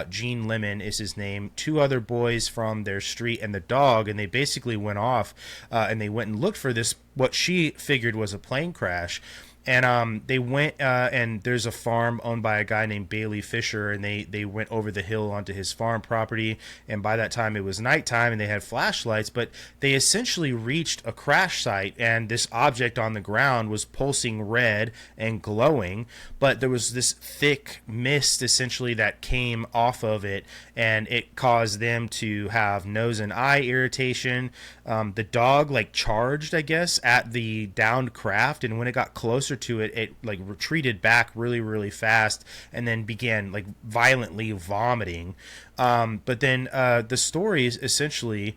Gene Lemon is his name. 2 other boys from their street and the dog. And they basically went off and they went and looked for this, what she figured was a plane crash. And they went and there's a farm owned by a guy named Bailey Fisher, and they went over the hill onto his farm property. And by that time it was nighttime and they had flashlights, but they essentially reached a crash site, and this object on the ground was pulsing red and glowing, but there was this thick mist essentially that came off of it, and it caused them to have nose and eye irritation. The dog like charged, I guess, at the downed craft, and when it got closer to it, it like retreated back really, really fast and then began like violently vomiting. But then the story is essentially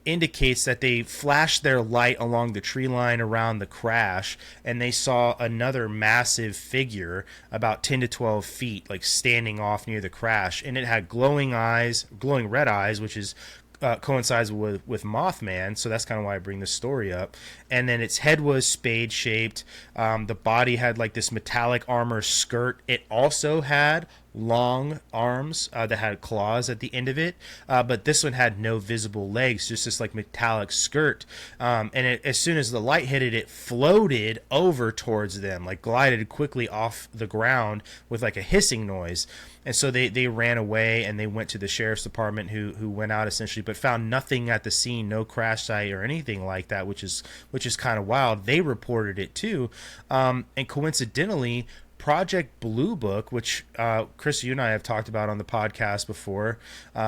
indicates that they flashed their light along the tree line around the crash, and they saw another massive figure about 10 to 12 feet like standing off near the crash, and it had glowing red eyes, which is coincides with Mothman, so that's kind of why I bring this story up. And then its head was spade shaped. The body had like this metallic armor skirt. It also had long arms that had claws at the end of it, but this one had no visible legs, just this like metallic skirt. And as soon as the light hit it, it floated over towards them, like glided quickly off the ground with like a hissing noise. And so they ran away, and they went to the sheriff's department, who went out essentially, but found nothing at the scene, no crash site or anything like that, which is kind of wild. They reported it too, and coincidentally, Project Blue Book, which Chris, you and I have talked about on the podcast before,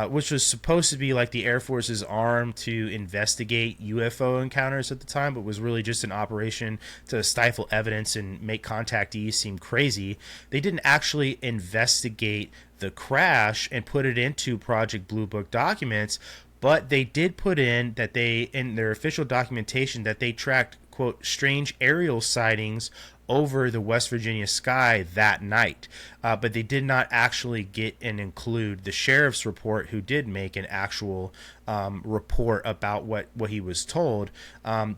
which was supposed to be like the Air Force's arm to investigate UFO encounters at the time, but was really just an operation to stifle evidence and make contactees seem crazy. They didn't actually investigate the crash and put it into Project Blue Book documents, but they did put in that in their official documentation, that they tracked, quote, strange aerial sightings over the West Virginia sky that night. But they did not actually get and include the sheriff's report, who did make an actual report about what he was told.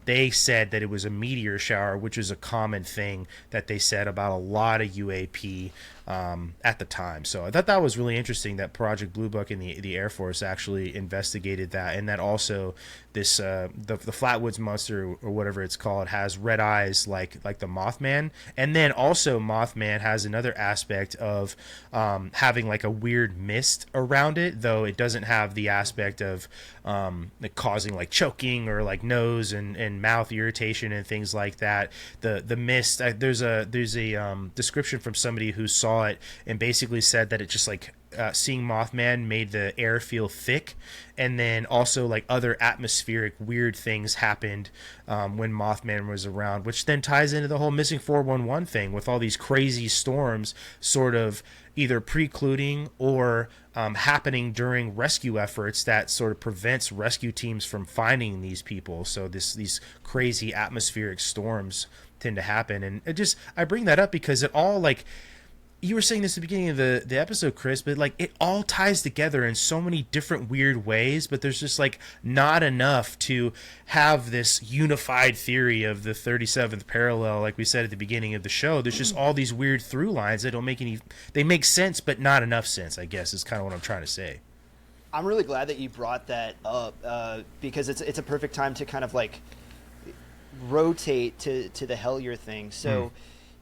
They said that it was a meteor shower, which is a common thing that they said about a lot of UAP at the time. So I thought that was really interesting that Project Blue Book and the Air Force actually investigated that, and that also this the Flatwoods Monster, or whatever it's called, has red eyes like the Mothman. And then also Mothman has another aspect of having like a weird mist around it, though it doesn't have the aspect of like causing like choking or like nose and mouth irritation and things like that. The mist, there's a description from somebody who saw it and basically said that it just like seeing Mothman made the air feel thick, and then also like other atmospheric weird things happened when Mothman was around, which then ties into the whole missing 411 thing with all these crazy storms sort of either precluding or happening during rescue efforts that sort of prevents rescue teams from finding these people. So these crazy atmospheric storms tend to happen, and I bring that up because it all, like you were saying this at the beginning of the episode, Chris, but like it all ties together in so many different weird ways, but there's just like not enough to have this unified theory of the 37th parallel. Like we said at the beginning of the show, there's just all these weird through lines that don't make they make sense, but not enough sense, I guess, is kind of what I'm trying to say. I'm really glad that you brought that up because it's a perfect time to kind of like rotate to the Hellier thing. So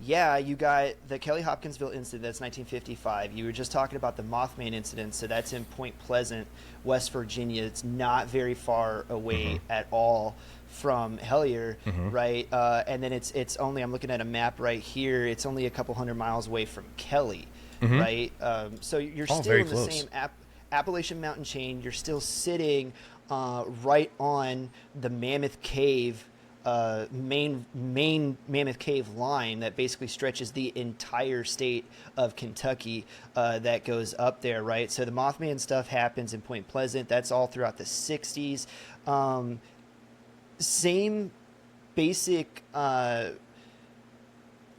yeah, you got the Kelly-Hopkinsville incident, that's 1955. You were just talking about the Mothman incident, so that's in Point Pleasant, West Virginia. It's not very far away at all from Hellier, right? And then it's only, I'm looking at a map right here, it's only a couple hundred miles away from Kelly, right? So you're all still very in the close. same Appalachian mountain chain. You're still sitting right on the Mammoth Cave main Mammoth Cave line that basically stretches the entire state of Kentucky that goes up there, right? So the Mothman stuff happens in Point Pleasant. That's all throughout the 60s. Same basic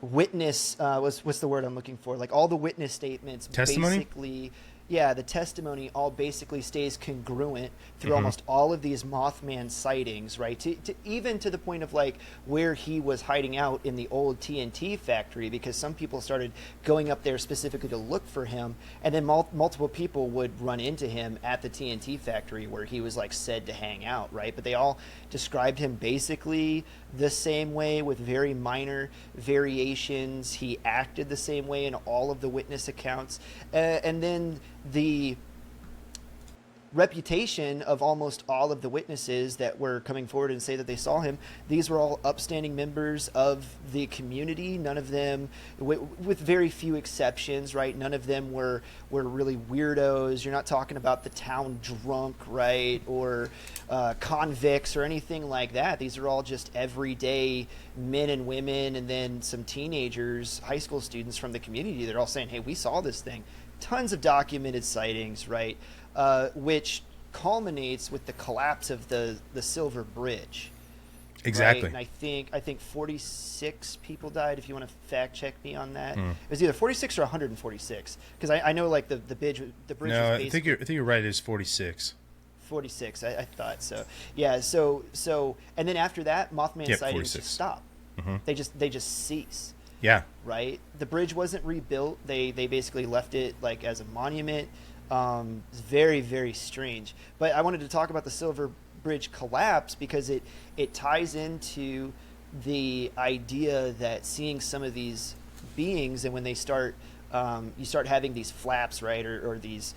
witness, what's the word I'm looking for? Like all the witness statements Testimony? basically... Yeah, the testimony all basically stays congruent through almost all of these Mothman sightings, right? To even to the point of like where he was hiding out in the old TNT factory, because some people started going up there specifically to look for him, and then multiple people would run into him at the TNT factory where he was like said to hang out, right? But they all described him basically the same way with very minor variations. He acted the same way in all of the witness accounts, and then the reputation of almost all of the witnesses that were coming forward and say that they saw him, these were all upstanding members of the community. None of them, with very few exceptions, right? None of them were really weirdos. You're not talking about the town drunk, right? Or convicts or anything like that. These are all just everyday men and women, and then some teenagers, high school students from the community. They're all saying, hey, we saw this thing. Tons of documented sightings, right? Which culminates with the collapse of the Silver Bridge. Exactly. Right? And I think 46 people died, if you want to fact check me on that. It was either 46 or 146, because I know like the bridge No, was I think you're right. It's 46. 46. I thought so. Yeah. So and then after that, Mothman sightings 46. just stop. They just cease. Yeah. Right. The bridge wasn't rebuilt. They basically left it like as a monument. It's very, very strange. But I wanted to talk about the Silver Bridge collapse because it ties into the idea that seeing some of these beings, and when they start, you start having these flaps, right, or these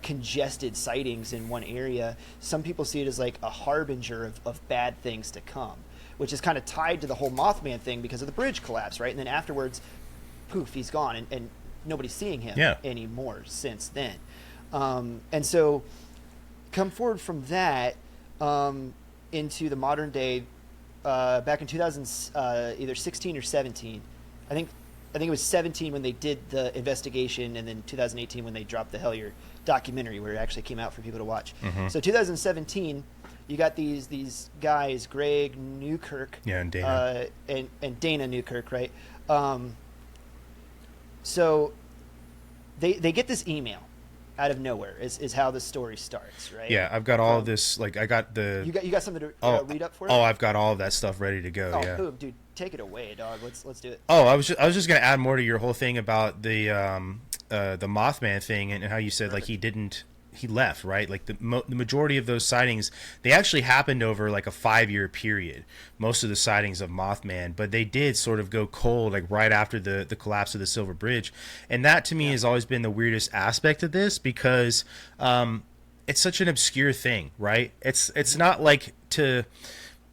congested sightings in one area. Some people see it as like a harbinger of bad things to come, which is kind of tied to the whole Mothman thing because of the bridge collapse, right? And then afterwards, poof, he's gone, and nobody's seeing him anymore since then. And so come forward from that into the modern day, back in 2000, either 16 or 17. I think it was 17 when they did the investigation, and then 2018 when they dropped the Hellier documentary where it actually came out for people to watch. So 2017, you got these guys, Greg Newkirk, and Dana, and Dana Newkirk, right? So they get this email out of nowhere is how the story starts, right? Yeah, I've got all of this. Like I got the you got something to read up for it? Oh, I've got all of that stuff ready to go. Yeah. Boom, dude, take it away, dog. Let's do it. Oh, I was just gonna add more to your whole thing about the Mothman thing and how you said like he left, right? Like the majority of those sightings, they actually happened over like a 5-year period. Most of the sightings of Mothman, but they did sort of go cold like right after the collapse of the Silver Bridge, and that to me has always been the weirdest aspect of this because it's such an obscure thing, right? It's not like to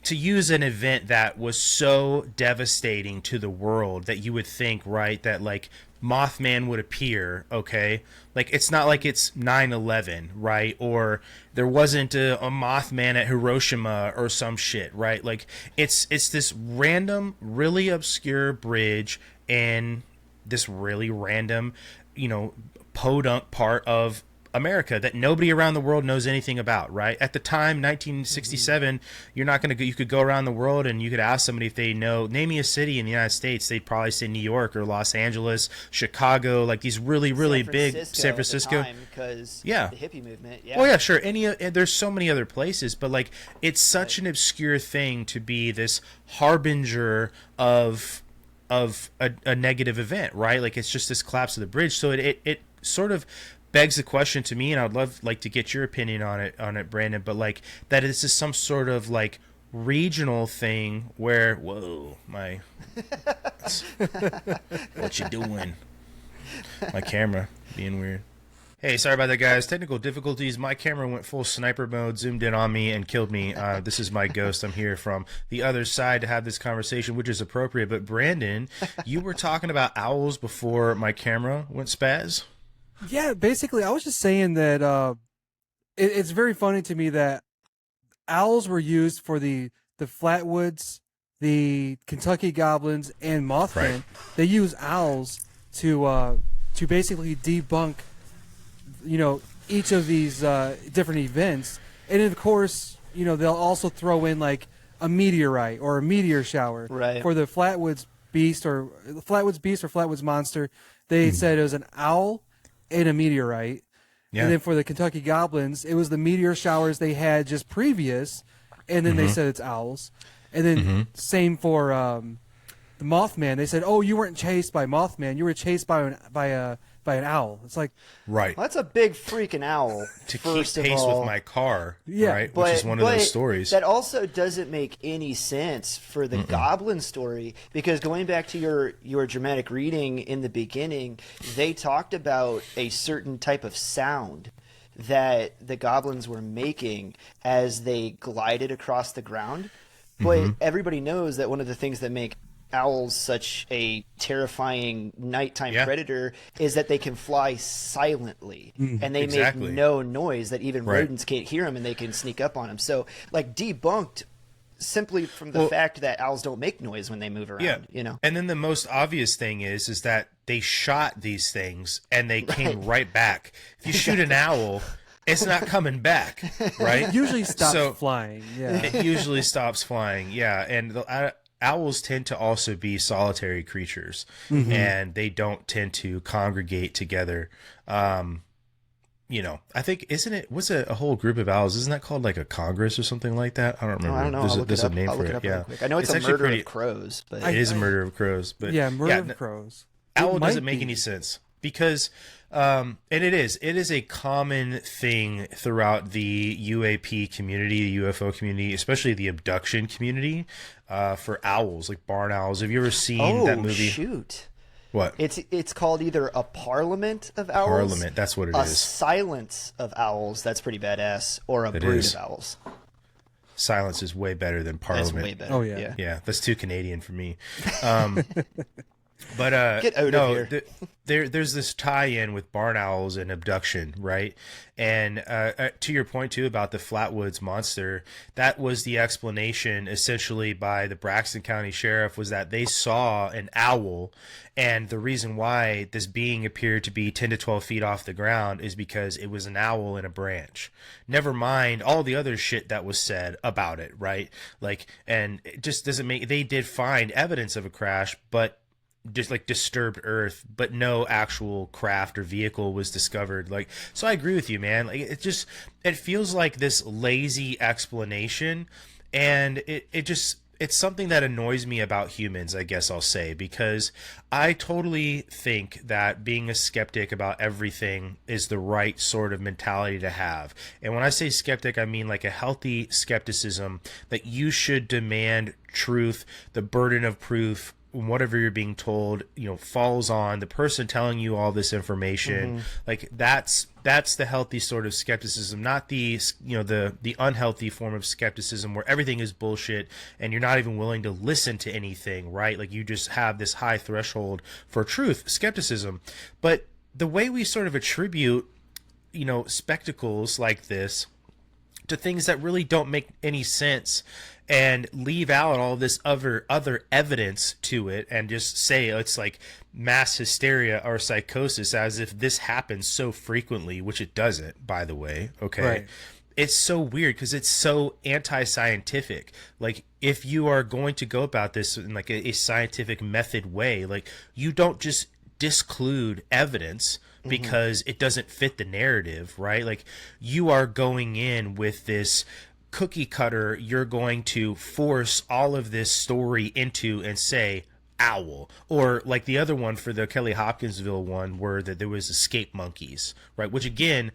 use an event that was so devastating to the world that you would think, right, that like Mothman would appear, okay? Like, it's not like it's 9/11, right? Or there wasn't a Mothman at Hiroshima or some shit, right? Like, it's this random, really obscure bridge in this really random, podunk part of America that nobody around the world knows anything about, right? At the time, 1967, you're not going to go, you could go around the world and you could ask somebody if they know, name me a city in the United States. They'd probably say New York or Los Angeles, Chicago, like these really, really big, San Francisco. Because the hippie movement. Yeah. Oh yeah, sure. There's so many other places, but like, it's such an obscure thing to be this harbinger of a negative event, right? Like, it's just this collapse of the bridge. So it sort of begs the question to me, and I'd love like to get your opinion on it, Brandon. But like, that this is some sort of like regional thing where, whoa, what you doing? My camera being weird. Hey, sorry about that, guys. Technical difficulties. My camera went full sniper mode, zoomed in on me, and killed me. This is my ghost. I'm here from the other side to have this conversation, which is appropriate. But Brandon, you were talking about owls before my camera went spaz. Yeah, basically, I was just saying that it's very funny to me that owls were used for the Flatwoods, the Kentucky Goblins, and Mothman. Right. They use owls to basically debunk, each of these different events, and of course, they'll also throw in like a meteorite or a meteor shower for the Flatwoods Beast or Flatwoods Monster. They said it was an owl and a meteorite. Yeah. And then for the Kentucky Goblins, it was the meteor showers they had just previous, and then they said it's owls. And then same for the Mothman. They said, "Oh, you weren't chased by Mothman. You were chased by an owl." It's like, right. Well, that's a big freaking owl. To keep pace with my car, right? Which is one of those stories. That also doesn't make any sense for the Goblin story, because going back to your dramatic reading in the beginning, they talked about a certain type of sound that the Goblins were making as they glided across the ground. But everybody knows that one of the things that make owls such a terrifying nighttime predator is that they can fly silently and they make no noise, that even rodents can't hear them, and they can sneak up on them. So like, debunked simply from the fact that owls don't make noise when they move around. And then the most obvious thing is that they shot these things and they came right back. If you shoot an owl, it's not coming back, right? It usually stops flying. Yeah, it usually stops flying. Yeah, and owls tend to also be solitary creatures, and they don't tend to congregate together. I think, what's a whole group of owls? Isn't that called like a congress or something like that? I don't remember. I don't know. There's a name for it. Yeah, I know it's a murder of crows, but it is a murder of crows. But murder of crows. Owl doesn't make any sense because. And it is a common thing throughout the UAP community, the UFO community, especially the abduction community, for owls, like barn owls. Have you ever seen that movie? Oh, shoot. What? It's called either a parliament of owls. Parliament, that's what it is. A silence of owls, that's pretty badass, or a brood of owls. Silence is way better than parliament. That's way better. Oh, yeah. Yeah, that's too Canadian for me. But get out of here. There's this tie-in with barn owls and abduction, right? And to your point too about the Flatwoods Monster, that was the explanation essentially by the Braxton County Sheriff, was that they saw an owl, and the reason why this being appeared to be 10 to 12 feet off the ground is because it was an owl in a branch. Never mind all the other shit that was said about it, right? Like, and it just doesn't make. They did find evidence of a crash, but just like disturbed earth, but no actual craft or vehicle was discovered. Like, so I agree with you, man. Like, it feels like this lazy explanation, and it's something that annoys me about humans, I guess I'll say, because I totally think that being a skeptic about everything is the right sort of mentality to have. And when I say skeptic, I mean like a healthy skepticism that you should demand truth, the burden of proof, whatever you're being told, falls on the person telling you all this information. Like, that's That's the healthy sort of skepticism, not the, the unhealthy form of skepticism where everything is bullshit and you're not even willing to listen to anything, right? Like you just have this high threshold for truth, skepticism. But the way we sort of attribute, spectacles like this to things that really don't make any sense and leave out all this other evidence to it and just say it's like mass hysteria or psychosis as if this happens so frequently, which it doesn't, by the way. Okay. Right. It's so weird because it's so anti-scientific. Like if you are going to go about this in like a scientific method way, like you don't just disclude evidence because it doesn't fit the narrative, right? Like you are going in with this cookie cutter, you're going to force all of this story into and say owl, or like the other one for the Kelly-Hopkinsville one where that there was escape monkeys, right? Which again,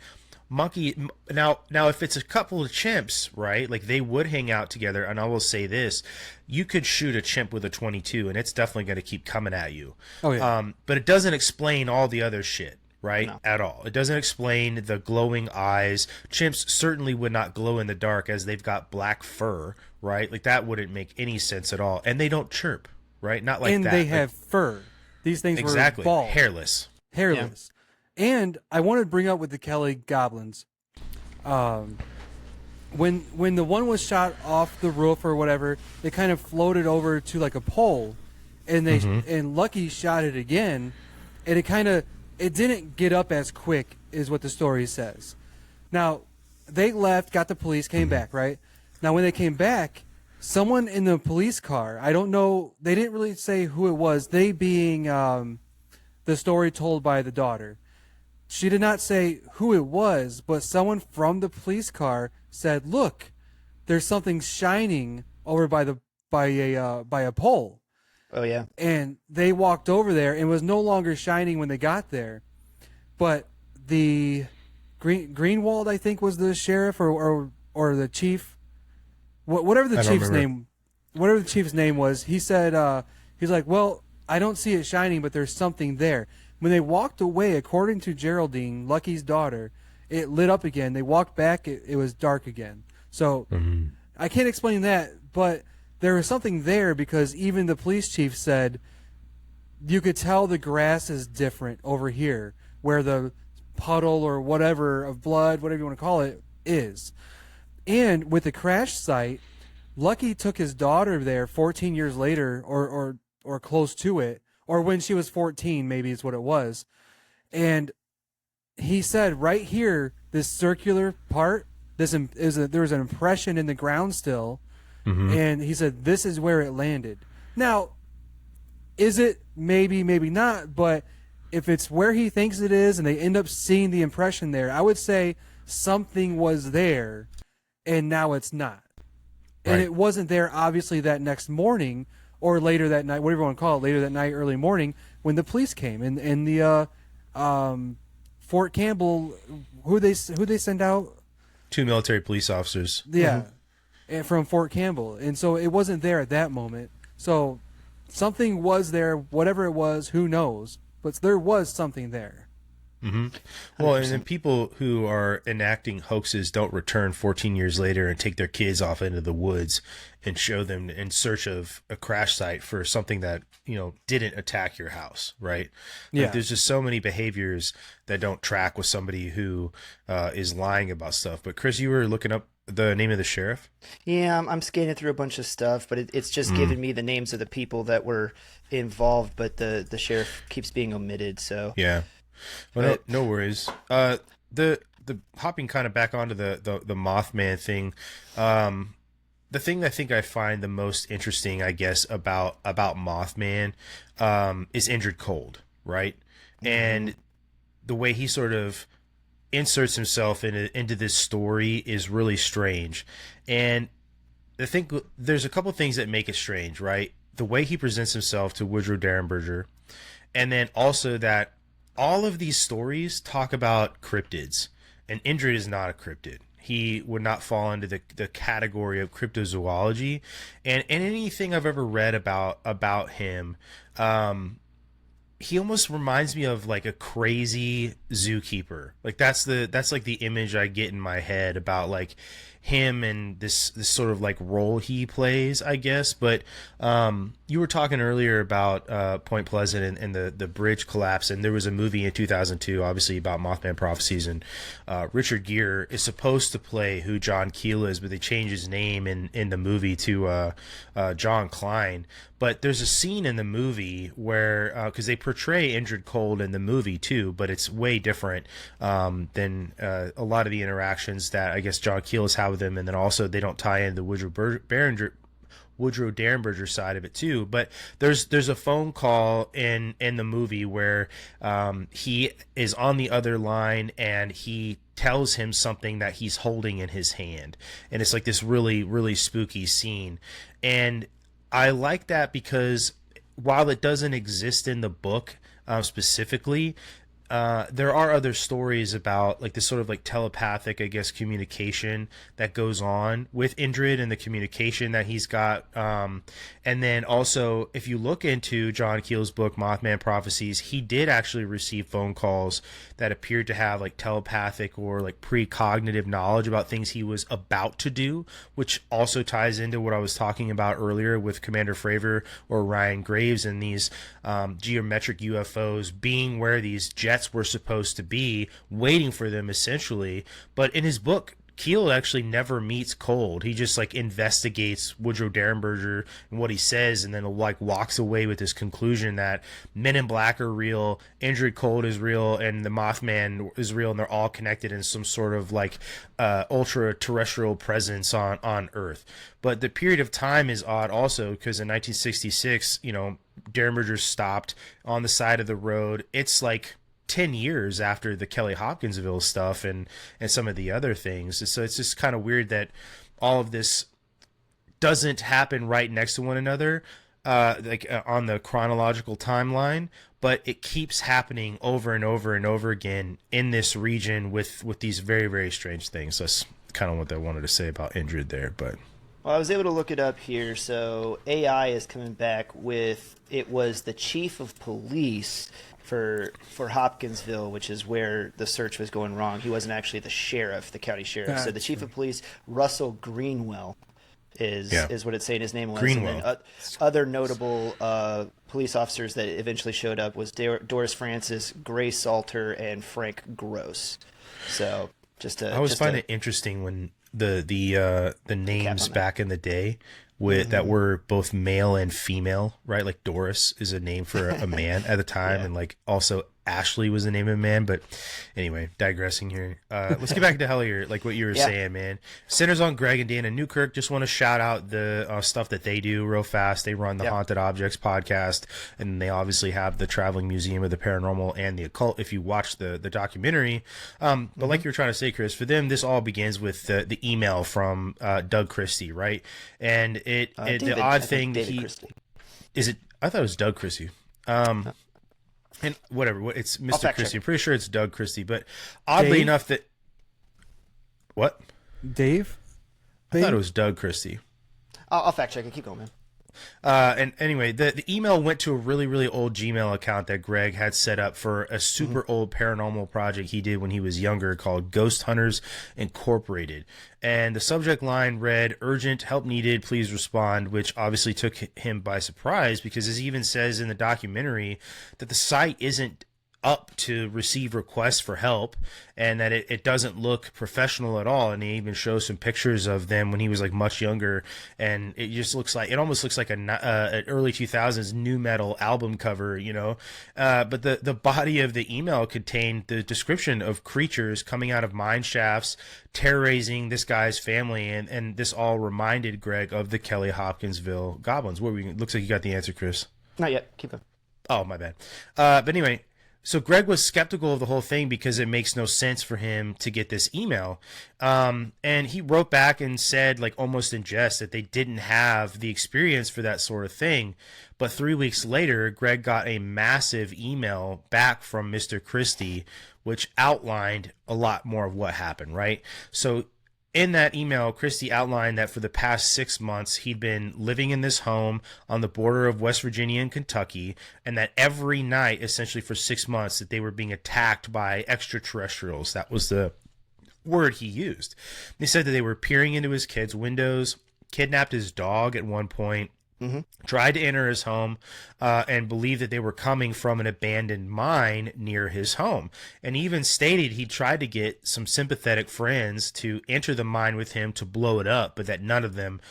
monkey now if it's a couple of chimps, right, like they would hang out together. And I will say this, you could shoot a chimp with a 22 and it's definitely going to keep coming at you. Oh yeah. But it doesn't explain all the other shit, right? No. At all. It doesn't explain the glowing eyes. Chimps certainly would not glow in the dark as they've got black fur, right? Like that wouldn't make any sense at all. And they don't chirp, right? Not like and that. they like, have fur. These things exactly were bald, hairless. And I wanted to bring up with the Kelly goblins, when the one was shot off the roof or whatever, they kind of floated over to like a pole, and they and Lucky shot it again, and it didn't get up as quick, is what the story says. Now they left, got the police, came back, right? Now when they came back, someone in the police car, I don't know, they didn't really say who it was. They being the story told by the daughter. She did not say who it was, but someone from the police car said, "Look, there's something shining over by a pole." Oh yeah. And they walked over there, and it was no longer shining when they got there. But the Greenwald, I think, was the sheriff or the chief, whatever the chief's name was. He said, he's like, "Well, I don't see it shining, but there's something there." When they walked away, according to Geraldine, Lucky's daughter, it lit up again. They walked back, it was dark again. So I can't explain that, but there was something there because even the police chief said you could tell the grass is different over here where the puddle or whatever of blood, whatever you want to call it, is. And with the crash site, Lucky took his daughter there 14 years later or close to it, or when she was 14, maybe is what it was. And he said right here, this circular part, there was an impression in the ground still, and he said this is where it landed. Now, is it? Maybe, maybe not, but if it's where he thinks it is and they end up seeing the impression there, I would say something was there and now it's not. Right. And it wasn't there, obviously, that next morning or later that night, whatever you want to call it, later that night, early morning, when the police came. And the Fort Campbell, who they send out? 2 military police officers. Yeah, and from Fort Campbell. And so it wasn't there at that moment. So something was there, whatever it was, who knows. But there was something there. Well, and then people who are enacting hoaxes don't return 14 years later and take their kids off into the woods and show them in search of a crash site for something that, didn't attack your house, right? Yeah. Like, there's just so many behaviors that don't track with somebody who is lying about stuff. But Chris, you were looking up the name of the sheriff? Yeah, I'm scanning through a bunch of stuff, but it's just giving me the names of the people that were involved, but the sheriff keeps being omitted, so... Yeah. Well, no worries. The hopping kind of back onto the Mothman thing. The thing I think I find the most interesting, I guess, about Mothman is Indrid Cold, right? And the way he sort of inserts himself into this story is really strange. And I think there's a couple things that make it strange, right? The way he presents himself to Woodrow Derenberger, and then also that all of these stories talk about cryptids, and Indrid is not a cryptid. He would not fall into the category of cryptozoology, and anything I've ever read about him, he almost reminds me of like a crazy zookeeper. Like that's like the image I get in my head about like him and this sort of like role he plays, I guess. But you were talking earlier about Point Pleasant and the bridge collapse, and there was a movie in 2002, obviously about Mothman prophecies, and Richard Gere is supposed to play who John Keel is, but they changed his name in the movie to John Klein. But there's a scene in the movie where, because they portray Indrid Cold in the movie too, but it's way different than a lot of the interactions that I guess John Keel has had with him, and then also they don't tie in the Woodrow Derenberger side of it too. But there's a phone call in the movie where he is on the other line and he tells him something that he's holding in his hand, and it's like this really, really spooky scene. And I like that because while it doesn't exist in the book specifically, there are other stories about like this sort of like telepathic, I guess, communication that goes on with Indrid and the communication that he's got. And then also, if you look into John Keel's book, Mothman Prophecies, he did actually receive phone calls that appeared to have like telepathic or like precognitive knowledge about things he was about to do, which also ties into what I was talking about earlier with Commander Fravor or Ryan Graves and these geometric UFOs being where these jets were supposed to be, waiting for them essentially. But in his book, Keel actually never meets Cold. He just like investigates Woodrow Derenberger and what he says, and then like walks away with this conclusion that Men in Black are real, Indrid Cold is real, and the Mothman is real, and they're all connected in some sort of like ultra terrestrial presence on Earth. But the period of time is odd also because in 1966, you know, Derenberger stopped on the side of the road. It's like 10 years after the Kelly-Hopkinsville stuff and some of the other things. So it's just kind of weird that all of this doesn't happen right next to one another, on the chronological timeline, but it keeps happening over and over and over again in this region with these very, very strange things. That's kind of what I wanted to say about Indrid there. But well, I was able to look it up here. So AI is coming back with, it was the chief of police for Hopkinsville, which is where the search was going wrong. He wasn't actually the sheriff, the county sheriff. So the chief of police, Russell Greenwell, is what it's saying his name was. Greenwell. And then, other notable police officers that eventually showed up was Doris Francis, Grace Salter, and Frank Gross. So I always find it interesting when the names back in the day that were both male and female, right? Like Doris is a name for a man at the time, and like also Ashley was the name of a man. But anyway, digressing here. Let's get back to Hellier, like what you were saying, man. Centers on Greg and Dan and Newkirk. Just want to shout out the stuff that they do real fast. They run the Haunted Objects podcast, and they obviously have the Traveling Museum of the Paranormal and the Occult if you watch the documentary. But like you were trying to say, Chris, for them, this all begins with the email from Doug Christie, right? And the odd thing that is it. I thought it was Doug Christie. And whatever, it's Mr. Christie. I'm pretty sure it's Doug Christie, but oddly enough that... What? Dave? I thought it was Doug Christie. I'll fact check it. Keep going, man. And anyway, the email went to a really, really old Gmail account that Greg had set up for a super old paranormal project he did when he was younger called Ghost Hunters Incorporated. And the subject line read, "Urgent, help needed, please respond," which obviously took him by surprise because, as he even says in the documentary, that the site isn't up to receive requests for help, and that it doesn't look professional at all. And he even shows some pictures of them when he was like much younger, and it just looks like, it almost looks like an early 2000s new metal album cover, you know. But the body of the email contained the description of creatures coming out of mine shafts, terrorizing this guy's family, and this all reminded Greg of the Kelly-Hopkinsville Goblins. Looks like you got the answer, Chris. Not yet. Keep going. Oh, my bad. But anyway, so Greg was skeptical of the whole thing because it makes no sense for him to get this email. And he wrote back and said, like almost in jest, that they didn't have the experience for that sort of thing. But 3 weeks later, Greg got a massive email back from Mr. Christie, which outlined a lot more of what happened, right? So in that email, Christie outlined that for the past 6 months, he'd been living in this home on the border of West Virginia and Kentucky, and that every night, essentially for 6 months, that they were being attacked by extraterrestrials. That was the word he used. They said that they were peering into his kids' windows, kidnapped his dog at one point, tried to enter his home, and believed that they were coming from an abandoned mine near his home. And he even stated he tried to get some sympathetic friends to enter the mine with him to blow it up, but that none of them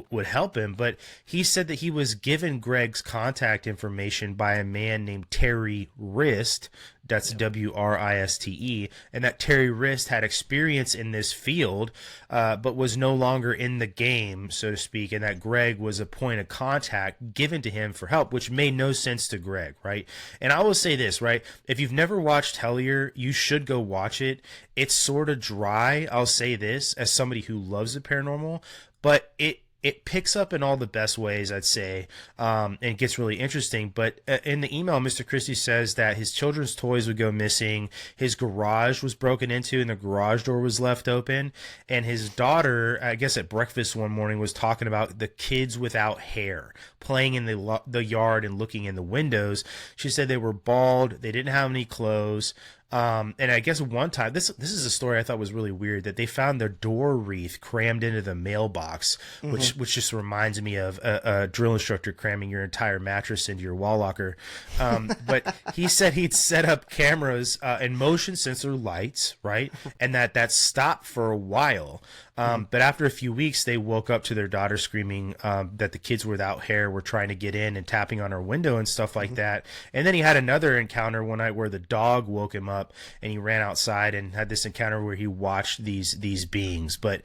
would help him. But he said that he was given Greg's contact information by a man named Terry Wrist. That's Wriste, and that Terry Wrist had experience in this field, but was no longer in the game, so to speak, and that Greg was a point of contact given to him for help, which made no sense to Greg, right? And I will say this, right? If you've never watched Hellier, you should go watch it. It's sort of dry, I'll say this, as somebody who loves the paranormal, but it picks up in all the best ways, I'd say, and gets really interesting. But in the email, Mr. Christie says that his children's toys would go missing, his garage was broken into, and the garage door was left open, and his daughter, I guess at breakfast one morning, was talking about the kids without hair playing in the yard and looking in the windows. She said they were bald, they didn't have any clothes. And I guess one time, this is a story I thought was really weird, that they found their door wreath crammed into the mailbox, which just reminds me of a drill instructor cramming your entire mattress into your wall locker. But he said he'd set up cameras and motion sensor lights, right? And that stopped for a while. But after a few weeks, they woke up to their daughter screaming that the kids without hair were trying to get in and tapping on her window and stuff like that. And then he had another encounter one night where the dog woke him up, and he ran outside and had this encounter where he watched these beings. But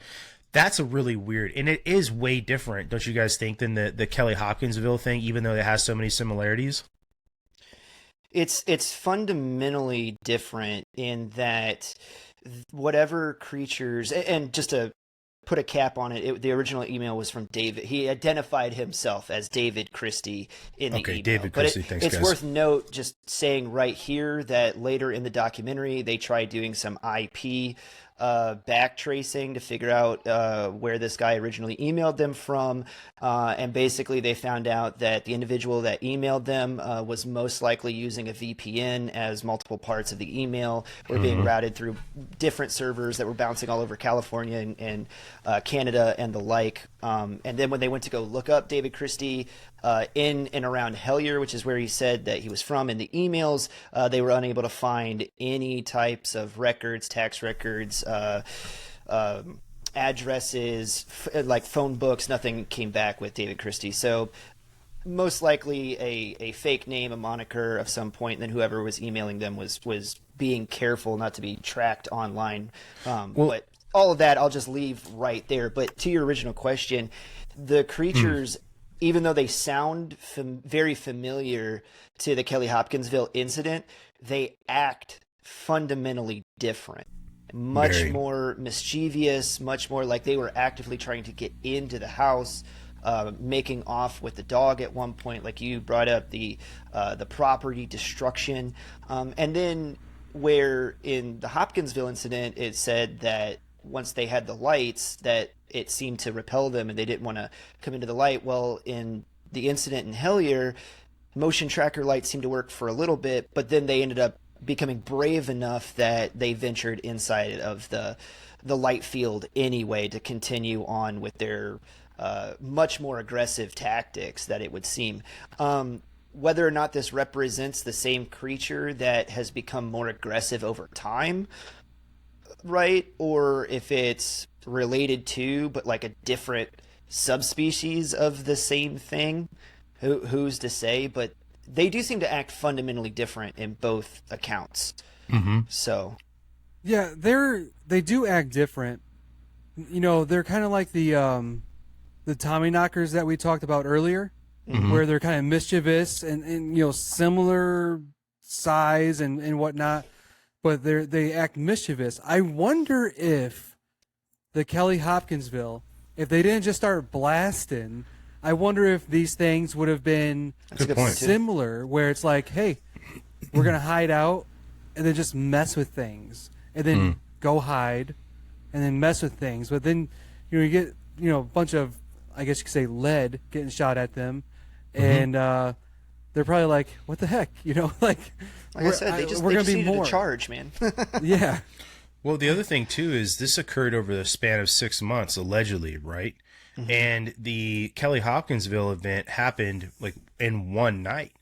that's a really weird, and it is way different, don't you guys think, than the Kelly-Hopkinsville thing, even though it has so many similarities? It's fundamentally different in that whatever creatures, and just to put a cap on it, the original email was from David. He identified himself as David Christie in the email. Okay, David Christie, thanks, guys. It's worth note, just saying right here, that later in the documentary, they tried doing some IP back tracing to figure out where this guy originally emailed them from, and basically they found out that the individual that emailed them was most likely using a VPN, as multiple parts of the email were being routed through different servers that were bouncing all over California and Canada and the like. And then when they went to go look up David Christie in and around Hellier, which is where he said that he was from in the emails, they were unable to find any types of records, tax records, addresses, like phone books. Nothing came back with David Christie. So most likely a fake name, a moniker of some point, and then whoever was emailing them was being careful not to be tracked online. But all of that I'll just leave right there. But to your original question, the creatures, even though they sound very familiar to the Kelly-Hopkinsville incident, they act fundamentally different. Much more mischievous, much more like they were actively trying to get into the house, making off with the dog at one point, like you brought up, the property destruction. And then where in the Hopkinsville incident, it said that once they had the lights, that it seemed to repel them and they didn't want to come into the light. Well, in the incident in Hellier, motion tracker lights seemed to work for a little bit, but then they ended up becoming brave enough that they ventured inside of the light field anyway to continue on with their much more aggressive tactics, that it would seem. Whether or not this represents the same creature that has become more aggressive over time, right? Or if it's related to, but like a different subspecies of the same thing, who's to say? But they do seem to act fundamentally different in both accounts. So yeah, they do act different. You know, they're kind of like the Tommy knockers that we talked about earlier, where they're kind of mischievous and you know, similar size and whatnot, but they act mischievous. I wonder if the Kelly-Hopkinsville, if they didn't just start blasting, I wonder if these things would have been similar, where it's like, hey, we're going to hide out and then just mess with things and then go hide and then mess with things. But then you get a bunch of, I guess you could say, lead getting shot at them, and they're probably like, "What the heck?" Like I said, they just needed to charge, man. Yeah. Well, the other thing too is this occurred over the span of 6 months, allegedly, right? And the Kelly-Hopkinsville event happened like in one night,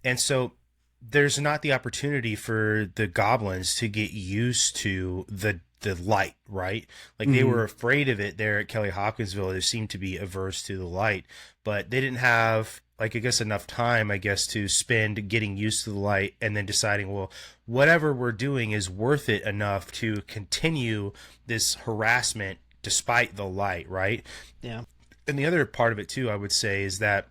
and so there's not the opportunity for the goblins to get used to the light, right? Like they were afraid of it there at Kelly-Hopkinsville. They seemed to be averse to the light, but they didn't have, like, I guess enough time, I guess, to spend getting used to the light and then deciding, well, whatever we're doing is worth it enough to continue this harassment despite the light, right? Yeah. And the other part of it too, I would say, is that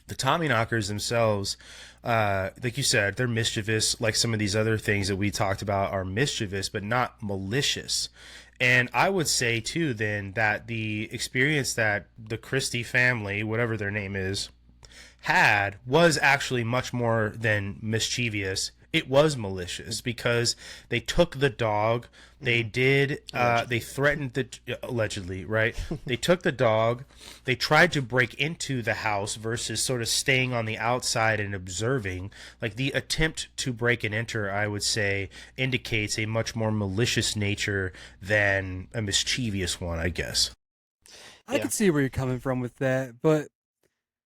the Tommyknockers themselves, like you said, they're mischievous. Like some of these other things that we talked about are mischievous, but not malicious. And I would say too, then, that the experience that the Christie family, whatever their name is, had was actually much more than mischievous. It was malicious because they took the dog. They did. They threatened allegedly, right? They took the dog. They tried to break into the house versus sort of staying on the outside and observing. Like the attempt to break and enter, I would say, indicates a much more malicious nature than a mischievous one, I guess. I could see where you're coming from with that, but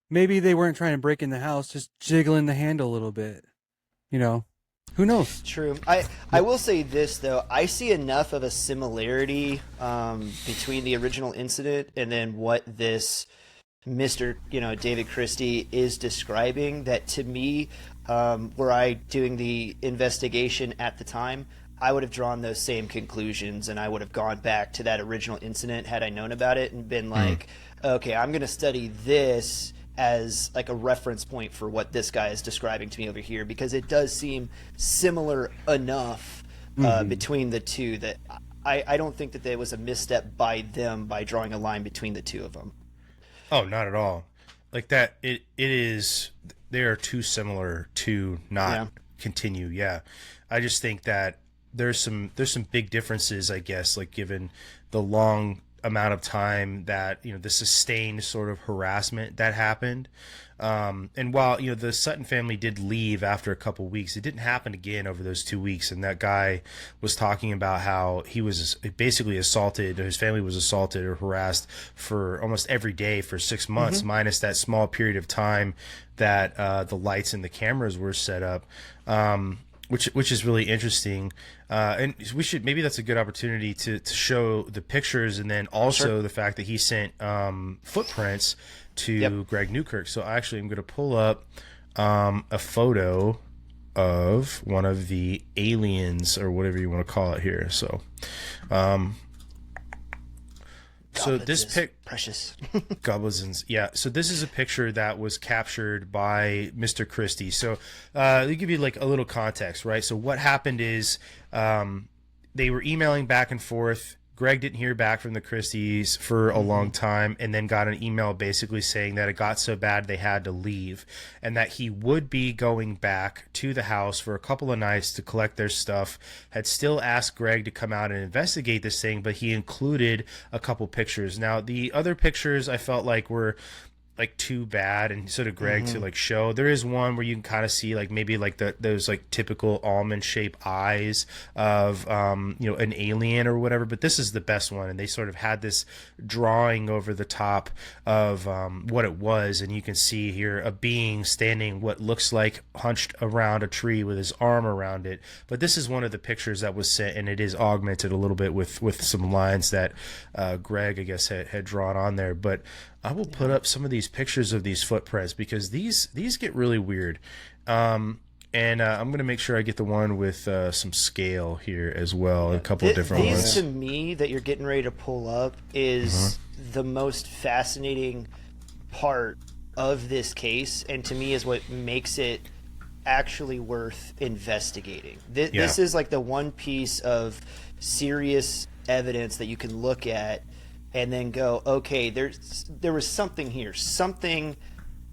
maybe they weren't trying to break in the house, just jiggling the handle a little bit. Who knows? True. I will say this, though. I see enough of a similarity between the original incident and then what this Mr. David Christie is describing, that to me, were I doing the investigation at the time, I would have drawn those same conclusions, and I would have gone back to that original incident had I known about it and been like, okay, I'm going to study this as like a reference point for what this guy is describing to me over here, because it does seem similar enough between the two that I don't think that there was a misstep by them by drawing a line between the two of them. Oh, not at all. Like that, it is. They are too similar to not continue. Yeah, I just think that there's some big differences, I guess, like given the long amount of time that the sustained sort of harassment that happened, and while the Sutton family did leave after a couple weeks, it didn't happen again over those 2 weeks. And that guy was talking about how he was basically assaulted, his family was assaulted or harassed for almost every day for 6 months, minus that small period of time that the lights and the cameras were set up, which is really interesting. And maybe that's a good opportunity to show the pictures, and then also the fact that he sent footprints to Greg Newkirk. So I actually am going to pull up a photo of one of the aliens, or whatever you want to call it here. So, so this precious goblins, yeah. So this is a picture that was captured by Mr. Christie. So let me give you like a little context, right? So what happened is they were emailing back and forth. Greg didn't hear back from the Christies for a long time, and then got an email basically saying that it got so bad they had to leave, and that he would be going back to the house for a couple of nights to collect their stuff. Had still asked Greg to come out and investigate this thing, but he included a couple pictures. Now, the other pictures I felt like were like too bad, and sort of Greg to like show. There is one where you can kind of see like maybe like those like typical almond shaped eyes of an alien or whatever, but this is the best one, and they sort of had this drawing over the top of what it was, and you can see here a being standing what looks like hunched around a tree with his arm around it. But this is one of the pictures that was sent, and it is augmented a little bit with some lines that Greg, I guess, had drawn on there. But I will put up some of these pictures of these footprints, because these get really weird. And I'm going to make sure I get the one with some scale here as well, a couple of different ones. These, to me, that you're getting ready to pull up is the most fascinating part of this case, and to me is what makes it actually worth investigating. This is like the one piece of serious evidence that you can look at and then go, okay, there was something here. Something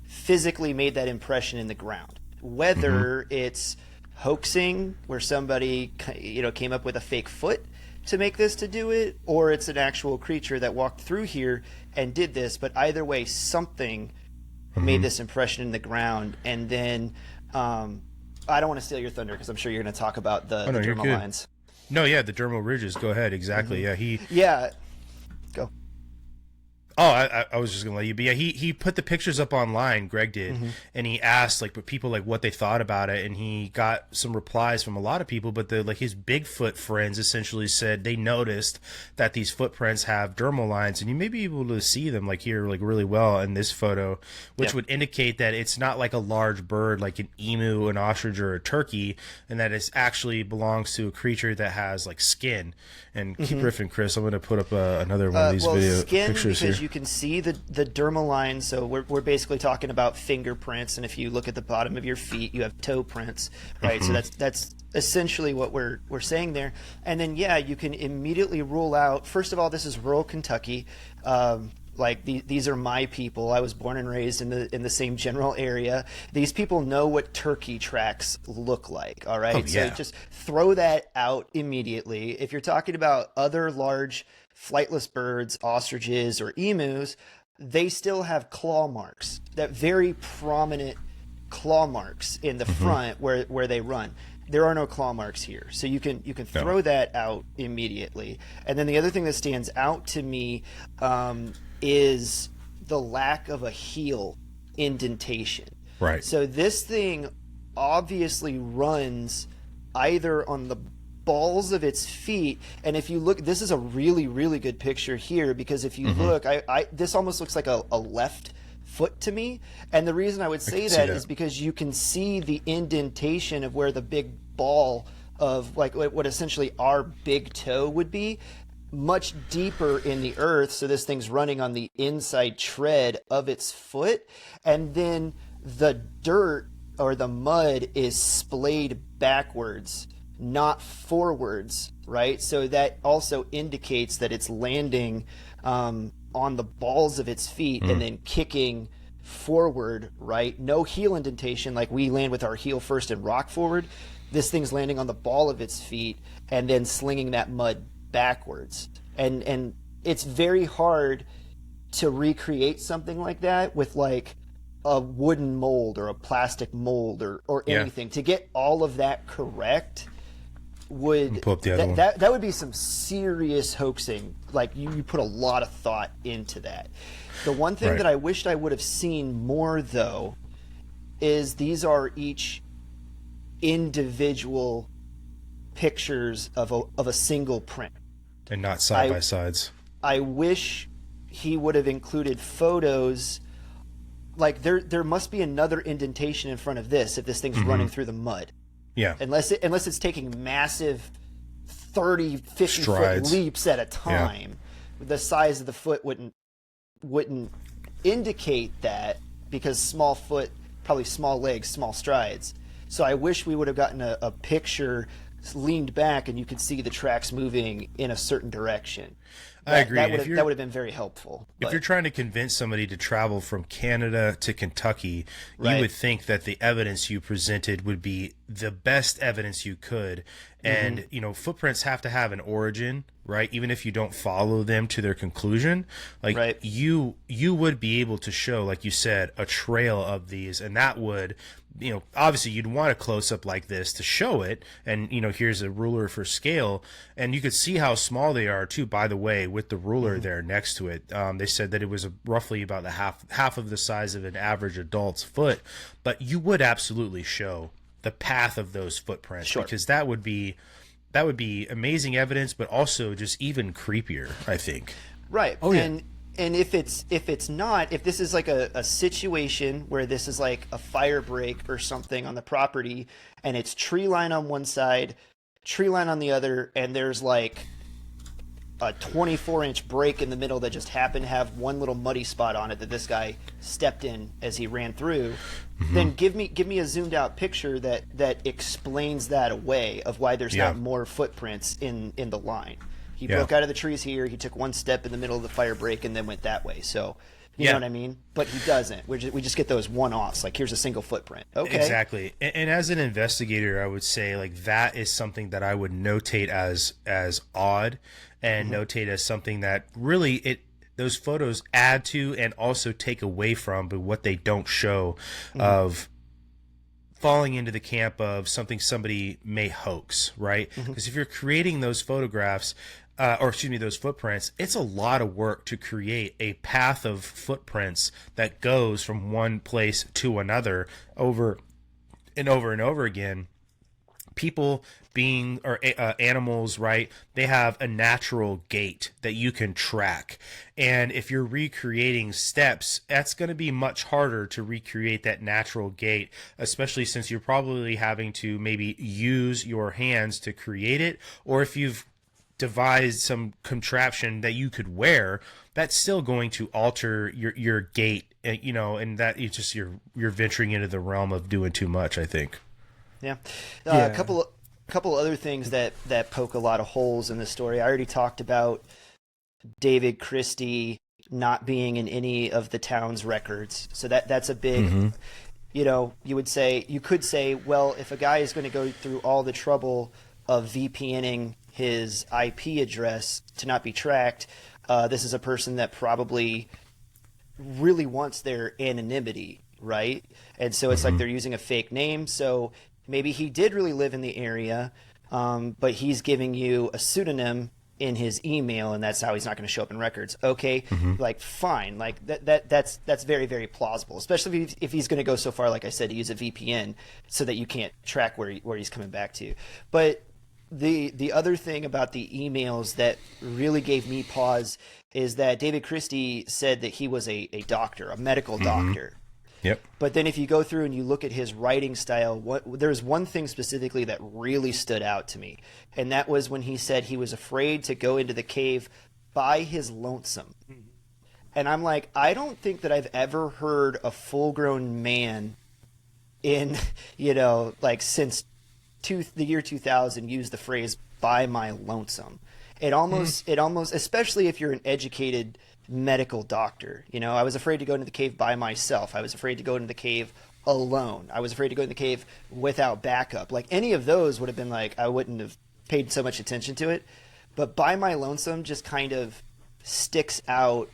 physically made that impression in the ground. Whether it's hoaxing, where somebody came up with a fake foot to make this to do it, or it's an actual creature that walked through here and did this. But either way, something made this impression in the ground. And then I don't want to steal your thunder because I'm sure you're going to talk about the dermal lines. No, yeah, the dermal ridges. Go ahead. Exactly. Yeah. Go. Oh, I was just gonna let you be. Yeah, he put the pictures up online. Greg did, and he asked like people like what they thought about it, and he got some replies from a lot of people. But his Bigfoot friends essentially said they noticed that these footprints have dermal lines, and you may be able to see them like here like really well in this photo, which would indicate that it's not like a large bird like an emu, an ostrich, or a turkey, and that it actually belongs to a creature that has like skin. And keep riffing, Chris. I'm going to put up another one of these video pictures here. You can see the dermal lines. So we're basically talking about fingerprints, and if you look at the bottom of your feet, you have toe prints, right? So that's essentially what we're saying there. And then you can immediately rule out. First of all, this is rural Kentucky. Like these are my people. I was born and raised in the same general area. These people know what turkey tracks look like. All right, so just throw that out immediately. If you're talking about other large flightless birds, ostriches, or emus, they still have claw marks. That very prominent claw marks in the front where they run. There are no claw marks here, so you can throw that out immediately. And then the other thing that stands out to me is the lack of a heel indentation. Right. So this thing obviously runs either on the balls of its feet, and if you look, this is a really, really good picture here, because if you look, this almost looks like a left foot to me. And the reason I would say that is because you can see the indentation of where the big ball of like what essentially our big toe would be, much deeper in the earth. So this thing's running on the inside tread of its foot, and then the dirt or the mud is splayed backwards, not forwards, right? So that also indicates that it's landing on the balls of its feet and then kicking forward, right? No heel indentation like we land with our heel first and rock forward. This thing's landing on the ball of its feet and then slinging that mud backwards. And it's very hard to recreate something like that with like a wooden mold or a plastic mold or anything. To get all of that correct would that would be some serious hoaxing. Like you put a lot of thought into that. The one thing that I wished I would have seen more though is these are each individual pictures of a single print and not side by sides. I wish he would have included photos. Like there must be another indentation in front of this if this thing's running through the mud. Yeah. Unless it's taking massive 30, 50 foot leaps at a time. Yeah. The size of the foot wouldn't indicate that, because small foot, probably small legs, small strides. So I wish we would have gotten a picture leaned back and you could see the tracks moving in a certain direction. I agree. That would have been very helpful. If you're trying to convince somebody to travel from Canada to Kentucky, you would think that the evidence you presented would be the best evidence you could. And, footprints have to have an origin, right? Even if you don't follow them to their conclusion, like you would be able to show, like you said, a trail of these, and that would, obviously you'd want a close up like this to show it. And, here's a ruler for scale, and you could see how small they are too, by the way, with the ruler there next to it. They said that it was roughly about the half of the size of an average adult's foot, but you would absolutely show the path of those footprints, because that would be amazing evidence, but also just even creepier, I think. Right. Oh, yeah. And if this is like a situation where this is like a fire break or something on the property, and it's tree line on one side, tree line on the other, and there's like a 24-inch break in the middle that just happened to have one little muddy spot on it that this guy stepped in as he ran through, then give me a zoomed out picture that explains that away, of why there's not more footprints in the line. He broke out of the trees here, he took one step in the middle of the fire break and then went that way. So You know what I mean? But he doesn't. We just get those one-offs. Like, here's a single footprint. Okay. Exactly. And as an investigator, I would say, like, that is something that I would notate as odd and notate as something that really those photos add to and also take away from, but what they don't show of falling into the camp of something somebody may hoax, right? Because if you're creating those photographs, those footprints, it's a lot of work to create a path of footprints that goes from one place to another over and over and over again. People animals, right? They have a natural gait that you can track. And if you're recreating steps, that's going to be much harder to recreate that natural gait, especially since you're probably having to maybe use your hands to create it. Or if you've devised some contraption that you could wear, that's still going to alter your gait, and that it's just you're venturing into the realm of doing too much, I think. Yeah. A couple other things that poke a lot of holes in the story. I already talked about David Christie not being in any of the town's records. So that's a big, you could say, well, if a guy is going to go through all the trouble of VPNing his IP address to not be tracked, this is a person that probably really wants their anonymity, right? And so it's like they're using a fake name. So maybe he did really live in the area, but he's giving you a pseudonym in his email, and that's how he's not going to show up in records. Okay, like fine, like that's very, very plausible, especially if he's going to go so far, like I said, to use a VPN so that you can't track where he's coming back to. But the other thing about the emails that really gave me pause is that David Christie said that he was a doctor, a medical doctor. Yep. But then if you go through and you look at his writing style, there's one thing specifically that really stood out to me, and that was when he said he was afraid to go into the cave by his lonesome. And I'm like, I don't think that I've ever heard a full-grown man in, since the year 2000 use the phrase "by my lonesome." It almost, especially if you're an educated medical doctor. I was afraid to go into the cave by myself. I was afraid to go into the cave alone. I was afraid to go in the cave without backup. Like, any of those would have been like, I wouldn't have paid so much attention to it. But by my lonesome just kind of sticks out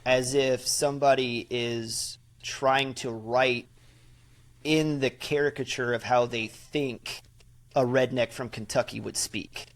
as if somebody is trying to write in the caricature of how they think a redneck from Kentucky would speak.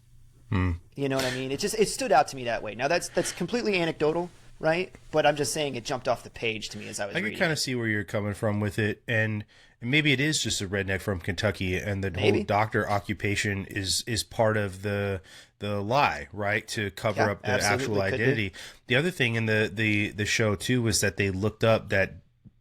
You know what I mean? It stood out to me that way. Now that's completely anecdotal, right? But I'm just saying it jumped off the page to me as I was reading. I can kind of see where you're coming from with it, and maybe it is just a redneck from Kentucky, and the whole doctor occupation is part of the lie, right? To cover up the actual identity. The other thing in the show too was that they looked up that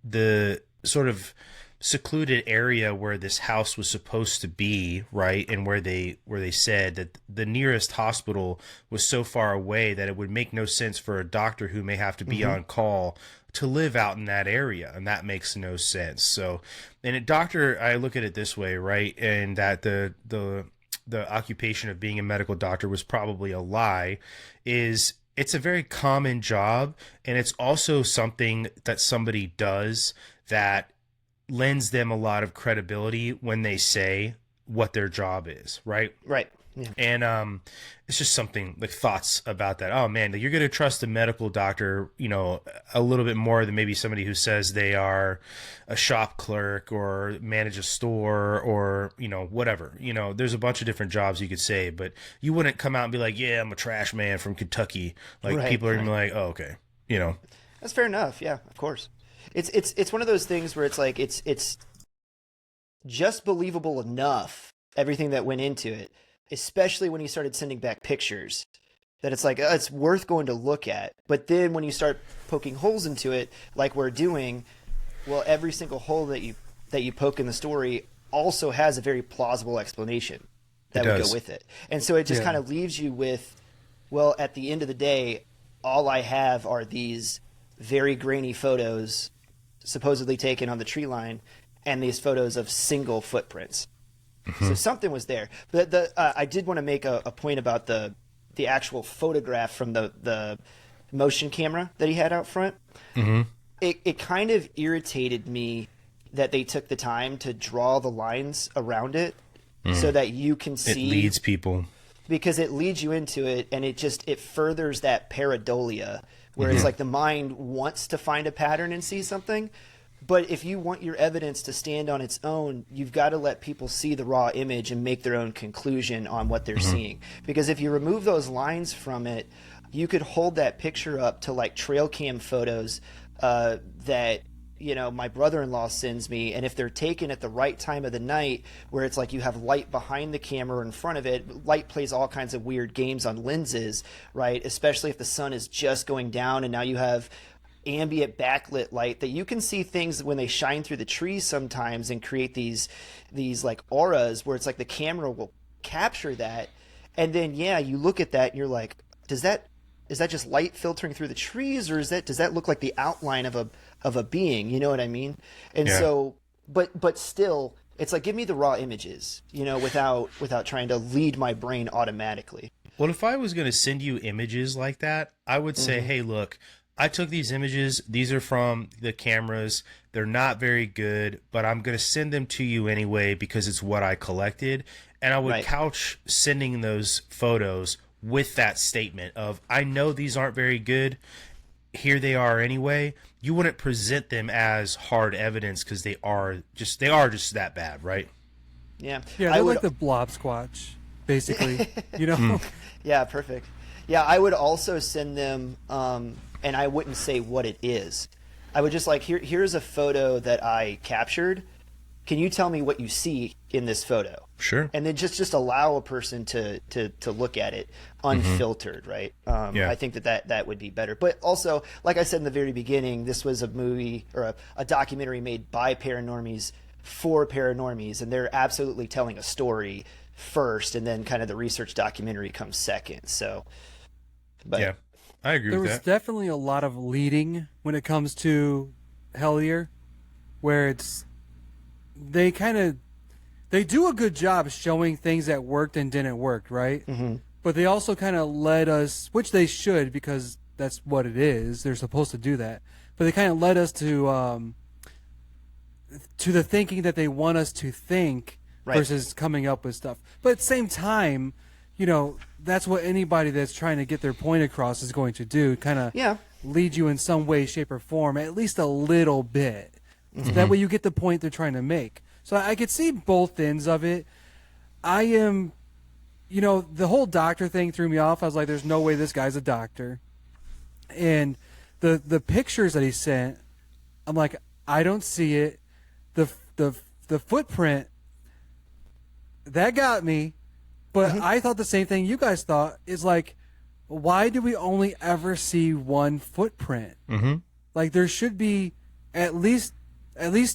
the sort of secluded area where this house was supposed to be, right, and where they said that the nearest hospital was so far away that it would make no sense for a doctor who may have to be on call to live out in that area, and that makes no sense. So, and a doctor, I look at it this way, right, and that the occupation of being a medical doctor was probably a lie, is it's a very common job, and it's also something that somebody does that lends them a lot of credibility when they say what their job is, right? Right. Yeah. And it's just something, like, thoughts about that. Oh man, you're going to trust a medical doctor, a little bit more than maybe somebody who says they are a shop clerk or manage a store or, whatever. There's a bunch of different jobs you could say, but you wouldn't come out and be like, yeah, I'm a trash man from Kentucky. Like, people are going to be like, oh, okay. That's fair enough. Yeah, of course. It's one of those things where it's like it's just believable enough, everything that went into it, especially when he started sending back pictures, that it's like, it's worth going to look at. But then when you start poking holes into it, like we're doing, well, every single hole that you poke in the story also has a very plausible explanation that would go with it. And so it just kind of leaves you with, well, at the end of the day, all I have are these very grainy photos supposedly taken on the tree line, and these photos of single footprints. So something was there. But I did want to make a point about the actual photograph from the motion camera that he had out front. it kind of irritated me that they took the time to draw the lines around it so that you can see. It leads people. Because it leads you into it, and it furthers that pareidolia, where it's like the mind wants to find a pattern and see something. But if you want your evidence to stand on its own, you've got to let people see the raw image and make their own conclusion on what they're seeing. Because if you remove those lines from it, you could hold that picture up to like trail cam photos that my brother-in-law sends me, and if they're taken at the right time of the night, where it's like you have light behind the camera or in front of it, light plays all kinds of weird games on lenses, right? Especially if the sun is just going down and now you have ambient backlit light, that you can see things when they shine through the trees sometimes and create these like auras where it's like the camera will capture that, and then you look at that and you're like, is that just light filtering through the trees, or does that look like the outline of a being? You know what I mean? And so, but still, it's like, give me the raw images, without trying to lead my brain automatically. Well, if I was going to send you images like that, I would say, hey, look, I took these images. These are from the cameras. They're not very good, but I'm going to send them to you anyway because it's what I collected. And I would couch sending those photos with that statement of, I know these aren't very good. Here they are anyway. You wouldn't present them as hard evidence because they are just that bad, right? Yeah, they're like the blob squatch, basically. Yeah, perfect. Yeah, I would also send them, and I wouldn't say what it is. I would just like, here's a photo that I captured. Can you tell me what you see in this photo? Sure. And then just allow a person to look at it unfiltered, right? I think that would be better. But also, like I said in the very beginning, this was a movie or a documentary made by paranormies for paranormies, and they're absolutely telling a story first, and then kind of the research documentary comes second. So, but yeah, I agree with that. There was definitely a lot of leading when it comes to Hellier, where they do a good job showing things that worked and didn't work, right? Mm-hmm. But they also kind of led us, which they should, because that's what it is. They're supposed to do that. But they kind of led us to the thinking that they want us to think versus coming up with stuff. But at the same time, that's what anybody that's trying to get their point across is going to do, kind of lead you in some way, shape, or form, at least a little bit. So that way you get the point they're trying to make. So I could see both ends of it. I am, the whole doctor thing threw me off. I was like, there's no way this guy's a doctor. And the pictures that he sent, I'm like, I don't see it. The footprint, that got me. But I thought the same thing you guys thought, is like, why do we only ever see one footprint? Mm-hmm. Like, there should be at least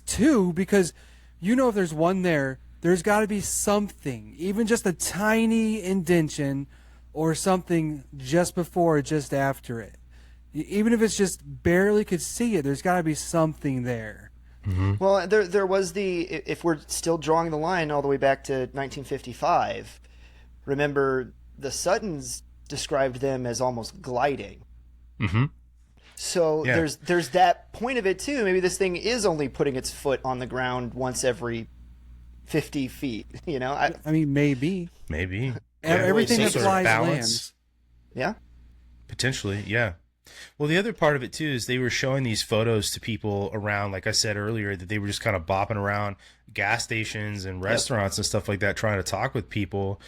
two, because if there's one there's got to be something, even just a tiny indention or something just before or just after it. Even if it's just barely could see it, there's got to be something there. Mm-hmm. Well, there was if we're still drawing the line all the way back to 1955, remember the Suttons described them as almost gliding. Mm-hmm. So there's that point of it too. Maybe this thing is only putting its foot on the ground once every 50 feet. I mean, maybe. Everything that flies lands. Yeah. Potentially, yeah. Well, the other part of it too is they were showing these photos to people around, like I said earlier, that they were just kind of bopping around gas stations and restaurants and stuff like that, trying to talk with people.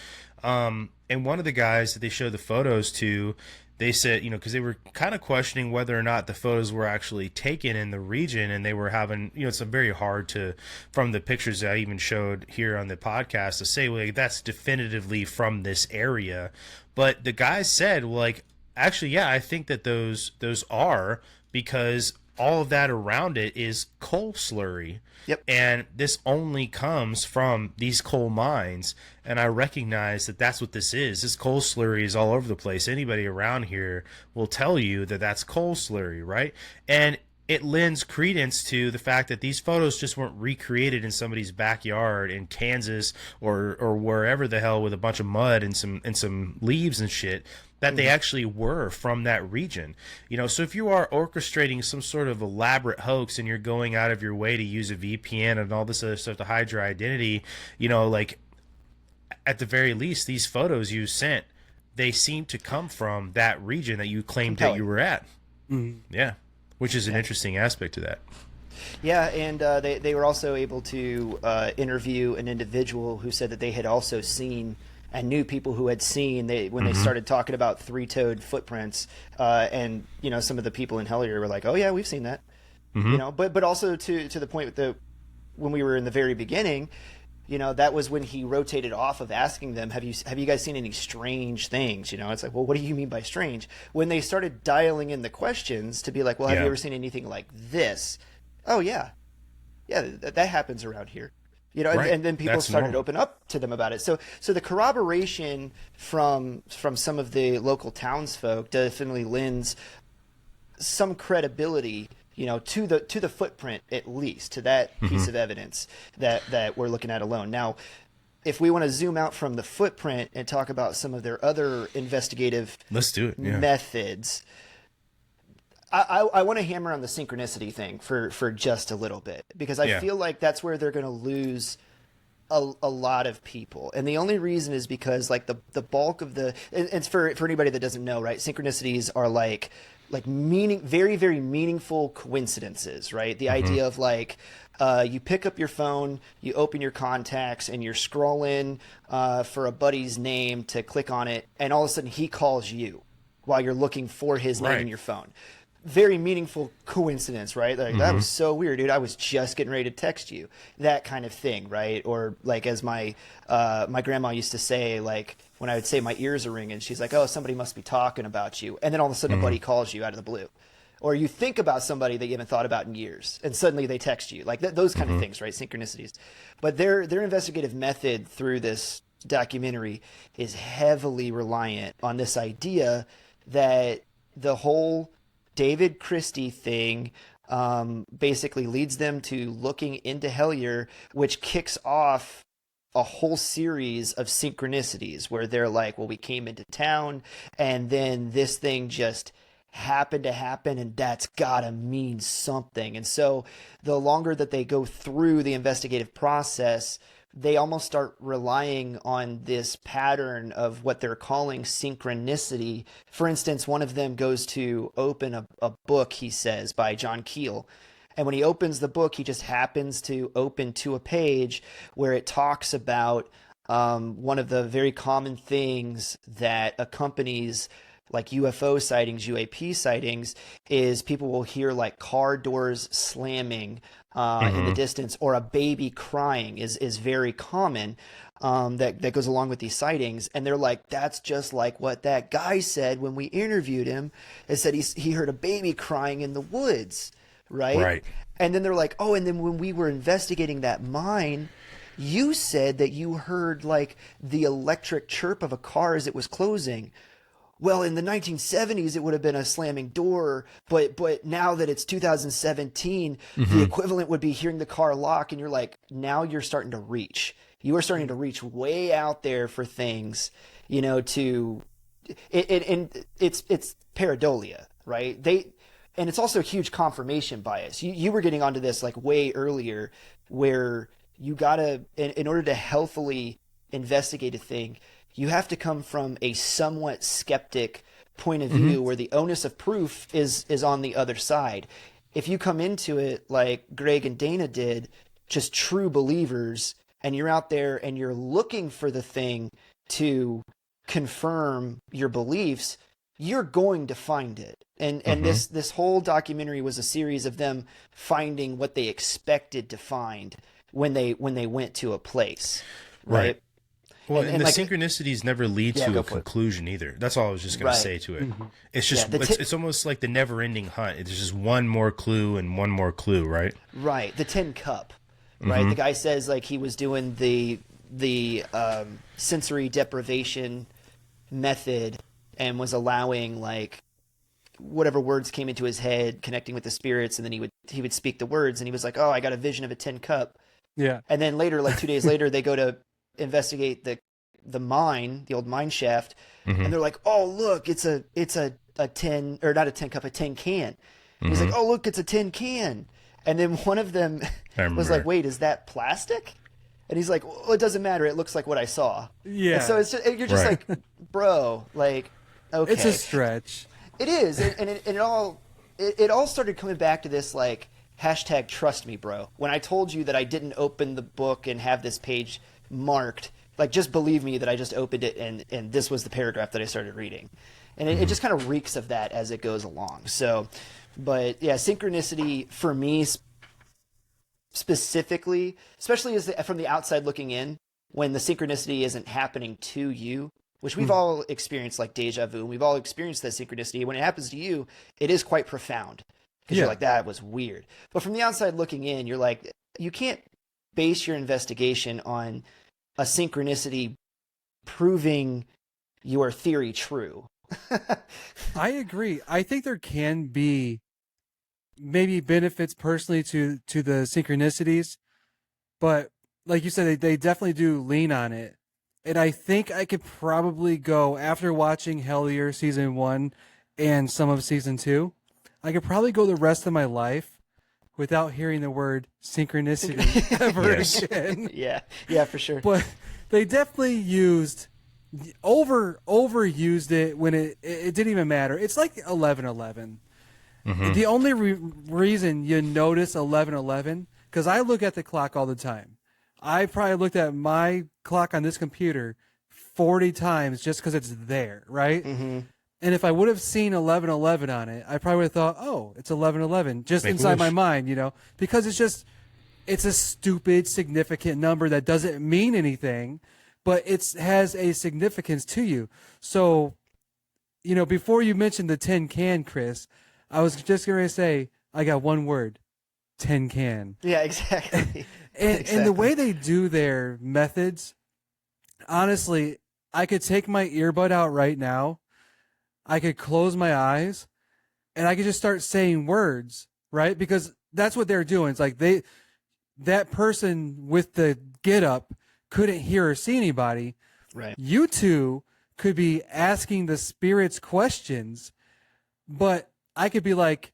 And one of the guys that they showed the photos to, they said, because they were kind of questioning whether or not the photos were actually taken in the region, and they were having, it's very hard to, from the pictures that I even showed here on the podcast, to say, well, that's definitively from this area. But the guy said, well, like, actually, yeah, I think that those are, because all of that around it is coal slurry. Yep. And this only comes from these coal mines. And I recognize that that's what this is. This coal slurry is all over the place. Anybody around here will tell you that that's coal slurry, right? And it lends credence to the fact that these photos just weren't recreated in somebody's backyard in Kansas or wherever the hell with a bunch of mud and some leaves and shit. that they actually were from that region. You know, so if you are orchestrating some sort of elaborate hoax and you're going out of your way to use a VPN and all this other stuff to hide your identity, you know, like at the very least, these photos you sent, they seem to come from that region that you claimed that you were at. Yeah, which is an interesting aspect to that. Yeah, and they were also able to interview an individual who said that they had also seen and knew people who had seen when they started talking about three-toed footprints, and you know, some of the people in Hellier were like, "Oh yeah, we've seen that," you know. But also to the point that when we were in the very beginning, you know, that was when he rotated off of asking them, "Have you guys seen any strange things?" You know, it's like, well, what do you mean by strange? When they started dialing in the questions to be like, "Well, have you ever seen anything like this?" Oh yeah, that happens around here. You know, and then people started to open up to them about it. So the corroboration from some of the local townsfolk definitely lends some credibility, you know, to the footprint, at least to that piece of evidence that we're looking at alone. Now, if we want to zoom out from the footprint and talk about some of their other investigative methods, I want to hammer on the synchronicity thing for just a little bit, because I feel like that's where they're going to lose a lot of people. And the only reason is because like the bulk of the, and it's for anybody that doesn't know, right? Synchronicities are like very, very meaningful coincidences, right? The idea of like, you pick up your phone, you open your contacts, and you're scrolling for a buddy's name to click on it, and all of a sudden he calls you while you're looking for his name in your phone. Very meaningful coincidence, right? Like, that was so weird, dude. I was just getting ready to text you. That kind of thing, right? Or like, as my grandma used to say, like when I would say my ears are ringing, she's like, "Oh, somebody must be talking about you." And then all of a sudden a buddy calls you out of the blue. Or you think about somebody that you haven't thought about in years, and suddenly they text you. Like those kind of things, right? Synchronicities. But their investigative method through this documentary is heavily reliant on this idea that the whole David Christie thing basically leads them to looking into Hellier, which kicks off a whole series of synchronicities where they're like, well, we came into town and then this thing just happened to happen, and that's gotta mean something. And so the longer that they go through the investigative process, they almost start relying on this pattern of what they're calling synchronicity. For instance, one of them goes to open a book, he says, by John Keel. And when he opens the book, he just happens to open to a page where it talks about one of the very common things that accompanies like UFO sightings, UAP sightings, is people will hear like car doors slamming in the distance, or a baby crying is very common. That goes along with these sightings, and they're like, that's just like what that guy said when we interviewed him. It said he heard a baby crying in the woods, right? And then they're like, oh, and then when we were investigating that mine, you said that you heard like the electric chirp of a car as it was closing. Well, in the 1970s, it would have been a slamming door, but now that it's 2017, the equivalent would be hearing the car lock, and you're like, now you're starting to reach. You are starting to reach way out there for things, you know, and it's pareidolia, right? And it's also huge confirmation bias. You were getting onto this like way earlier, where you gotta, in order to healthily investigate a thing, you have to come from a somewhat skeptic point of view where the onus of proof is on the other side. If you come into it like Greg and Dana did, just true believers, and you're out there and you're looking for the thing to confirm your beliefs, you're going to find it. And this whole documentary was a series of them finding what they expected to find when they went to a place, right? Well, and the like, synchronicities never lead to a conclusion either. That's all I was just going to say to it. It's just, it's almost like the never-ending hunt. It's just one more clue and one more clue, right? Right. The tin cup, right? The guy says like he was doing the sensory deprivation method and was allowing like whatever words came into his head, connecting with the spirits, and then he would speak the words, and he was like, oh, I got a vision of a tin cup. Yeah. And then later, like 2 days later, they go to investigate the mine, the old mine shaft, and they're like, "Oh, look, it's a tin, or not a tin cup, a tin can." And he's like, "Oh, look, it's a tin can." And then one of them was like, "Wait, is that plastic?" And he's like, "Well, it doesn't matter. It looks like what I saw." Yeah. And so it's just, you're just like, bro, like, okay, It's a stretch. It is, and it all started coming back to this, like, hashtag trust me, bro. When I told you that I didn't open the book and have this page marked, like, just believe me that I just opened it and this was the paragraph that I started reading. And it just kind of reeks of that as it goes along. So, but yeah, synchronicity for me specifically, especially from the outside looking in, when the synchronicity isn't happening to you, which we've all experienced, like deja vu, and we've all experienced that synchronicity. When it happens to you, it is quite profound, because you're like, that was weird. But from the outside looking in, you're like, you can't base your investigation on a synchronicity proving your theory true. I agree. I think there can be maybe benefits personally to the synchronicities, but like you said, they definitely do lean on it. And I think I could probably go, after watching Hellier season 1 and some of season 2, I could probably go the rest of my life without hearing the word synchronicity ever again. Yeah, for sure. But they definitely overused it when it didn't even matter. It's like 11:11. The only reason you notice 11:11, because I look at the clock all the time. I probably looked at my clock on this computer 40 times just because it's there, right? And if I would have seen 11:11 on it, I probably would have thought, oh, it's 11:11, just inside my mind, because it's a stupid, significant number that doesn't mean anything, but it has a significance to you. So, before you mentioned the tin can, Chris, I was just going to say, I got one word: tin can. Yeah, exactly. And the way they do their methods, honestly, I could take my earbud out right now, I could close my eyes, and I could just start saying words, right? Because that's what they're doing. It's like that person with the get up couldn't hear or see anybody. Right. You two could be asking the spirits questions, but I could be like,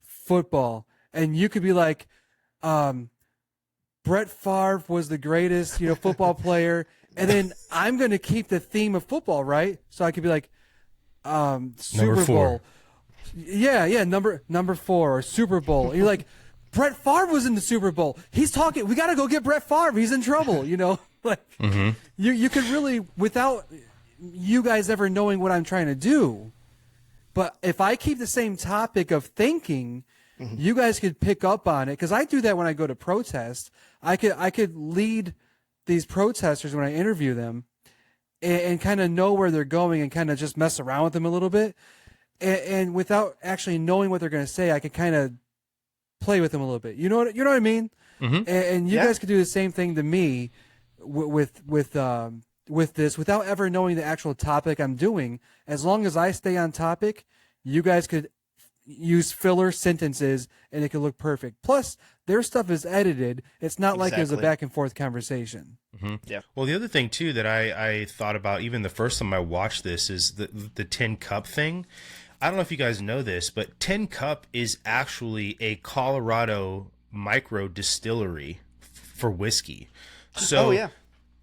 football, and you could be like, Brett Favre was the greatest, football player, and then I'm going to keep the theme of football, right? So I could be like, Super Bowl. Yeah, number 4, or Super Bowl. And you're like, Brett Favre was in the Super Bowl. He's talking. We got to go get Brett Favre. He's in trouble. Like you could really, without you guys ever knowing what I'm trying to do. But if I keep the same topic of thinking, you guys could pick up on it, because I do that when I go to protest. I could lead these protesters when I interview them, and kind of know where they're going and kind of just mess around with them a little bit, and without actually knowing what they're going to say, I could kind of play with them a little bit. You know what I mean? And you guys could do the same thing to me with this, without ever knowing the actual topic I'm doing. As long as I stay on topic, you guys could use filler sentences and it could look perfect. Plus, their stuff is edited. It's not like it was a back and forth conversation. Yeah. Well, the other thing too that I thought about even the first time I watched this is the tin cup thing. I don't know if you guys know this, but Tin Cup is actually a Colorado micro distillery for whiskey. So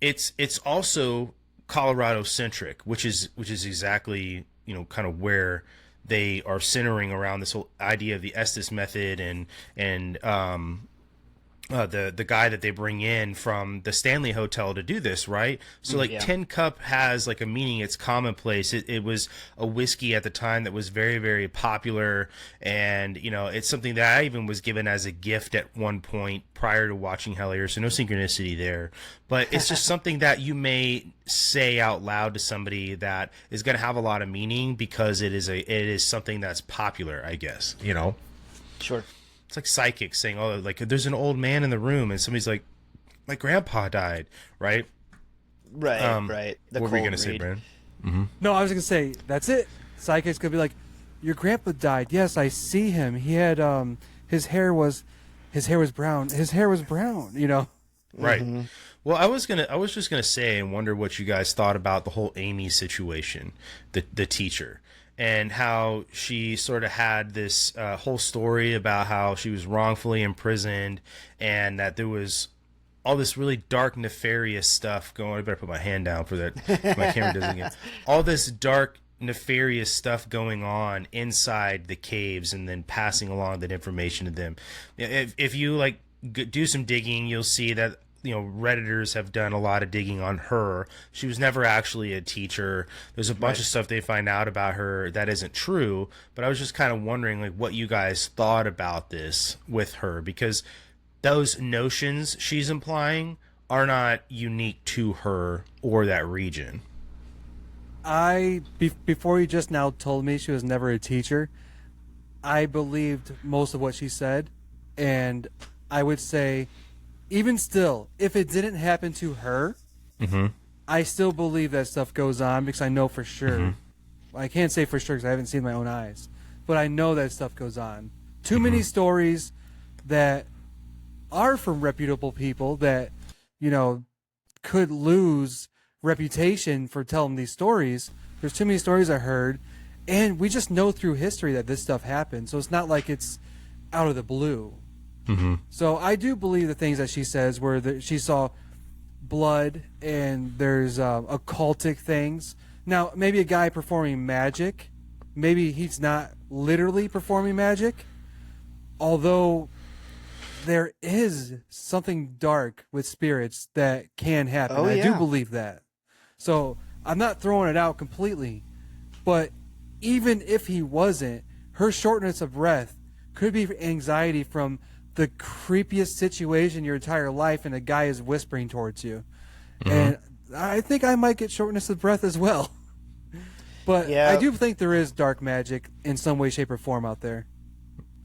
it's also Colorado centric, which is exactly, kind of where they are centering around this whole idea of the Estes method and the guy that they bring in from the Stanley Hotel to do this, right? So Tin Cup has like a meaning. It's commonplace. It was a whiskey at the time that was very, very popular, and it's something that I even was given as a gift at one point prior to watching Hellier. So no synchronicity there, but it's just something that you may say out loud to somebody that is going to have a lot of meaning because it is something that's popular, I guess. Sure. It's like psychics saying, oh, like there's an old man in the room, and somebody's like, my grandpa died, right? Right. What were you going to say, Brandon? No, I was going to say, that's it. Psychics could be like, your grandpa died. Yes, I see him. He had, his hair was brown. His hair was brown, Right. Well, I was just gonna say and wonder what you guys thought about the whole Amy situation, the teacher, and how she sort of had this whole story about how she was wrongfully imprisoned, and that there was all this really dark, nefarious stuff going. I better put my hand down for that. My camera doesn't get all this dark, nefarious stuff going on inside the caves, and then passing along that information to them. If you like do some digging, you'll see that Redditors have done a lot of digging on her. She was never actually a teacher. There's a bunch of stuff they find out about her that isn't true. But I was just kind of wondering like what you guys thought about this with her, because those notions she's implying are not unique to her or that region. Before you just now told me she was never a teacher, I believed most of what she said, and I would say, even still, if it didn't happen to her, I still believe that stuff goes on because I know for sure. I can't say for sure because I haven't seen my own eyes, but I know that stuff goes on. Too many stories that are from reputable people that, could lose reputation for telling these stories. There's too many stories I heard, and we just know through history that this stuff happened, so it's not like it's out of the blue. So I do believe the things that she says, where she saw blood and there's occultic things. Now, maybe a guy performing magic, maybe he's not literally performing magic, although there is something dark with spirits that can happen. Oh, yeah. I do believe that. So I'm not throwing it out completely, but even if he wasn't, her shortness of breath could be anxiety from the creepiest situation your entire life, and a guy is whispering towards you. And I think I might get shortness of breath as well. But I do think there is dark magic in some way, shape, or form out there.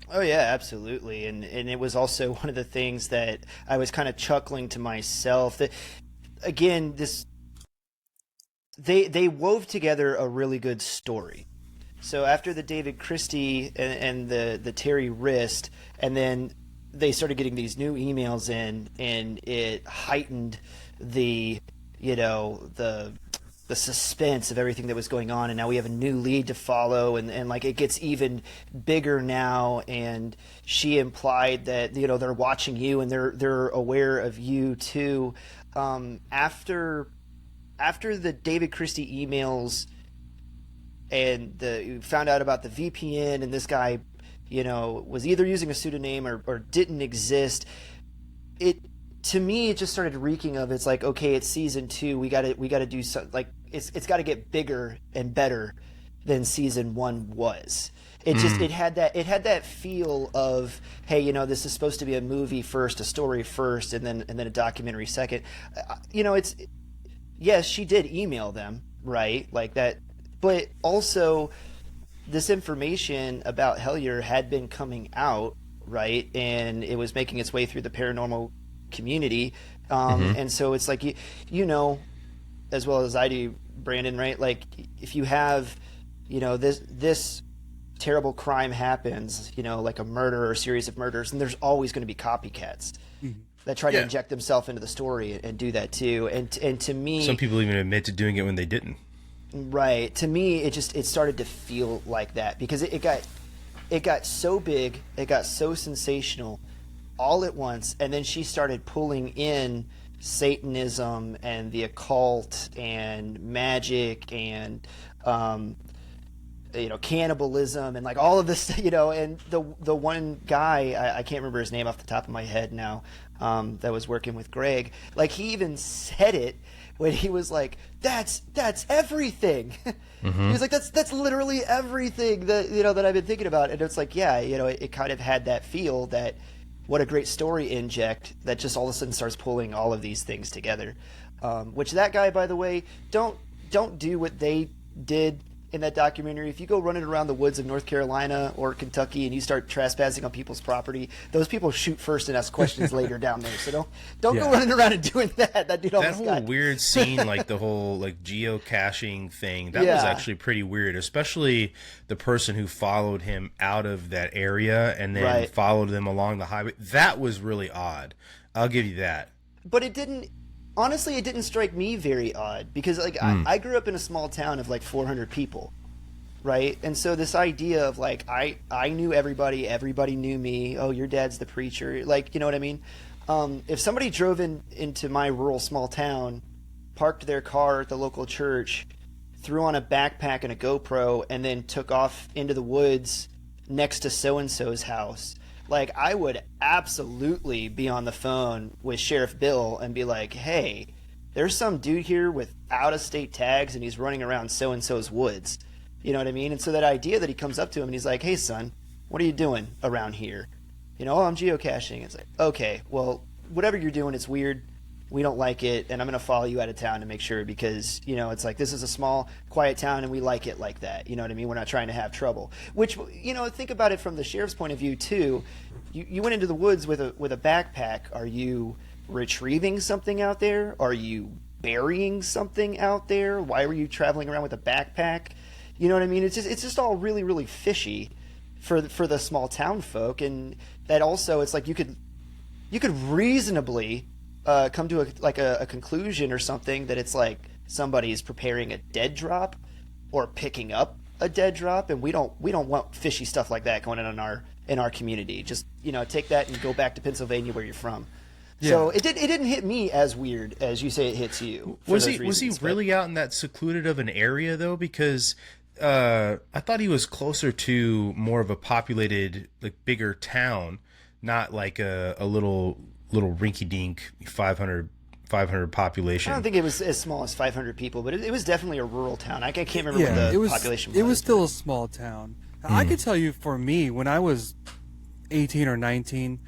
Oh yeah, absolutely. And it was also one of the things that I was kind of chuckling to myself that, again, they wove together a really good story. So after the David Christie and the Terry Wrist, and then they started getting these new emails in, and it heightened the suspense of everything that was going on, and now we have a new lead to follow, and like it gets even bigger now. And she implied that they're watching you and they're aware of you too. After the David Christie emails, and you found out about the VPN, and this guy was either using a pseudonym or didn't exist. To me, it just started reeking of, it's like, okay, it's season 2. We got to do something, like it's got to get bigger and better than season 1 was. It just it had that feel of, hey, this is supposed to be a movie first, a story first, and then a documentary second. Yes, she did email them, right, like that, but also this information about Hellier had been coming out, right, and it was making its way through the paranormal community, and so it's like as well as I do, Brandon, right? Like if you have this terrible crime happens, like a murder or a series of murders, and there's always going to be copycats that try to inject themselves into the story and do that too. And to me, some people even admit to doing it when they didn't. Right. To me, it started to feel like that, because it got so big, it got so sensational all at once, and then she started pulling in Satanism and the occult and magic and cannibalism and like all of this, and the one guy, I can't remember his name off the top of my head now, that was working with Greg, like he even said it when he was like, that's everything. He was like, that's literally everything that that I've been thinking about. And it's like, yeah, it kind of had that feel that, what a great story inject that just all of a sudden starts pulling all of these things together. Which that guy, by the way, don't do what they did in that documentary. If you go running around the woods of North Carolina or Kentucky and you start trespassing on people's property, those people shoot first and ask questions later down there. So don't go running around and doing that. That dude almost got... That whole weird scene, like the whole like geocaching thing, that was actually pretty weird, especially the person who followed him out of that area and then followed them along the highway. That was really odd. I'll give you that. But it didn't honestly, it didn't strike me very odd because like I grew up in a small town of like 400 people, right? And so this idea of like I knew everybody, everybody knew me. Oh, your dad's the preacher, like you know what I mean? If somebody drove into my rural small town, parked their car at the local church, threw on a backpack and a GoPro, and then took off into the woods next to so and so's house, like I would absolutely be on the phone with Sheriff Bill and be like, "Hey, there's some dude here with out of state tags and he's running around so and so's woods." You know what I mean? And so that idea that he comes up to him and he's like, "Hey son, what are you doing around here?" You know, "Oh, I'm geocaching." It's like, "Okay, well, whatever you're doing, it's weird. We don't like it, and I'm going to follow you out of town to make sure because, you know, it's like this is a small, quiet town, and we like it like that." You know what I mean? We're not trying to have trouble. Which, you know, think about it from the sheriff's point of view, too. You went into the woods with a backpack. Are you retrieving something out there? Are you burying something out there? Why were you traveling around with a backpack? You know what I mean? It's just all really, really fishy for the small town folk. And that also, it's like you could reasonably come to a conclusion or something that it's like somebody's preparing a dead drop or picking up a dead drop, and we don't want fishy stuff like that going on in our community. Just, you know, take that and go back to Pennsylvania where you're from. Yeah. So it didn't hit me as weird as you say it hits you. Was he really out in that secluded of an area though? Because I thought he was closer to more of a populated, like bigger town, not like a little rinky-dink 500 population. I don't think it was as small as 500 people, but it was definitely a rural town. I can't remember what the population was. It was still a small town. I could tell you, for me, when I was 18 or 19,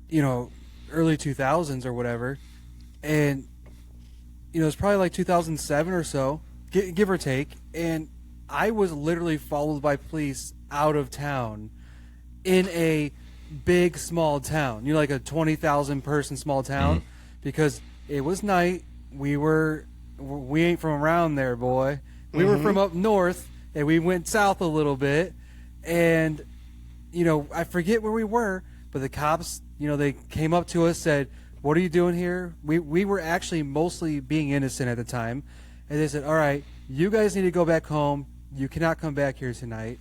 you know, early 2000s or whatever, and, you know, it's probably like 2007 or so, give or take, and I was literally followed by police out of town in a big small town, you know, like a 20,000 person small town, because it was night. We ain't from around there, boy. We were from up north, and we went south a little bit, and you know, I forget where we were, but the cops, you know, they came up to us, said, "What are you doing here?" We were actually mostly being innocent at the time, and they said, "All right, you guys need to go back home. You cannot come back here tonight."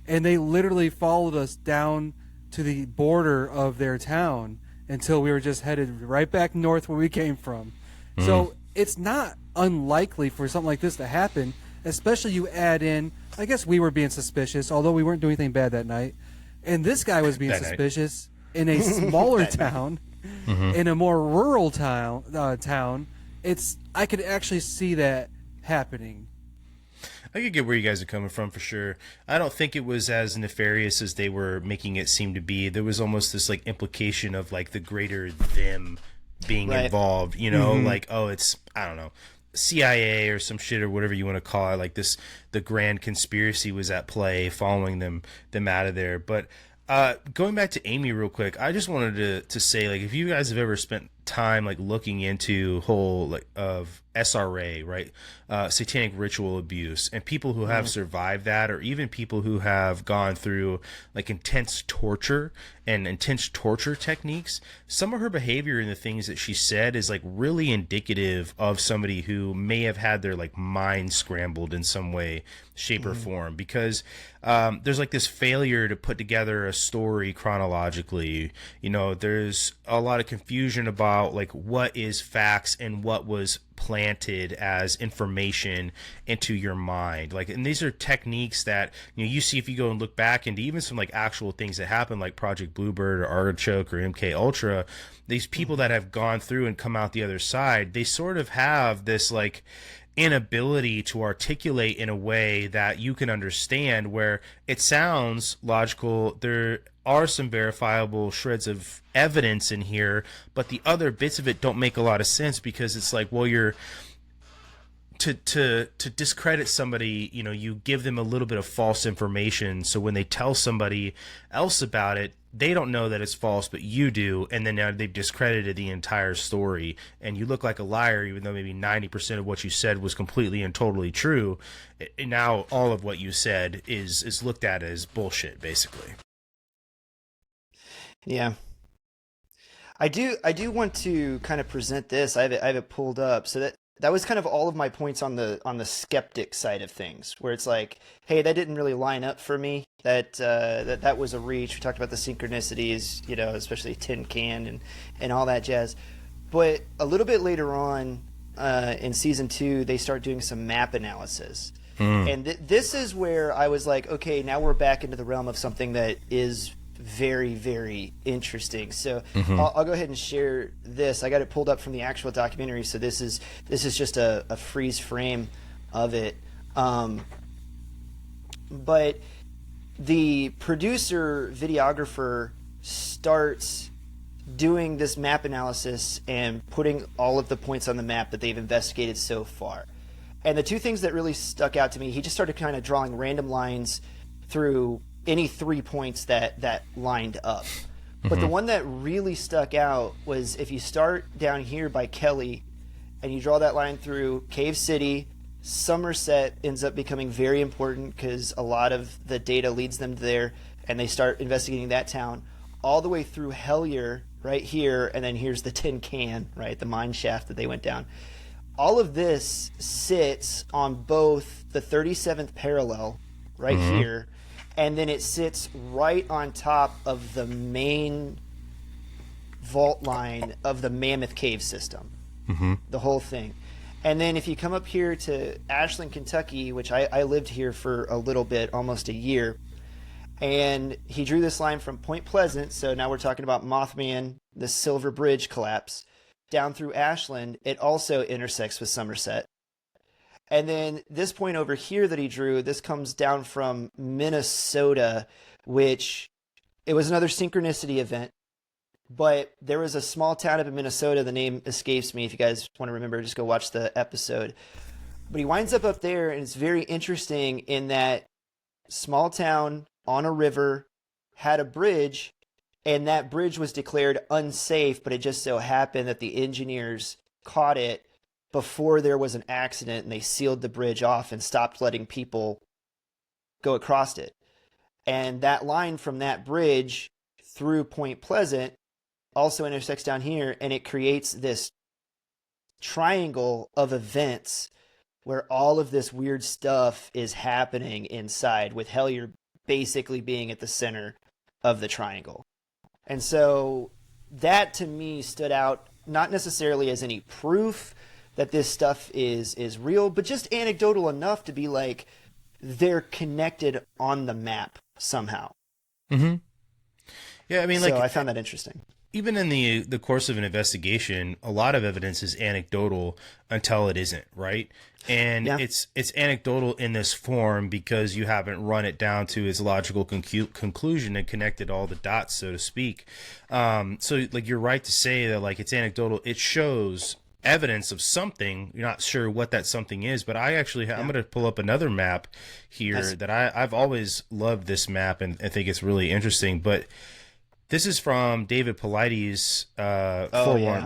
And they literally followed us down to the border of their town until we were just headed right back north where we came from. So it's not unlikely for something like this to happen, especially you add in, I guess we were being suspicious, although we weren't doing anything bad that night. And this guy was being suspicious in a smaller town, in a more rural town. I could actually see that happening. I could get where you guys are coming from for sure. I don't think it was as nefarious as they were making it seem to be. There was almost this like implication of like the greater them being involved, you know, like, oh, it's, I don't know, CIA or some shit or whatever you want to call it. Like the grand conspiracy was at play following them out of there. But going back to Amy real quick, I just wanted to say, like, if you guys have ever spent time like looking into whole like of SRA, right, satanic ritual abuse, and people who have survived that, or even people who have gone through like intense torture techniques, some of her behavior and the things that she said is like really indicative of somebody who may have had their like mind scrambled in some way, shape, or form, because there's like this failure to put together a story chronologically. You know, there's a lot of confusion about like what is facts and what was planted as information into your mind. Like, and these are techniques that, you know, you see if you go and look back into even some like actual things that happened, like Project Bluebird or Artichoke or MK Ultra. These people that have gone through and come out the other side, they sort of have this like inability to articulate in a way that you can understand, where it sounds logical. There are some verifiable shreds of evidence in here, but the other bits of it don't make a lot of sense, because it's like, well, you're to discredit somebody, you know, you give them a little bit of false information, so when they tell somebody else about it, they don't know that it's false, but you do, and then now they've discredited the entire story, and you look like a liar, even though maybe 90% of what you said was completely and totally true. And now all of what you said is looked at as bullshit, basically. Yeah. I do want to kind of present this. I have it pulled up. So that was kind of all of my points on the skeptic side of things, where it's like, hey, that didn't really line up for me. That was a reach. We talked about the synchronicities, especially tin can and all that jazz. But a little bit later on in season 2, they start doing some map analysis. And this is where I was like, okay, now we're back into the realm of something that is very, very interesting. So I'll go ahead and share this. I got it pulled up from the actual documentary, so this is just a freeze frame of it. But the producer videographer starts doing this map analysis and putting all of the points on the map that they've investigated so far. And the two things that really stuck out to me, he just started kind of drawing random lines through any 3 points that lined up. But the one that really stuck out was if you start down here by Kelly and you draw that line through Cave City, Somerset ends up becoming very important because a lot of the data leads them there, and they start investigating that town all the way through Hellier right here, and then here's the tin can, right, the mine shaft that they went down. All of this sits on both the 37th parallel right here, and then it sits right on top of the main vault line of the Mammoth Cave system, the whole thing. And then if you come up here to Ashland, Kentucky, which I lived here for a little bit, almost a year, and he drew this line from Point Pleasant, so now we're talking about Mothman, the Silver Bridge collapse, down through Ashland. It also intersects with Somerset. And then this point over here that he drew, this comes down from Minnesota, which it was another synchronicity event. But there was a small town up in Minnesota. The name escapes me. If you guys want to remember, just go watch the episode. But he winds up there, and it's very interesting in that small town on a river had a bridge, and that bridge was declared unsafe, but it just so happened that the engineers caught it before there was an accident, and they sealed the bridge off and stopped letting people go across it. And that line from that bridge through Point Pleasant also intersects down here, and it creates this triangle of events where all of this weird stuff is happening inside, with Hellier basically being at the center of the triangle. And so that to me stood out, not necessarily as any proof that this stuff is real, but just anecdotal enough to be like, they're connected on the map somehow. Yeah, I mean, so I found that interesting. Even in the course of an investigation, a lot of evidence is anecdotal until it isn't, right? And it's anecdotal in this form because you haven't run it down to its logical conclusion and connected all the dots, so to speak. So, like, you're right to say that, like, it's anecdotal. It shows evidence of something. You're not sure what that something is, but I actually I'm going to pull up another map here that I've always loved this map and I think it's really interesting. But this is from David Paulides'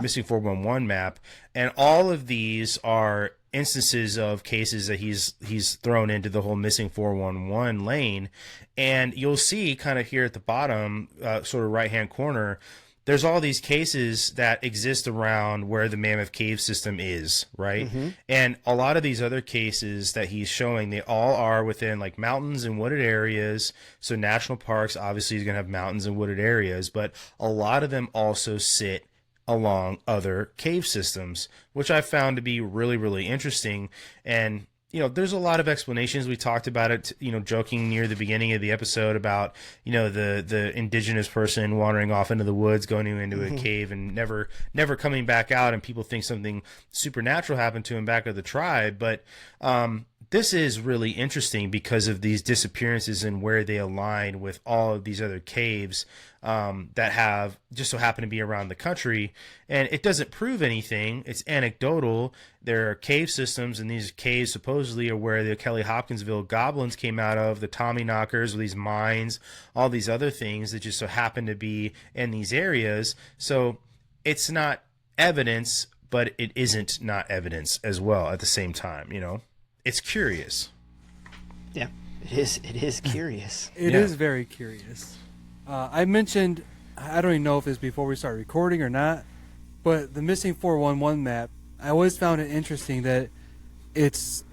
Missing 411 map, and all of these are instances of cases that he's thrown into the whole Missing 411 lane. And you'll see kind of here at the bottom, sort of right-hand corner, there's all these cases that exist around where the Mammoth Cave system is, right? And a lot of these other cases that he's showing, they all are within like mountains and wooded areas. So national parks, obviously, is going to have mountains and wooded areas, but a lot of them also sit along other cave systems, which I found to be really, really interesting. And there's a lot of explanations. We talked about it, joking near the beginning of the episode about, the indigenous person wandering off into the woods, going into a cave and never coming back out, and people think something supernatural happened to him back of the tribe. But this is really interesting because of these disappearances and where they align with all of these other caves that have just so happen to be around the country. And it doesn't prove anything. It's anecdotal. There are cave systems, and these caves supposedly are where the Kelly-Hopkinsville Goblins came out of, the Tommy Knockers, these mines, all these other things that just so happen to be in these areas. So it's not evidence, but it isn't not evidence as well at the same time, It's curious. Yeah, it is curious. It is very curious. I mentioned I don't even know if it's before we start recording or not, but the missing 411 map, I always found it interesting that it's,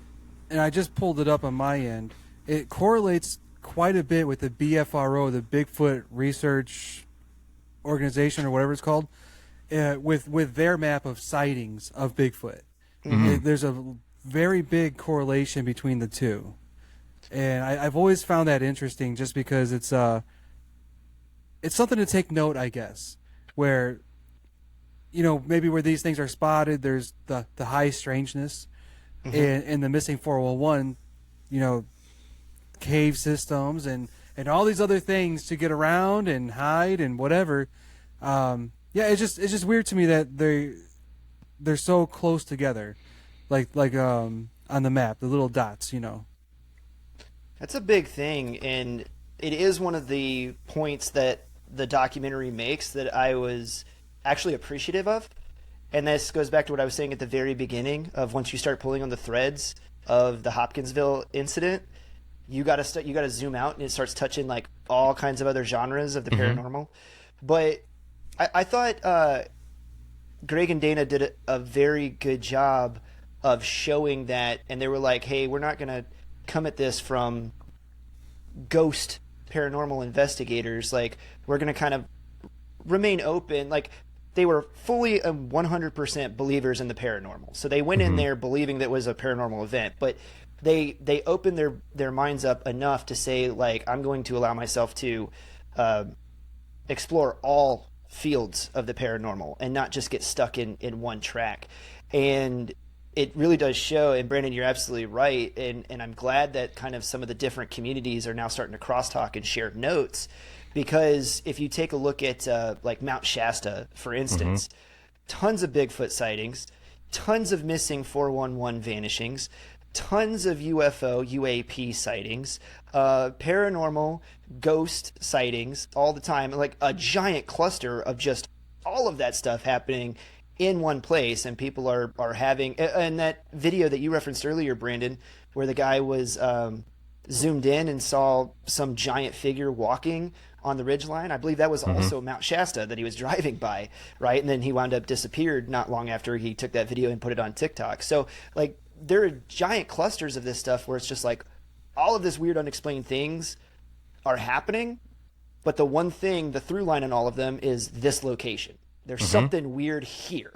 and I just pulled it up on my end, it correlates quite a bit with the BFRO, the Bigfoot Research Organization or whatever it's called, with their map of sightings of Bigfoot. There's a very big correlation between the two. And I've always found that interesting just because it's something to take note, I guess, where, maybe where these things are spotted, there's the high strangeness, and the missing 411, cave systems and all these other things to get around and hide and whatever. It's just weird to me that they're so close together, like on the map, the little dots, That's a big thing, and it is one of the points that the documentary makes that I was actually appreciative of. And this goes back to what I was saying at the very beginning of once you start pulling on the threads of the Hopkinsville incident, you got to zoom out and it starts touching like all kinds of other genres of the paranormal. But I thought Greg and Dana did a very good job of showing that, and they were like, hey, we're not going to come at this from ghost paranormal investigators. Like, we're going to kind of remain open. Like, they were fully 100% believers in the paranormal. So they went in there believing that it was a paranormal event, but they opened their minds up enough to say, like, I'm going to allow myself to explore all fields of the paranormal and not just get stuck in one track. And it really does show, and Brandon, you're absolutely right, and I'm glad that kind of some of the different communities are now starting to crosstalk and share notes, because if you take a look at like Mount Shasta, for instance, tons of Bigfoot sightings, tons of missing 411 vanishings, tons of UFO, UAP sightings, paranormal, ghost sightings all the time, like a giant cluster of just all of that stuff happening in one place. And people are having, and that video that you referenced earlier, Brandon, where the guy was zoomed in and saw some giant figure walking on the ridgeline, I believe that was also Mount Shasta that he was driving by, right? And then he wound up disappeared not long after he took that video and put it on TikTok. So, like, there are giant clusters of this stuff where it's just like all of this weird unexplained things are happening, but the one thing, the through line in all of them is this location. There's something weird here.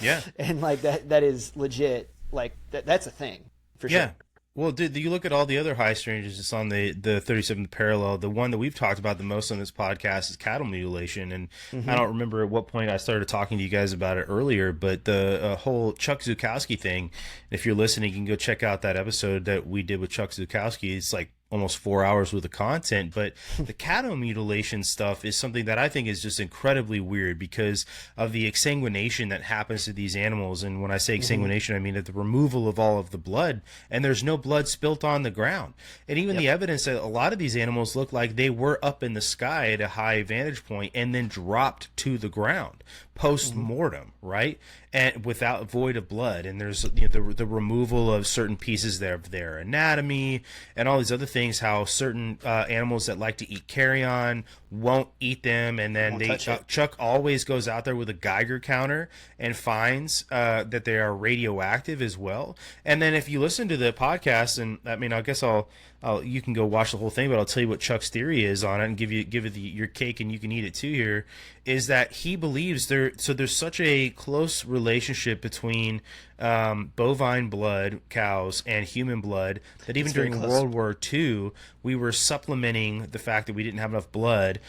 Yeah. And like that is legit. Like that's a thing for sure. Yeah. Well, do you look at all the other high stranges just on the 37th parallel? The one that we've talked about the most on this podcast is cattle mutilation. And I don't remember at what point I started talking to you guys about it earlier, but the whole Chuck Zukowski thing, if you're listening, you can go check out that episode that we did with Chuck Zukowski. It's like almost 4 hours worth of content, but the cattle mutilation stuff is something that I think is just incredibly weird because of the exsanguination that happens to these animals. And when I say exsanguination, I mean that the removal of all of the blood, and there's no blood spilt on the ground. And even the evidence that a lot of these animals look like they were up in the sky at a high vantage point and then dropped to the ground post-mortem, right? And without void of blood. And there's the removal of certain pieces of their anatomy and all these other things, how certain animals that like to eat carrion won't eat them. And then Chuck always goes out there with a Geiger counter and finds that they are radioactive as well. And then if you listen to the podcast, and I mean, I guess you can go watch the whole thing, but I'll tell you what Chuck's theory is on it and give it your cake and you can eat it too here, is that he believes there's such a close relationship between bovine blood, cows, and human blood that even during World War II, we were supplementing the fact that we didn't have enough blood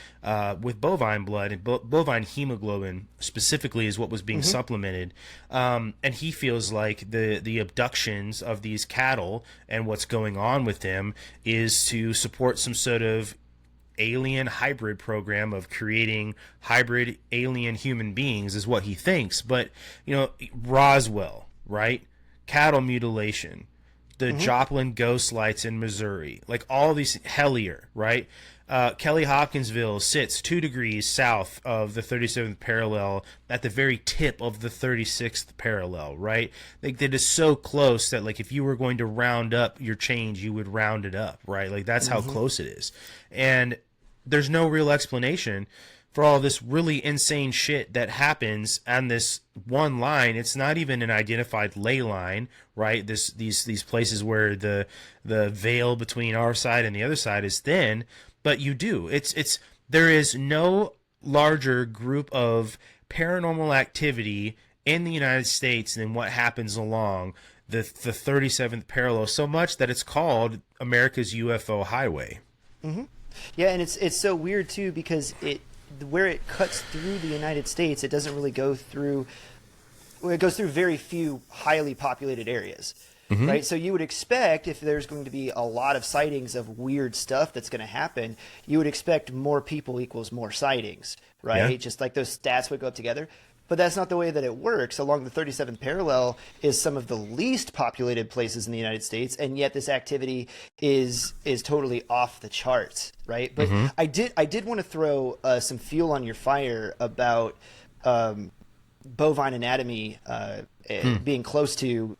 with bovine blood, and bovine hemoglobin specifically is what was being supplemented. And he feels like the abductions of these cattle and what's going on with them is to support some sort of alien hybrid program of creating hybrid alien human beings is what he thinks. But Roswell, right? Cattle mutilation, the Joplin ghost lights in Missouri, like all these, Hellier, right? Kelly-Hopkinsville sits 2 degrees south of the 37th parallel at the very tip of the 36th parallel, right? Like, that is so close that, like, if you were going to round up your change, you would round it up, right? Like, that's how close it is. And there's no real explanation for all this really insane shit that happens on this one line. It's not even an identified ley line, right? These places where the veil between our side and the other side is thin, but you do. There is no larger group of paranormal activity in the United States than what happens along the 37th parallel, so much that it's called America's UFO highway. Mm-hmm. Yeah, and it's so weird too, because where it cuts through the United States, it doesn't really go through. Well, it goes through very few highly populated areas, right? So you would expect, if there's going to be a lot of sightings of weird stuff that's going to happen, you would expect more people equals more sightings, right? Yeah. Just like those stats would go up together. But that's not the way that it works. Along the 37th parallel is some of the least populated places in the United States, and yet this activity is totally off the charts, right? But I did want to throw some fuel on your fire about bovine anatomy being close to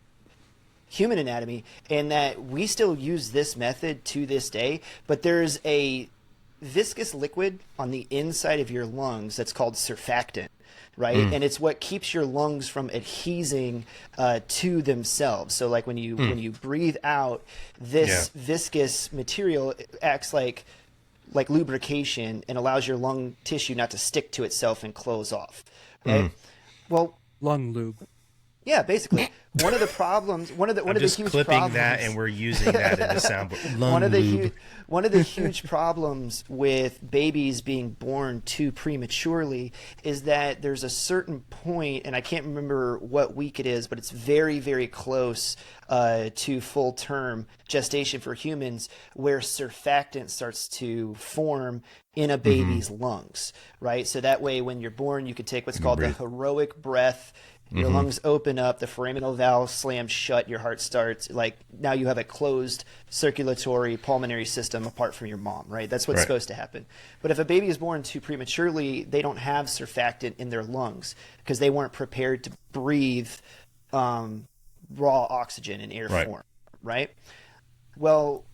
human anatomy, and that we still use this method to this day, but there's a viscous liquid on the inside of your lungs that's called surfactant. Right, and it's what keeps your lungs from adhesing to themselves. So, like when you breathe out, this viscous material acts like lubrication and allows your lung tissue not to stick to itself and close off. Right. Well, Lung lube. Yeah, basically. One of the problems, one of the just huge clipping problems, that, and we're using that in the soundboard. One of the huge problems with babies being born too prematurely is that there's a certain point, and I can't remember what week it is, but it's very, very close to full term gestation for humans, where surfactant starts to form in a baby's lungs, right? So that way, when you're born, you can take what's called the heroic breath. Your lungs open up, the foraminal valve slams shut, your heart starts. Like, now you have a closed circulatory pulmonary system apart from your mom, right? That's what's supposed to happen. But if a baby is born too prematurely, they don't have surfactant in their lungs because they weren't prepared to breathe raw oxygen in air form, right? Well,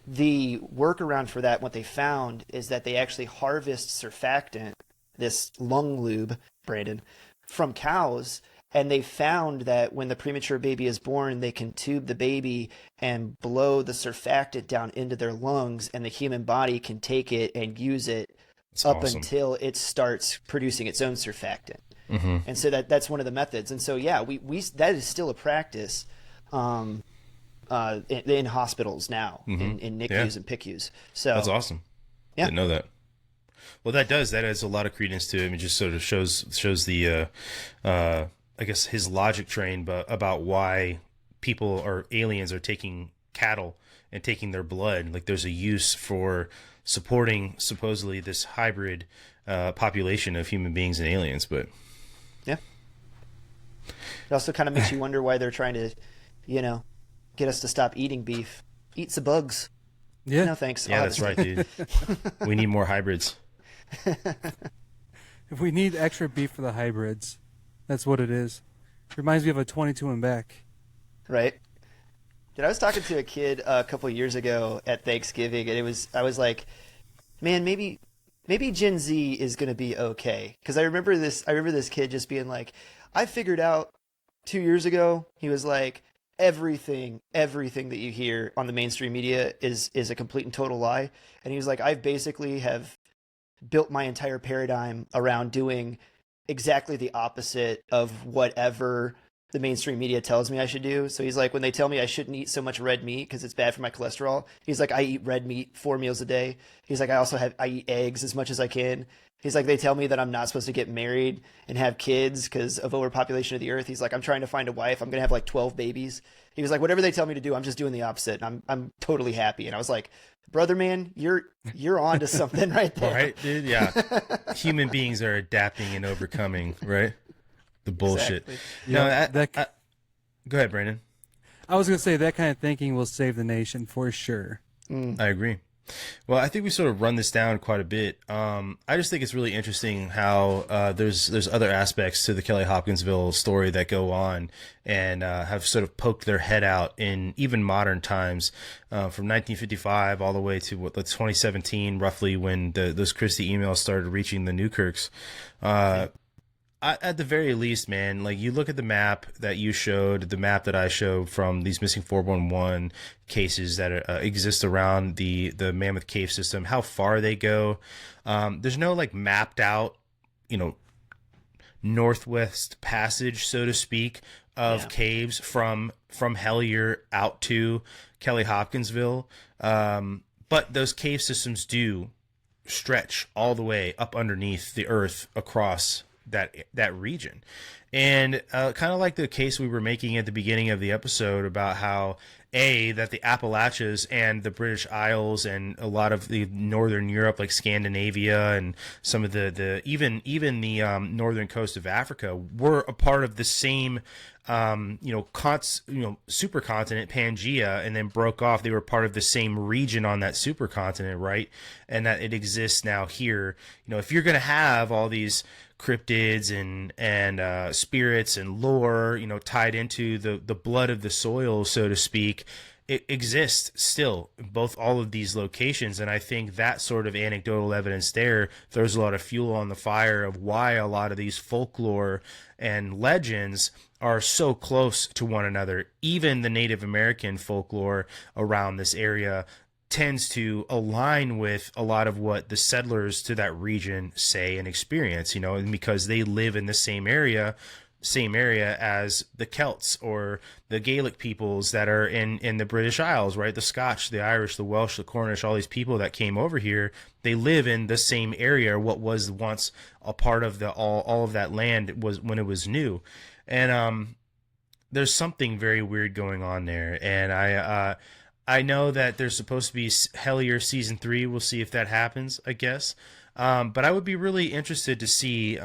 the workaround for that, what they found, is that they actually harvest surfactant, this lung lube, Brandon, from cows, and they found that when the premature baby is born, they can tube the baby and blow the surfactant down into their lungs, and the human body can take it and use it until it starts producing its own surfactant. And so that's one of the methods. And so we that is still a practice in hospitals now, in NICUs and PICUs. So that's awesome. Yeah. Didn't know that. Well, that adds a lot of credence to it. I mean, just sort of shows the, I guess, his logic train, but about why people or aliens are taking cattle and taking their blood. Like, there's a use for supporting supposedly this hybrid population of human beings and aliens. But yeah, it also kind of makes you wonder why they're trying to, get us to stop eating beef. Eat some bugs. Yeah. No thanks. Yeah, that's right, dude. We need more hybrids. If we need extra beef for the hybrids, that's what it is. Reminds me of a 22 and back. Right. Dude, I was talking to a kid a couple of years ago at Thanksgiving, and I was like, man, maybe Gen Z is going to be okay. Because I remember this kid just being like, I figured out 2 years ago, he was like, everything that you hear on the mainstream media is a complete and total lie. And he was like, I basically have built my entire paradigm around doing exactly the opposite of whatever the mainstream media tells me I should do. So he's like, when they tell me I shouldn't eat so much red meat because it's bad for my cholesterol, he's like, I eat red meat 4 meals a day. He's like, I eat eggs as much as I can. He's like, they tell me that I'm not supposed to get married and have kids because of overpopulation of the earth. He's like, I'm trying to find a wife. I'm going to have like 12 babies. He was like, whatever they tell me to do, I'm just doing the opposite. And I'm totally happy. And I was like, brother, man, you're on to something right there. Right, dude? Yeah. Human beings are adapting and overcoming, right? The bullshit. Exactly. No, go ahead, Brandon. I was going to say that kind of thinking will save the nation for sure. I agree. Well, I think we sort of run this down quite a bit. I just think it's really interesting how there's other aspects to the Kelly-Hopkinsville story that go on and have sort of poked their head out in even modern times, from 1955 all the way to 2017, roughly, when those Christie emails started reaching the Newkirks. At the very least, man, like, you look at the map that you showed, the map that I showed from these missing 411 cases that exist around the Mammoth Cave system, how far they go. There's no like mapped out, northwest passage, so to speak, of caves from Hellier out to Kelly-Hopkinsville. But those cave systems do stretch all the way up underneath the earth across that region. And kind of like the case we were making at the beginning of the episode about how that the Appalachias and the British Isles and a lot of the northern Europe, like Scandinavia, and some of the even the northern coast of Africa, were a part of the same supercontinent, Pangea, and then broke off. They were part of the same region on that supercontinent, right? And that it exists now here. If you're going to have all these cryptids and spirits and lore, tied into the blood of the soil, so to speak, it exists still in all of these locations. And I think that sort of anecdotal evidence there throws a lot of fuel on the fire of why a lot of these folklore and legends are so close to one another. Even the Native American folklore around this area tends to align with a lot of what the settlers to that region say and experience, and because they live in the same area as the Celts or the Gaelic peoples that are in the British Isles, right? The Scotch, the Irish, the Welsh, the Cornish, all these people that came over here, they live in the same area, what was once a part of all of that land was when it was new. And there's something very weird going on there. And I know that there's supposed to be Hellier season 3. We'll see if that happens, I guess. But I would be really interested to see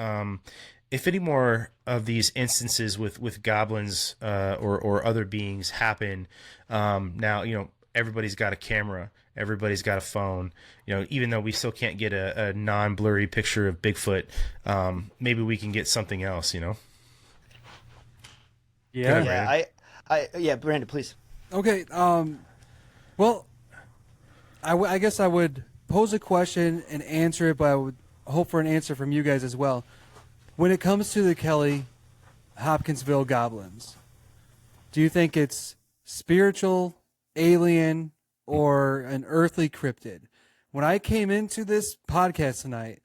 if any more of these instances with goblins or other beings happen. Now, everybody's got a camera. Everybody's got a phone. Even though we still can't get a non-blurry picture of Bigfoot, maybe we can get something else, Yeah. Yeah, Brandon, please. Okay. Well, I guess I would pose a question and answer it, but I would hope for an answer from you guys as well. When it comes to the Kelly-Hopkinsville Goblins, do you think it's spiritual, alien, or an earthly cryptid? When I came into this podcast tonight,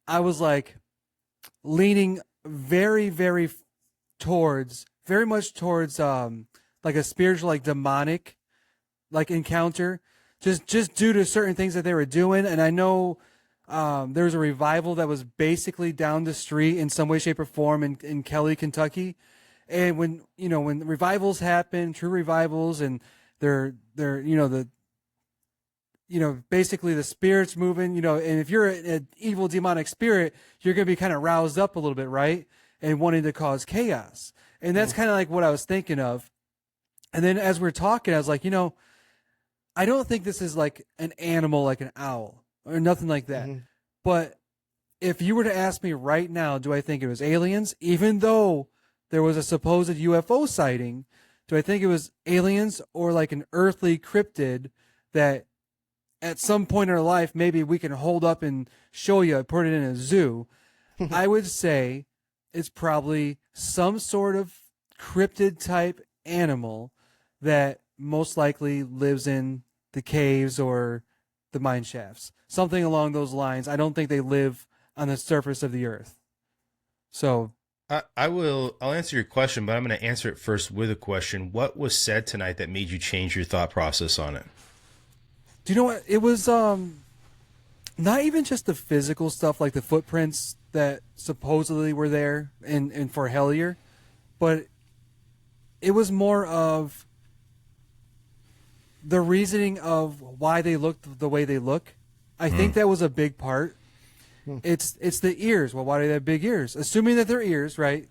I was like leaning very, very much towards like a spiritual, like demonic, like encounter, just due to certain things that they were doing. And I know there was a revival that was basically down the street in some way, shape, or form in Kelly, Kentucky. And when revivals happen, true revivals, and they're basically the spirits moving, and if you're an evil demonic spirit, you're going to be kind of roused up a little bit, right? And wanting to cause chaos. And that's kind of like what I was thinking of. And then as we're talking, I was like, I don't think this is like an animal, like an owl or nothing like that. Mm-hmm. But if you were to ask me right now, do I think it was aliens? Even though there was a supposed UFO sighting, do I think it was aliens or like an earthly cryptid that at some point in our life, maybe we can hold up and show you, put it in a zoo? I would say it's probably some sort of cryptid type animal that most likely lives in the caves or the mine shafts. Something along those lines. I don't think they live on the surface of the earth. So I'll answer your question, but I'm going to answer it first with a question. What was said tonight that made you change your thought process on it? Do you know what? It was not even just the physical stuff, like the footprints that supposedly were there and for Hellier, but it was more of the reasoning of why they looked the way they look. I think that was a big part. It's the ears. Well, why do they have big ears? Assuming that they're ears, right?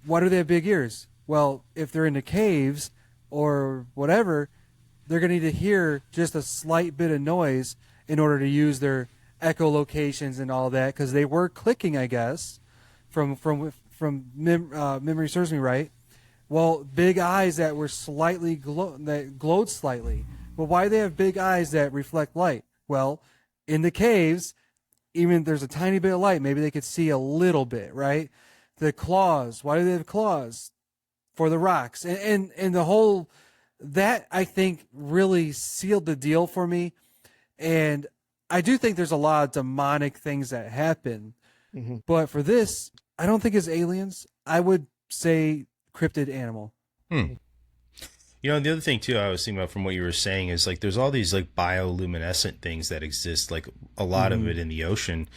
Why do they have big ears? Well, if they're in the caves or whatever, they're going to need to hear just a slight bit of noise in order to use their echolocations and all that, because they were clicking, I guess, from memory serves me right. Well, big eyes that were slightly that glowed slightly. But why do they have big eyes that reflect light? Well, in the caves, even if there's a tiny bit of light, maybe they could see a little bit, right? The claws. Why do they have claws? For the rocks. And the whole, that I think really sealed the deal for me. And I do think there's a lot of demonic things that happen. Mm-hmm. But for this, I don't think it's aliens. I would say cryptid animal. You know, the other thing too I was thinking about from what you were saying is like there's all these like bioluminescent things that exist, like a lot of it in the ocean.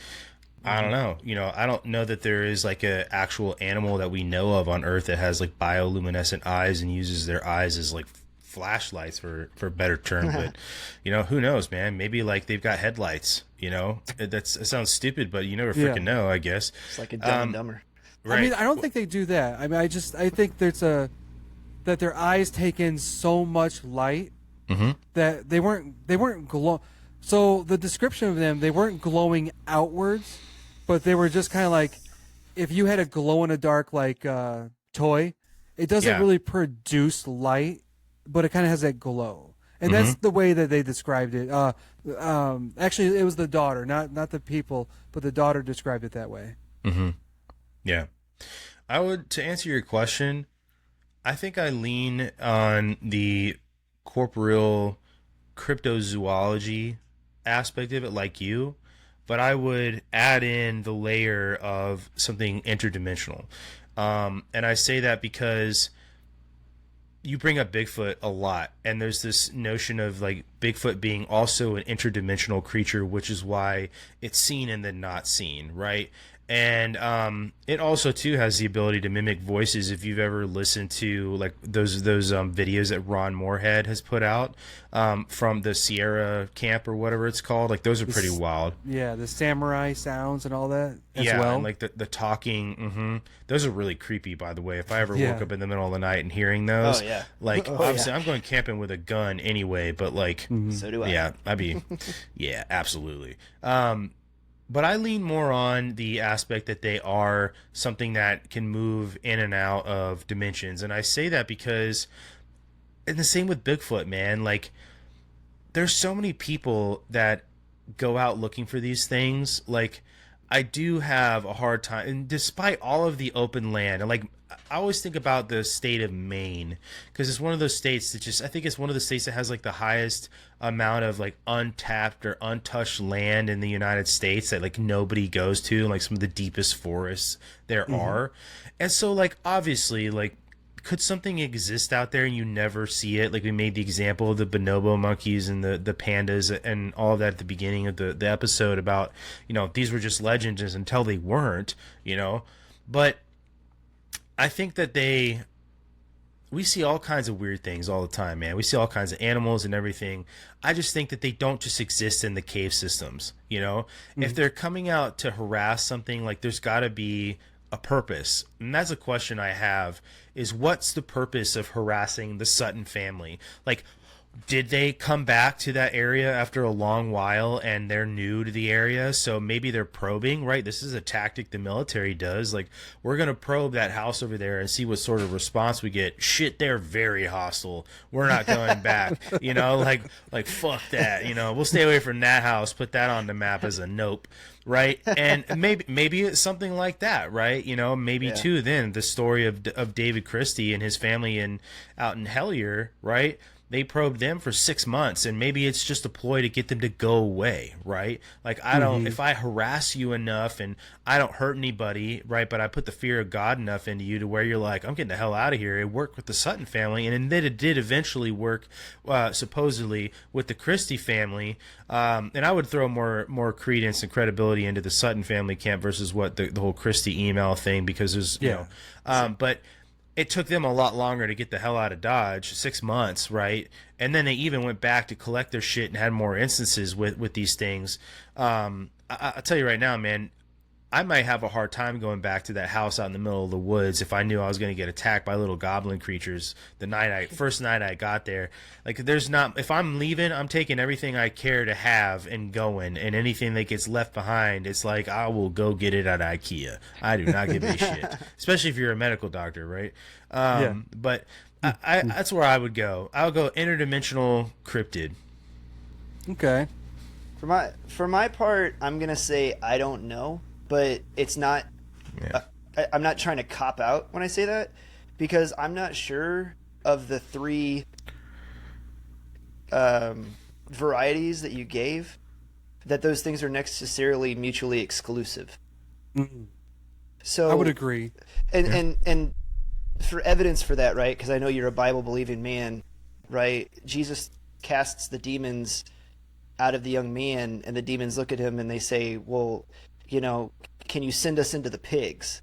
I don't know. You know, I don't know that there is like a actual animal that we know of on Earth that has like bioluminescent eyes and uses their eyes as like flashlights for a better term. But you know, who knows, man? Maybe like they've got headlights. You know, it sounds stupid, but you never freaking know. I guess it's like a Dumb and Dumber. Right. I mean, I don't think they do that. I mean, I think that their eyes take in so much light that they weren't glow. So the description of them, they weren't glowing outwards, but they were just kind of like, if you had a glow in the dark like toy, it doesn't really produce light, but it kind of has that glow, and that's the way that they described it. Actually, it was the daughter, not the people, but the daughter described it that way. Yeah, I would, to answer your question, I think I lean on the corporeal cryptozoology aspect of it, like you, but I would add in the layer of something interdimensional. And I say that because you bring up Bigfoot a lot, and there's this notion of like Bigfoot being also an interdimensional creature, which is why it's seen and then not seen, right? And it also too has the ability to mimic voices. If you've ever listened to like those videos that Ron Moorhead has put out from the Sierra camp or whatever it's called, like those are pretty wild. Yeah, the samurai sounds and all that as well. And like the talking, those are really creepy, by the way. If I ever woke up in the middle of the night and hearing those, like obviously I'm going camping with a gun anyway, but like so do I. Yeah, I'd be absolutely. But I lean more on the aspect that they are something that can move in and out of dimensions. And I say that because, and the same with Bigfoot, man, like there's so many people that go out looking for these things. Like I do have a hard time, and despite all of the open land, and like I always think about the state of Maine, because it's one of those states that just, I think it's one of the states that has like the highest amount of like untapped or untouched land in the United States that like nobody goes to, and like some of the deepest forests there are. And so like obviously like, could something exist out there and you never see it? Like we made the example of the bonobo monkeys and the pandas and all of that at the beginning of the episode about, you know, these were just legends until they weren't, you know. But I think that we see all kinds of weird things all the time, man. We see all kinds of animals and everything. I just think that they don't just exist in the cave systems, you know. If they're coming out to harass something, like there's got to be a purpose. And that's a question I have, is what's the purpose of harassing the Sutton family? Like, did they come back to that area after a long while and they're new to the area? So maybe they're probing, right? This is a tactic the military does. Like, we're going to probe that house over there and see what sort of response we get. Shit, they're very hostile. We're not going back. You know, like fuck that. You know, we'll stay away from that house. Put that on the map as a nope. Right. And maybe it's something like that. Right. You know, maybe too, then the story of David Christie and his family out in Hellier. Right. They probed them for 6 months, and maybe it's just a ploy to get them to go away, right? Like, I don't, if I harass you enough and I don't hurt anybody, right, but I put the fear of God enough into you to where you're like, I'm getting the hell out of here. It worked with the Sutton family, and then it did eventually work, supposedly, with the Christie family. And I would throw more credence and credibility into the Sutton family camp versus what the whole Christie email thing, because there's, you know, but it took them a lot longer to get the hell out of Dodge, 6 months, right? And then they even went back to collect their shit and had more instances with these things. I'll tell you right now, man, I might have a hard time going back to that house out in the middle of the woods if I knew I was going to get attacked by little goblin creatures first night I got there. Like, there's not, if I'm leaving, I'm taking everything I care to have and going, and anything that gets left behind, it's like I will go get it at IKEA. I do not give a shit, especially if you're a medical doctor, right? But I that's where I would go. I would go interdimensional cryptid. Okay. For my part, I'm gonna say I don't know, but it's not. Yeah. I'm not trying to cop out when I say that, because I'm not sure of the three varieties that you gave, that those things are necessarily mutually exclusive. So I would agree. And for evidence for that, right? Because I know you're a Bible believing man, right? Jesus casts the demons out of the young man, and the demons look at him and they say, well, you know, can you send us into the pigs?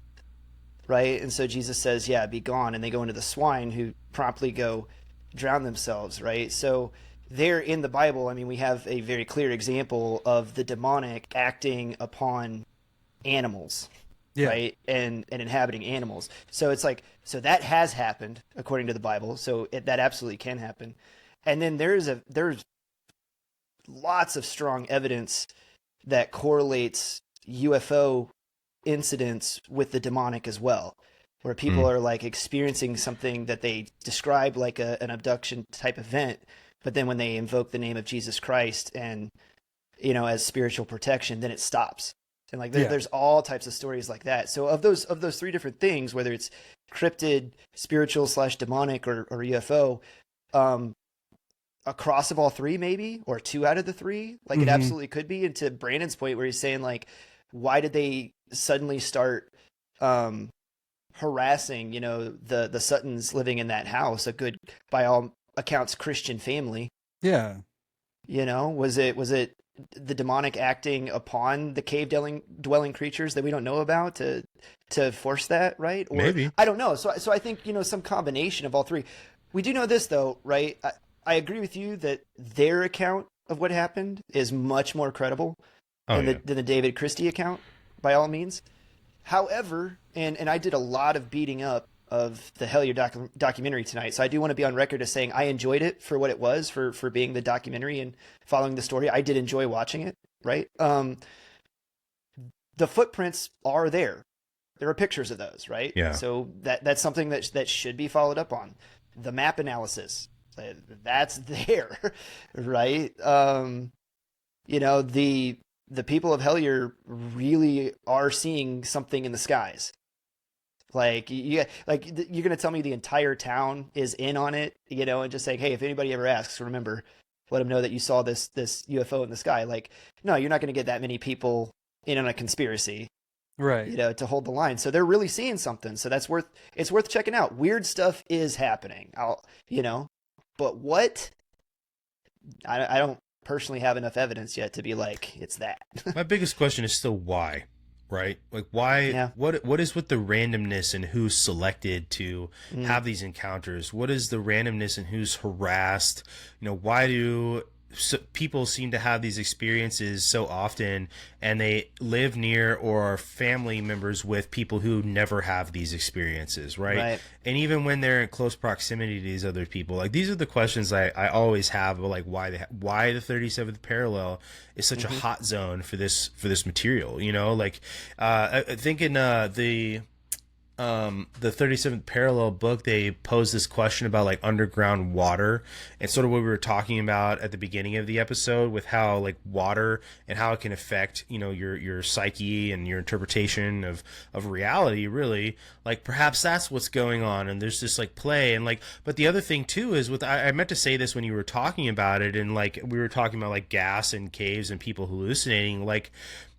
Right? And so Jesus says, yeah, be gone. And they go into the swine, who promptly go drown themselves, right? So there in the Bible, I mean, we have a very clear example of the demonic acting upon animals, right? And inhabiting animals. So it's like, so that has happened according to the Bible. So that absolutely can happen. And then there's lots of strong evidence that correlates UFO incidents with the demonic as well, where people are like experiencing something that they describe like an abduction type event, but then when they invoke the name of Jesus Christ and, you know, as spiritual protection, then it stops. And like there's all types of stories like that. So of those three different things, whether it's cryptid, spiritual / demonic, or UFO, a cross of all three, maybe, or two out of the three, like it absolutely could be. And to Brandon's point, where he's saying like, why did they suddenly start harassing, you know, the Suttons living in that house, a good, by all accounts, Christian family? Yeah. You know, was it the demonic acting upon the cave dwelling creatures that we don't know about to force that, right? Or, maybe. I don't know. So I think, you know, some combination of all three. We do know this though, right? I agree with you that their account of what happened is much more credible than the David Christie account, by all means. However, and I did a lot of beating up of the Hellier documentary tonight, so I do want to be on record as saying I enjoyed it for what it was, for being the documentary and following the story. I did enjoy watching it, right? The footprints are there. There are pictures of those, right? Yeah. So that's something that should be followed up on. The map analysis, that's there, right? You know, the people of Hellier really are seeing something in the skies. Like you're going to tell me the entire town is in on it, you know, and just saying, hey, if anybody ever asks, remember, let them know that you saw this UFO in the sky. Like, no, you're not going to get that many people in on a conspiracy, right? You know, to hold the line. So they're really seeing something. So it's worth checking out. Weird stuff is happening. But what? I don't personally have enough evidence yet to be like, it's that. My biggest question is still why, right? Like, why? Yeah. What is with the randomness and who's selected to have these encounters? What is the randomness and who's harassed? You know, why do people seem to have these experiences so often, and they live near or are family members with people who never have these experiences, right? And even when they're in close proximity to these other people, like, these are the questions I always have, like why the 37th parallel is such a hot zone for this material, you know? Like, I think in the 37th parallel book, they pose this question about like underground water, and sort of what we were talking about at the beginning of the episode with how like water and how it can affect, you know, your psyche and your interpretation of reality, really. Like, perhaps that's what's going on, and there's this like play, and like, but the other thing too is I meant to say this when you were talking about it, and like we were talking about like gas and caves and people hallucinating, like,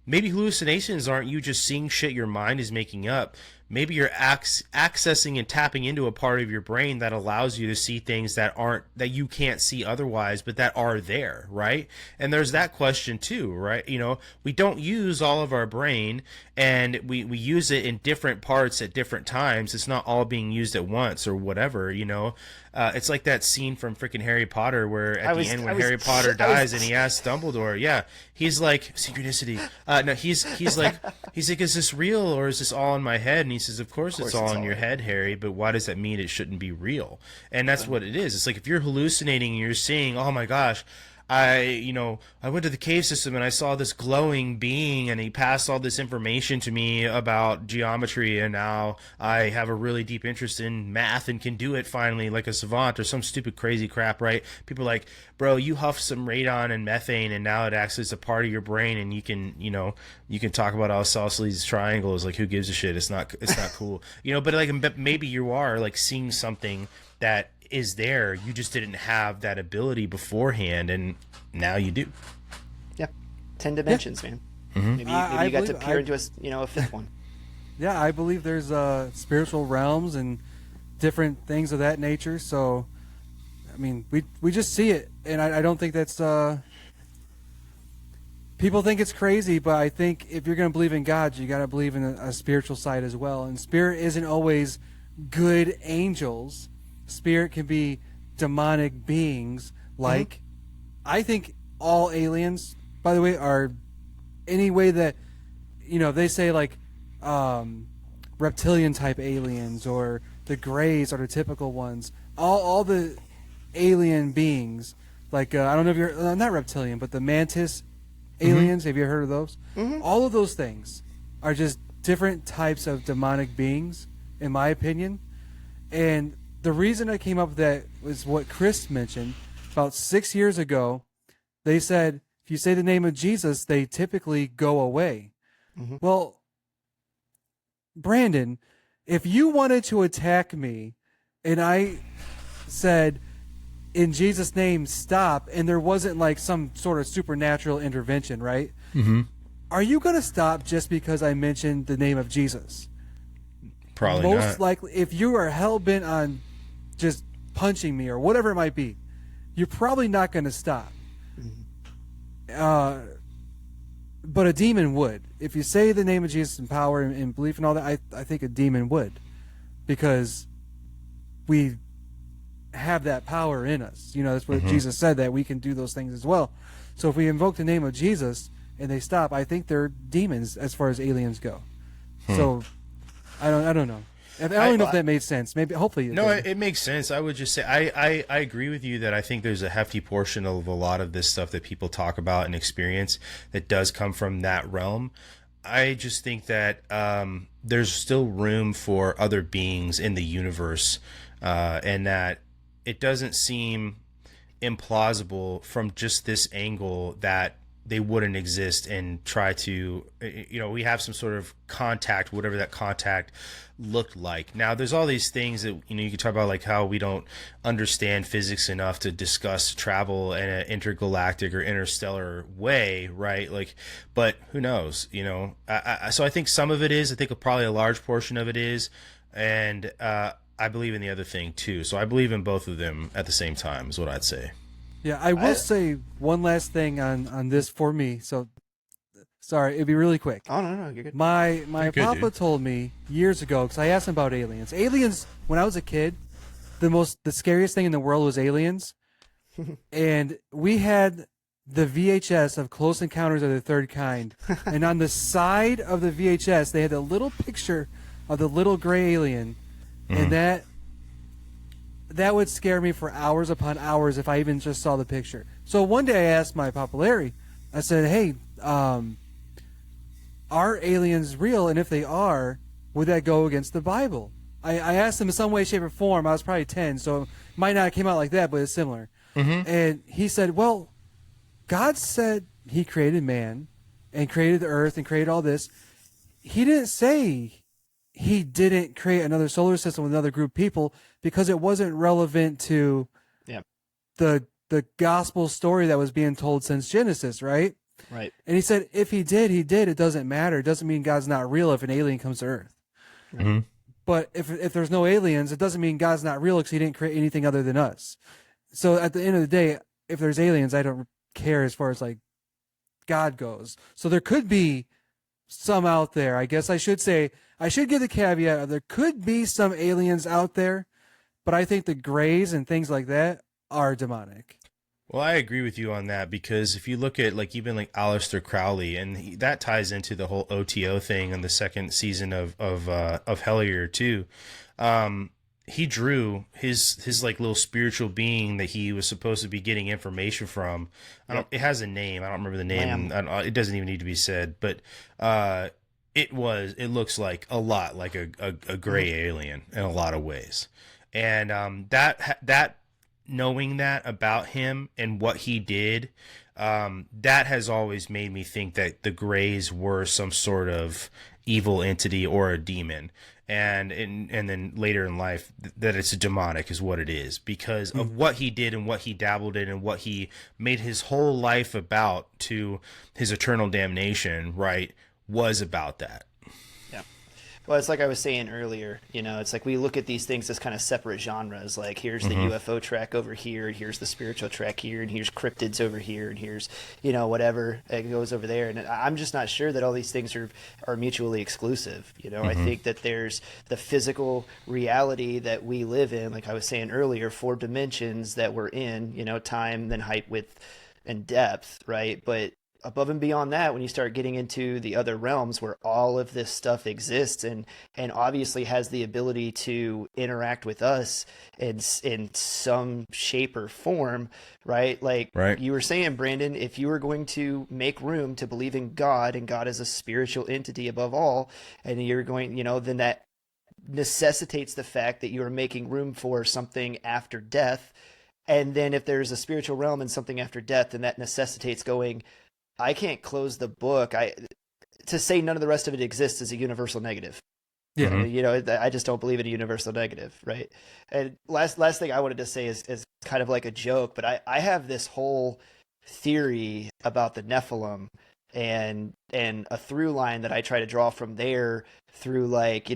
maybe hallucinations aren't you just seeing shit your mind is making up. maybe you're accessing and tapping into a part of your brain that allows you to see things that you can't see otherwise, but that are there, right? And there's that question too, right? You know, we don't use all of our brain, and we use it in different parts at different times. It's not all being used at once or whatever, you know. It's like that scene from freaking Harry Potter where at the end when Harry Potter dies and he asks Dumbledore, yeah, he's like, synchronicity. No, he's like, is this real or is this all in my head? And he says, of course it's all in your head, Harry, but why does that mean it shouldn't be real? And that's what it is. It's like if you're hallucinating and you're seeing, oh my gosh, I went to the cave system and I saw this glowing being and he passed all this information to me about geometry, and now I have a really deep interest in math and can do it finally like a savant or some stupid crazy crap, right? People are like, bro, you huff some radon and methane and now it acts as a part of your brain and you can talk about isosceles triangles. Like, who gives a shit? It's not cool. But like maybe you are like seeing something that is there, you just didn't have that ability beforehand, and now you do. Yeah, 10 dimensions, man. Mm-hmm. Maybe you got to peer into a fifth one. Yeah, I believe there's spiritual realms and different things of that nature. So, I mean, we just see it, and I don't think that's. People think it's crazy, but I think if you're going to believe in God, you got to believe in a spiritual side as well. And spirit isn't always good angels. Spirit can be demonic beings. Like, I think all aliens, by the way, are any way that, they say like reptilian type aliens or the Greys are the typical ones. All the alien beings, like, I don't know if you're, not reptilian, but the mantis aliens, have you heard of those? All of those things are just different types of demonic beings, in my opinion. And the reason I came up with that was what Chris mentioned. About 6 years ago, they said, if you say the name of Jesus, they typically go away. Well, Brandon, if you wanted to attack me and I said, in Jesus' name, stop, and there wasn't like some sort of supernatural intervention, right? Are you going to stop just because I mentioned the name of Jesus? Probably not. Most likely, if you are hell-bent on just punching me or whatever it might be, you're probably not going to stop. But a demon would. If you say the name of Jesus in power and belief and all that, I think a demon would, because we have that power in us. That's what Jesus said, that we can do those things as well. So if we invoke the name of Jesus and they stop, I think they're demons as far as aliens go. So I don't know. I don't know if that made sense. Maybe, hopefully, it makes sense. I would just say I agree with you that I think there's a hefty portion of a lot of this stuff that people talk about and experience that does come from that realm. I just think that there's still room for other beings in the universe, and that it doesn't seem implausible from just this angle that they wouldn't exist and try to, we have some sort of contact, whatever that contact looked like. Now, there's all these things that, you can talk about, like how we don't understand physics enough to discuss travel in an intergalactic or interstellar way, right? Like, but who knows, so I think some of it is, I think probably a large portion of it is, and I believe in the other thing too. So I believe in both of them at the same time is what I'd say. Yeah, I will say one last thing on this for me. So, sorry, it'd be really quick. Oh, no, you're good. My papa told me years ago, because I asked him about aliens. Aliens, when I was a kid, the scariest thing in the world was aliens. And we had the VHS of Close Encounters of the Third Kind. And on the side of the VHS, they had a little picture of the little gray alien. And that would scare me for hours upon hours if I even just saw the picture. So one day I asked my Papa Larry, I said, hey, are aliens real? And if they are, would that go against the Bible? I asked him in some way, shape, or form. I was probably 10, so it might not have came out like that, but it's similar. And he said, well, God said he created man and created the earth and created all this. He didn't say he didn't create another solar system with another group of people because it wasn't relevant to the gospel story that was being told since Genesis, right? Right. And he said, if he did, he did. It doesn't matter. It doesn't mean God's not real if an alien comes to Earth. Mhm. But if there's no aliens, it doesn't mean God's not real because he didn't create anything other than us. So at the end of the day, if there's aliens, I don't care as far as like God goes. So there could be some out there. I guess I should say, I should give the caveat of there could be some aliens out there, but I think the Greys and things like that are demonic. Well, I agree with you on that, because if you look at like even like Aleister Crowley, and that ties into the whole OTO thing in the second season of Hellier too. He drew his like little spiritual being that he was supposed to be getting information from. It has a name. I don't remember the name. It doesn't even need to be said, but it looks like a lot like a gray alien in a lot of ways, and that knowing that about him and what he did, that has always made me think that the Greys were some sort of evil entity or a demon. And then later in life that it's a demonic is what it is, because of what he did and what he dabbled in and what he made his whole life about, to his eternal damnation, right, was about that. Well, it's like I was saying earlier, it's like we look at these things as kind of separate genres. Like, here's the UFO track over here, and here's the spiritual track here, and here's cryptids over here, and here's, whatever it goes over there. And I'm just not sure that all these things are mutually exclusive. I think that there's the physical reality that we live in, like I was saying earlier, 4 dimensions that we're in, time, then height, width, and depth, right? But above and beyond that, when you start getting into the other realms where all of this stuff exists and obviously has the ability to interact with us in some shape or form, right? Like you were saying, Brandon, if you were going to make room to believe in God, and God is a spiritual entity above all, and you're going, then that necessitates the fact that you are making room for something after death. And then if there's a spiritual realm and something after death, then that necessitates going, I can't close the book. To say none of the rest of it exists is a universal negative. Yeah. I just don't believe in a universal negative, right? And last thing I wanted to say is kind of like a joke, but I have this whole theory about the Nephilim, and a through line that I try to draw from there through, like,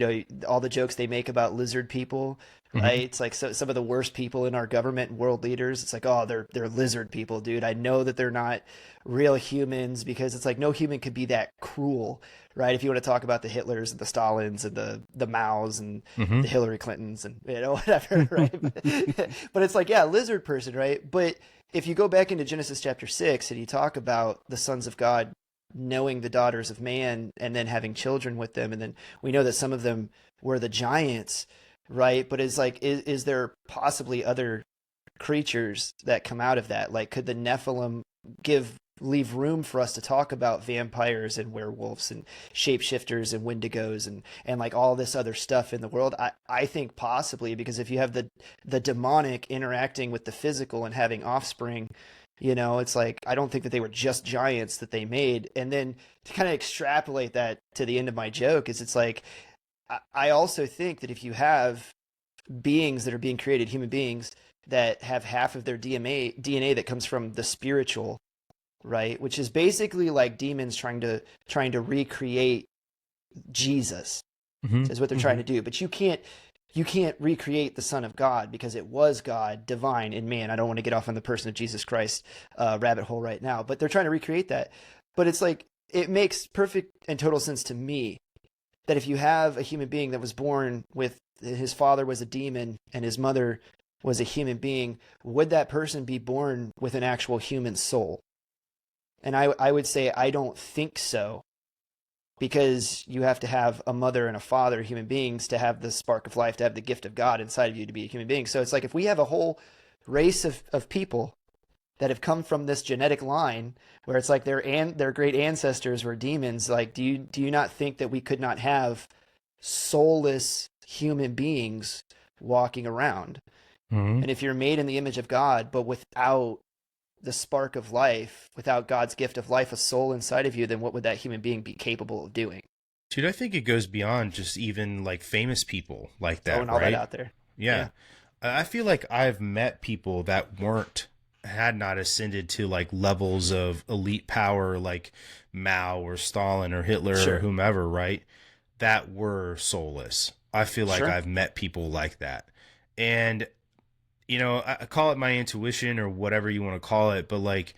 all the jokes they make about lizard people, right? It's like some of the worst people in our government and world leaders. It's like, oh, they're lizard people, dude. I know that they're not real humans, because it's like no human could be that cruel, right? If you want to talk about the Hitlers and the Stalins and the Maos and the Hillary Clintons and whatever, right? But it's like, yeah, lizard person, right? But if you go back into Genesis chapter 6 and you talk about the sons of God knowing the daughters of man and then having children with them, and then we know that some of them were the giants, right? But it's like, is there possibly other creatures that come out of that? Like, could the Nephilim leave room for us to talk about vampires and werewolves and shapeshifters and wendigos and like all this other stuff in the world? I think possibly, because if you have the demonic interacting with the physical and having offspring, it's like, I don't think that they were just giants that they made. And then to kind of extrapolate that to the end of my joke is, it's like, I also think that if you have beings that are being created, human beings that have half of their DNA that comes from the spiritual, right? Which is basically like demons trying to recreate Jesus, is what they're trying to do. But you can't recreate the Son of God, because it was God, divine in man. I don't want to get off on the person of Jesus Christ rabbit hole right now, but they're trying to recreate that. But it's like, it makes perfect and total sense to me that if you have a human being that was born with, his father was a demon and his mother was a human being, would that person be born with an actual human soul? And I would say, I don't think so, because you have to have a mother and a father, human beings, to have the spark of life, to have the gift of God inside of you to be a human being. So it's like, if we have a whole race of people that have come from this genetic line where it's like their great ancestors were demons, like, do you not think that we could not have soulless human beings walking around? And if you're made in the image of God, but without the spark of life, without God's gift of life, a soul inside of you, then what would that human being be capable of doing? Dude, I think it goes beyond just even like famous people like that, and all right? that out there. Yeah. I feel like I've met people that had not ascended to like levels of elite power like Mao or Stalin or Hitler or whomever, right? that were soulless. I feel like Sure. I've met people like that. And, I call it my intuition or whatever you want to call it, but like,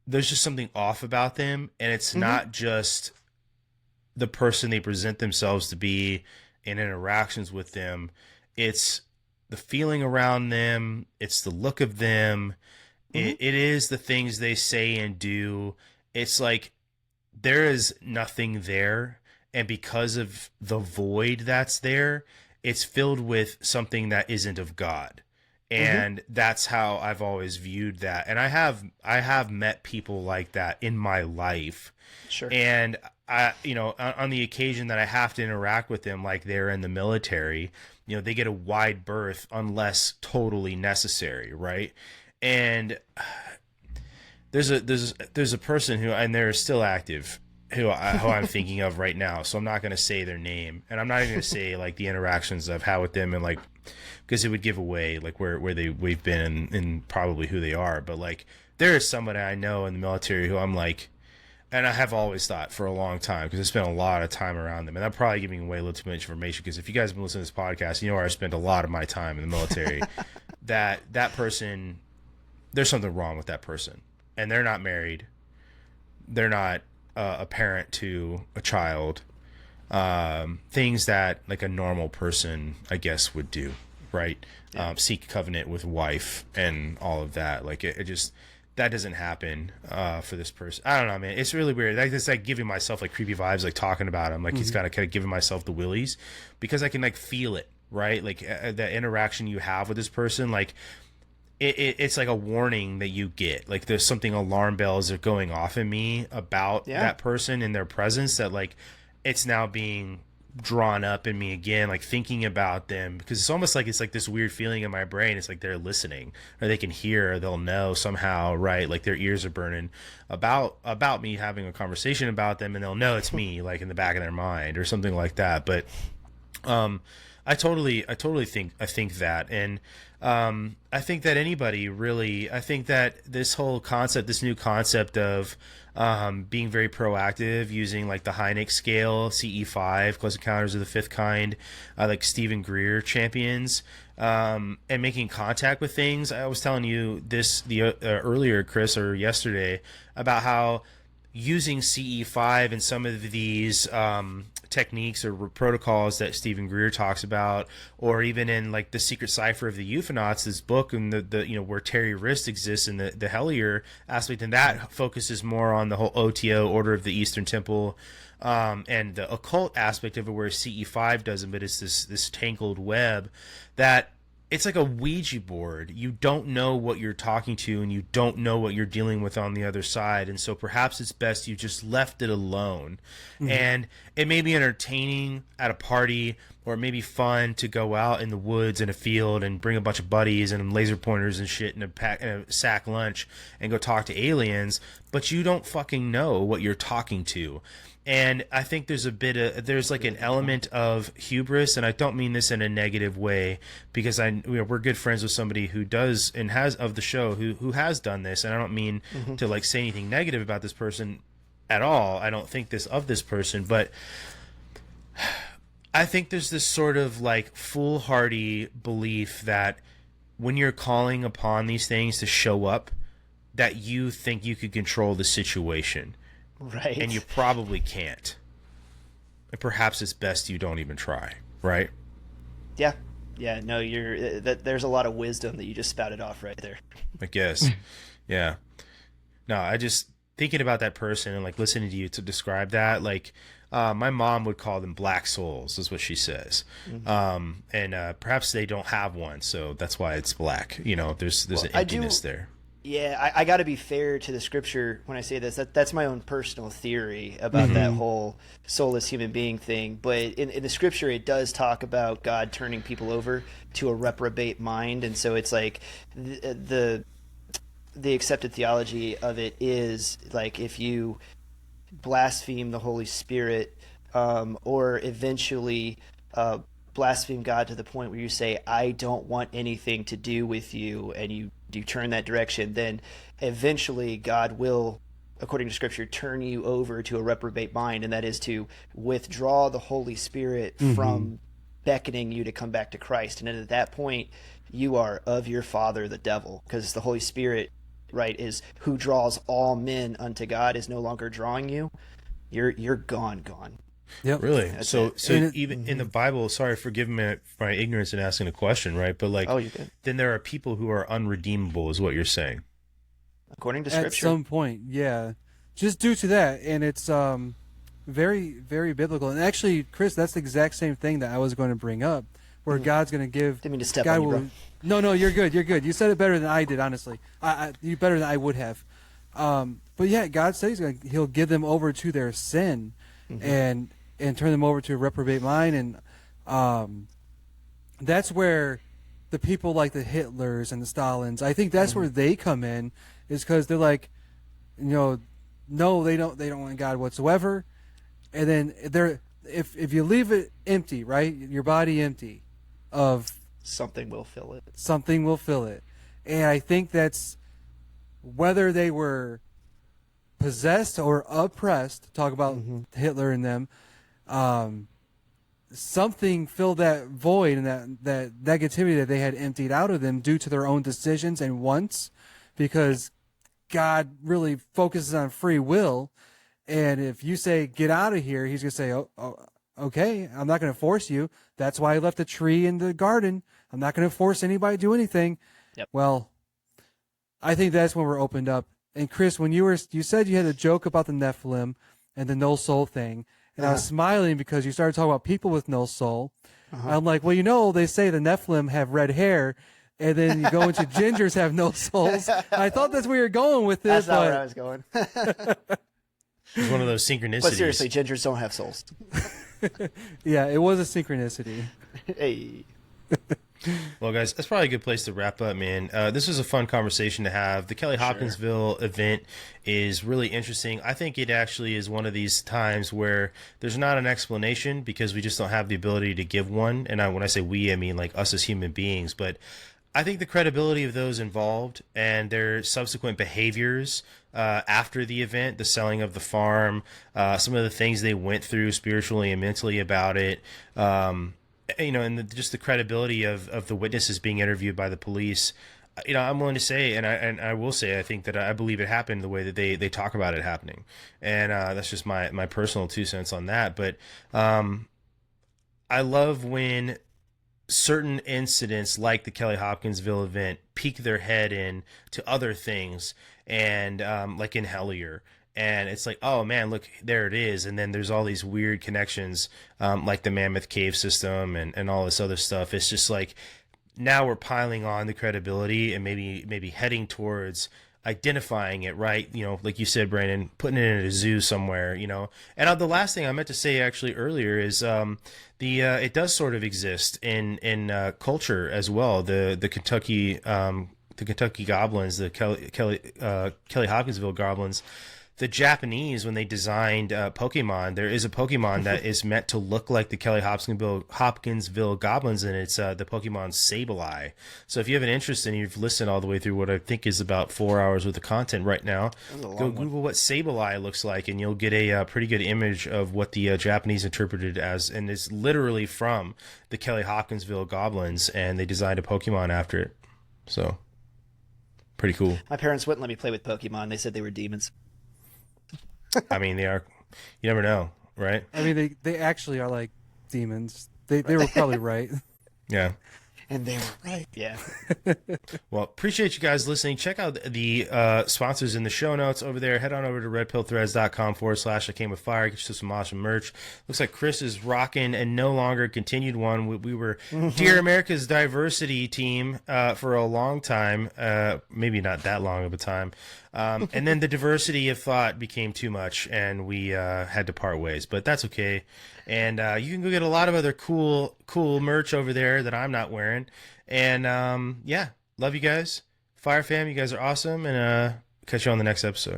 there's just something off about them. And it's Mm-hmm. not just the person they present themselves to be in interactions with them. It's the feeling around them. It's the look of them. Mm-hmm. It is the things they say and do. It's like there is nothing there. And because of the void that's there, it's filled with something that isn't of God. Mm-hmm. And that's how I've always viewed that. And I have met people like that in my life. Sure. And on the occasion that I have to interact with them, like they're in the military, they get a wide berth unless totally necessary, right? And there's a person who, and they're still active, who I'm thinking of right now. So I'm not going to say their name, and I'm not even going to say like the interactions I've had with them, and like, because it would give away like where we've been and probably who they are. But like, there is somebody I know in the military who I'm like, and I have always thought for a long time, because I spent a lot of time around them, and I'm probably giving away a little too much information, because if you guys have been listening to this podcast, you know where I spent a lot of my time in the military. that person, there's something wrong with that person, and they're not married, they're not a parent to a child, things that like a normal person I guess would do, right? Yeah. Seek covenant with wife and all of that. Like it just, that doesn't happen for this person. I don't know, man. It's really weird. Like, it's like giving myself like creepy vibes, like talking about him. Like he's kind of giving myself the willies, because I can like feel it, right? Like the interaction you have with this person, like it's like a warning that you get. Like there's something, alarm bells are going off in me about that person and their presence, that like it's now being drawn up in me again, like thinking about them, because it's almost like it's like this weird feeling in my brain. It's like they're listening, or they can hear, or they'll know somehow, right? Like their ears are burning about me having a conversation about them, and they'll know it's me, like in the back of their mind or something like that. But I totally think that. And I think that anybody really, I think that this whole concept, this new concept of being very proactive, using like the Hynek scale, CE5, Close Encounters of the Fifth Kind, like Stephen Greer champions, and making contact with things. I was telling you this earlier, Chris, or yesterday, about how using CE5 and some of these techniques or protocols that Stephen Greer talks about, or even in like the Secret Cipher of the Euphonauts, this book, and the where terrorized exists in the Hellier aspect, and that focuses more on the whole OTO, Order of the Eastern Temple, and the occult aspect of it, where CE5 doesn't, but it's this tangled web that it's like a Ouija board. You don't know what you're talking to, and you don't know what you're dealing with on the other side. And so perhaps it's best you just left it alone. Mm-hmm. And it may be entertaining at a party, or it may be fun to go out in the woods in a field and bring a bunch of buddies and laser pointers and shit in a sack lunch and go talk to aliens, but you don't fucking know what you're talking to. And I think there's there's like an element of hubris, and I don't mean this in a negative way, because we're good friends with somebody who does and has, of the show, who has done this, and I don't mean to like say anything negative about this person at all. I don't think this of this person, but I think there's this sort of like foolhardy belief that when you're calling upon these things to show up, that you think you could control the situation. Right. And you probably can't. And perhaps it's best you don't even try, right? Yeah. Yeah, no, there's a lot of wisdom that you just spouted off right there. I guess. Yeah. No, I just, thinking about that person and like listening to you to describe that, like my mom would call them black souls, is what she says. Mm-hmm. And perhaps they don't have one, so that's why it's black. There's an emptiness there. Yeah, I got to be fair to the scripture when I say this. That's my own personal theory about that whole soulless human being thing. But in the scripture, it does talk about God turning people over to a reprobate mind, and so it's like the accepted theology of it is like, if you blaspheme the Holy Spirit, or eventually blaspheme God to the point where you say, I don't want anything to do with you, and you turn that direction, then eventually God will according to Scripture, turn you over to a reprobate mind, and that is to withdraw the Holy Spirit from beckoning you to come back to Christ. And at that point, you are of your father, the devil, because the Holy Spirit, right, is who draws all men unto God, is no longer drawing you. You're gone. Yep. Really? That's So it. even in the Bible, sorry, forgive me for my ignorance in asking a question, right? But like, Oh, you did. then there are people who are unredeemable, is what you're saying. According to At Scripture. some point, yeah. Just due to that, and it's very, very biblical. And actually, Chris, that's the exact same thing that I was going to bring up, where God's going to give. Didn't mean to step God on you, will, bro. No, you're good. You're good. You said it better than I did, honestly. You better than I would have. But yeah, God says He'll give them over to their sin, and turn them over to a reprobate mind, and that's where the people like the Hitlers and the Stalins, I think that's where they come in, is because they're like, no, they don't want God whatsoever, and then if you leave it empty, right, your body empty of Something will fill it. something will fill it. And I think that's whether they were possessed or oppressed, talk about Hitler and them, something filled that void and that negativity that they had emptied out of them due to their own decisions and wants, because God really focuses on free will. And if you say, get out of here, he's going to say, oh, okay, I'm not going to force you. That's why I left a tree in the garden. I'm not going to force anybody to do anything. Yep. Well, I think that's when we're opened up. And Chris, when you said you had a joke about the Nephilim and the no soul thing, and I was smiling because you started talking about people with no soul. I'm like, well, they say the Nephilim have red hair, and then you go into gingers have no souls. I thought that's where you're going with this. That's not where I was going. It's one of those synchronicities. But seriously, gingers don't have souls. Yeah, it was a synchronicity. Hey. Well, guys, that's probably a good place to wrap up, man. This was a fun conversation to have. The Kelly-Hopkinsville event is really interesting. I think it actually is one of these times where there's not an explanation because we just don't have the ability to give one. And when I say we, I mean like us as human beings. But I think the credibility of those involved and their subsequent behaviors after the event, the selling of the farm, some of the things they went through spiritually and mentally about it, and just the credibility of the witnesses being interviewed by the police. I'm willing to say, and I will say, I think that I believe it happened the way that they talk about it happening, and that's just my personal 2 cents on that. But I love when certain incidents like the Kelly-Hopkinsville event peek their head in to other things, and like in Hellier. And it's like, oh man, look, there it is. And then there's all these weird connections, like the Mammoth Cave system and all this other stuff. It's just like, now we're piling on the credibility and maybe heading towards identifying it, right? Like you said, Brandon, putting it in a zoo somewhere, And the last thing I meant to say actually earlier is it does sort of exist in culture as well. The Kentucky Goblins, the Kelly-Hopkinsville Goblins. The Japanese, when they designed Pokemon, there is a Pokemon that is meant to look like the Kelly-Hopkinsville Goblins, and it's the Pokemon Sableye. So if you have an interest and you've listened all the way through what I think is about 4 hours worth of content right now, go Google what Sableye looks like, and you'll get a pretty good image of what the Japanese interpreted as, and it's literally from the Kelly-Hopkinsville Goblins, and they designed a Pokemon after it. So, pretty cool. My parents wouldn't let me play with Pokemon. They said they were demons. I mean, they are. You never know, right? I mean, they actually are like demons. They were probably right. Yeah. And they were right. Yeah. Well, appreciate you guys listening. Check out the sponsors in the show notes over there. Head on over to redpillthreads.com/I came with fire. Get you some awesome merch. Looks like Chris is rocking and no longer continued one. We were Dear America's diversity team for a long time. Maybe not that long of a time. And then the diversity of thought became too much, and we had to part ways. But that's okay. And you can go get a lot of other cool merch over there that I'm not wearing. And yeah, love you guys. Fire fam, you guys are awesome. And catch you on the next episode.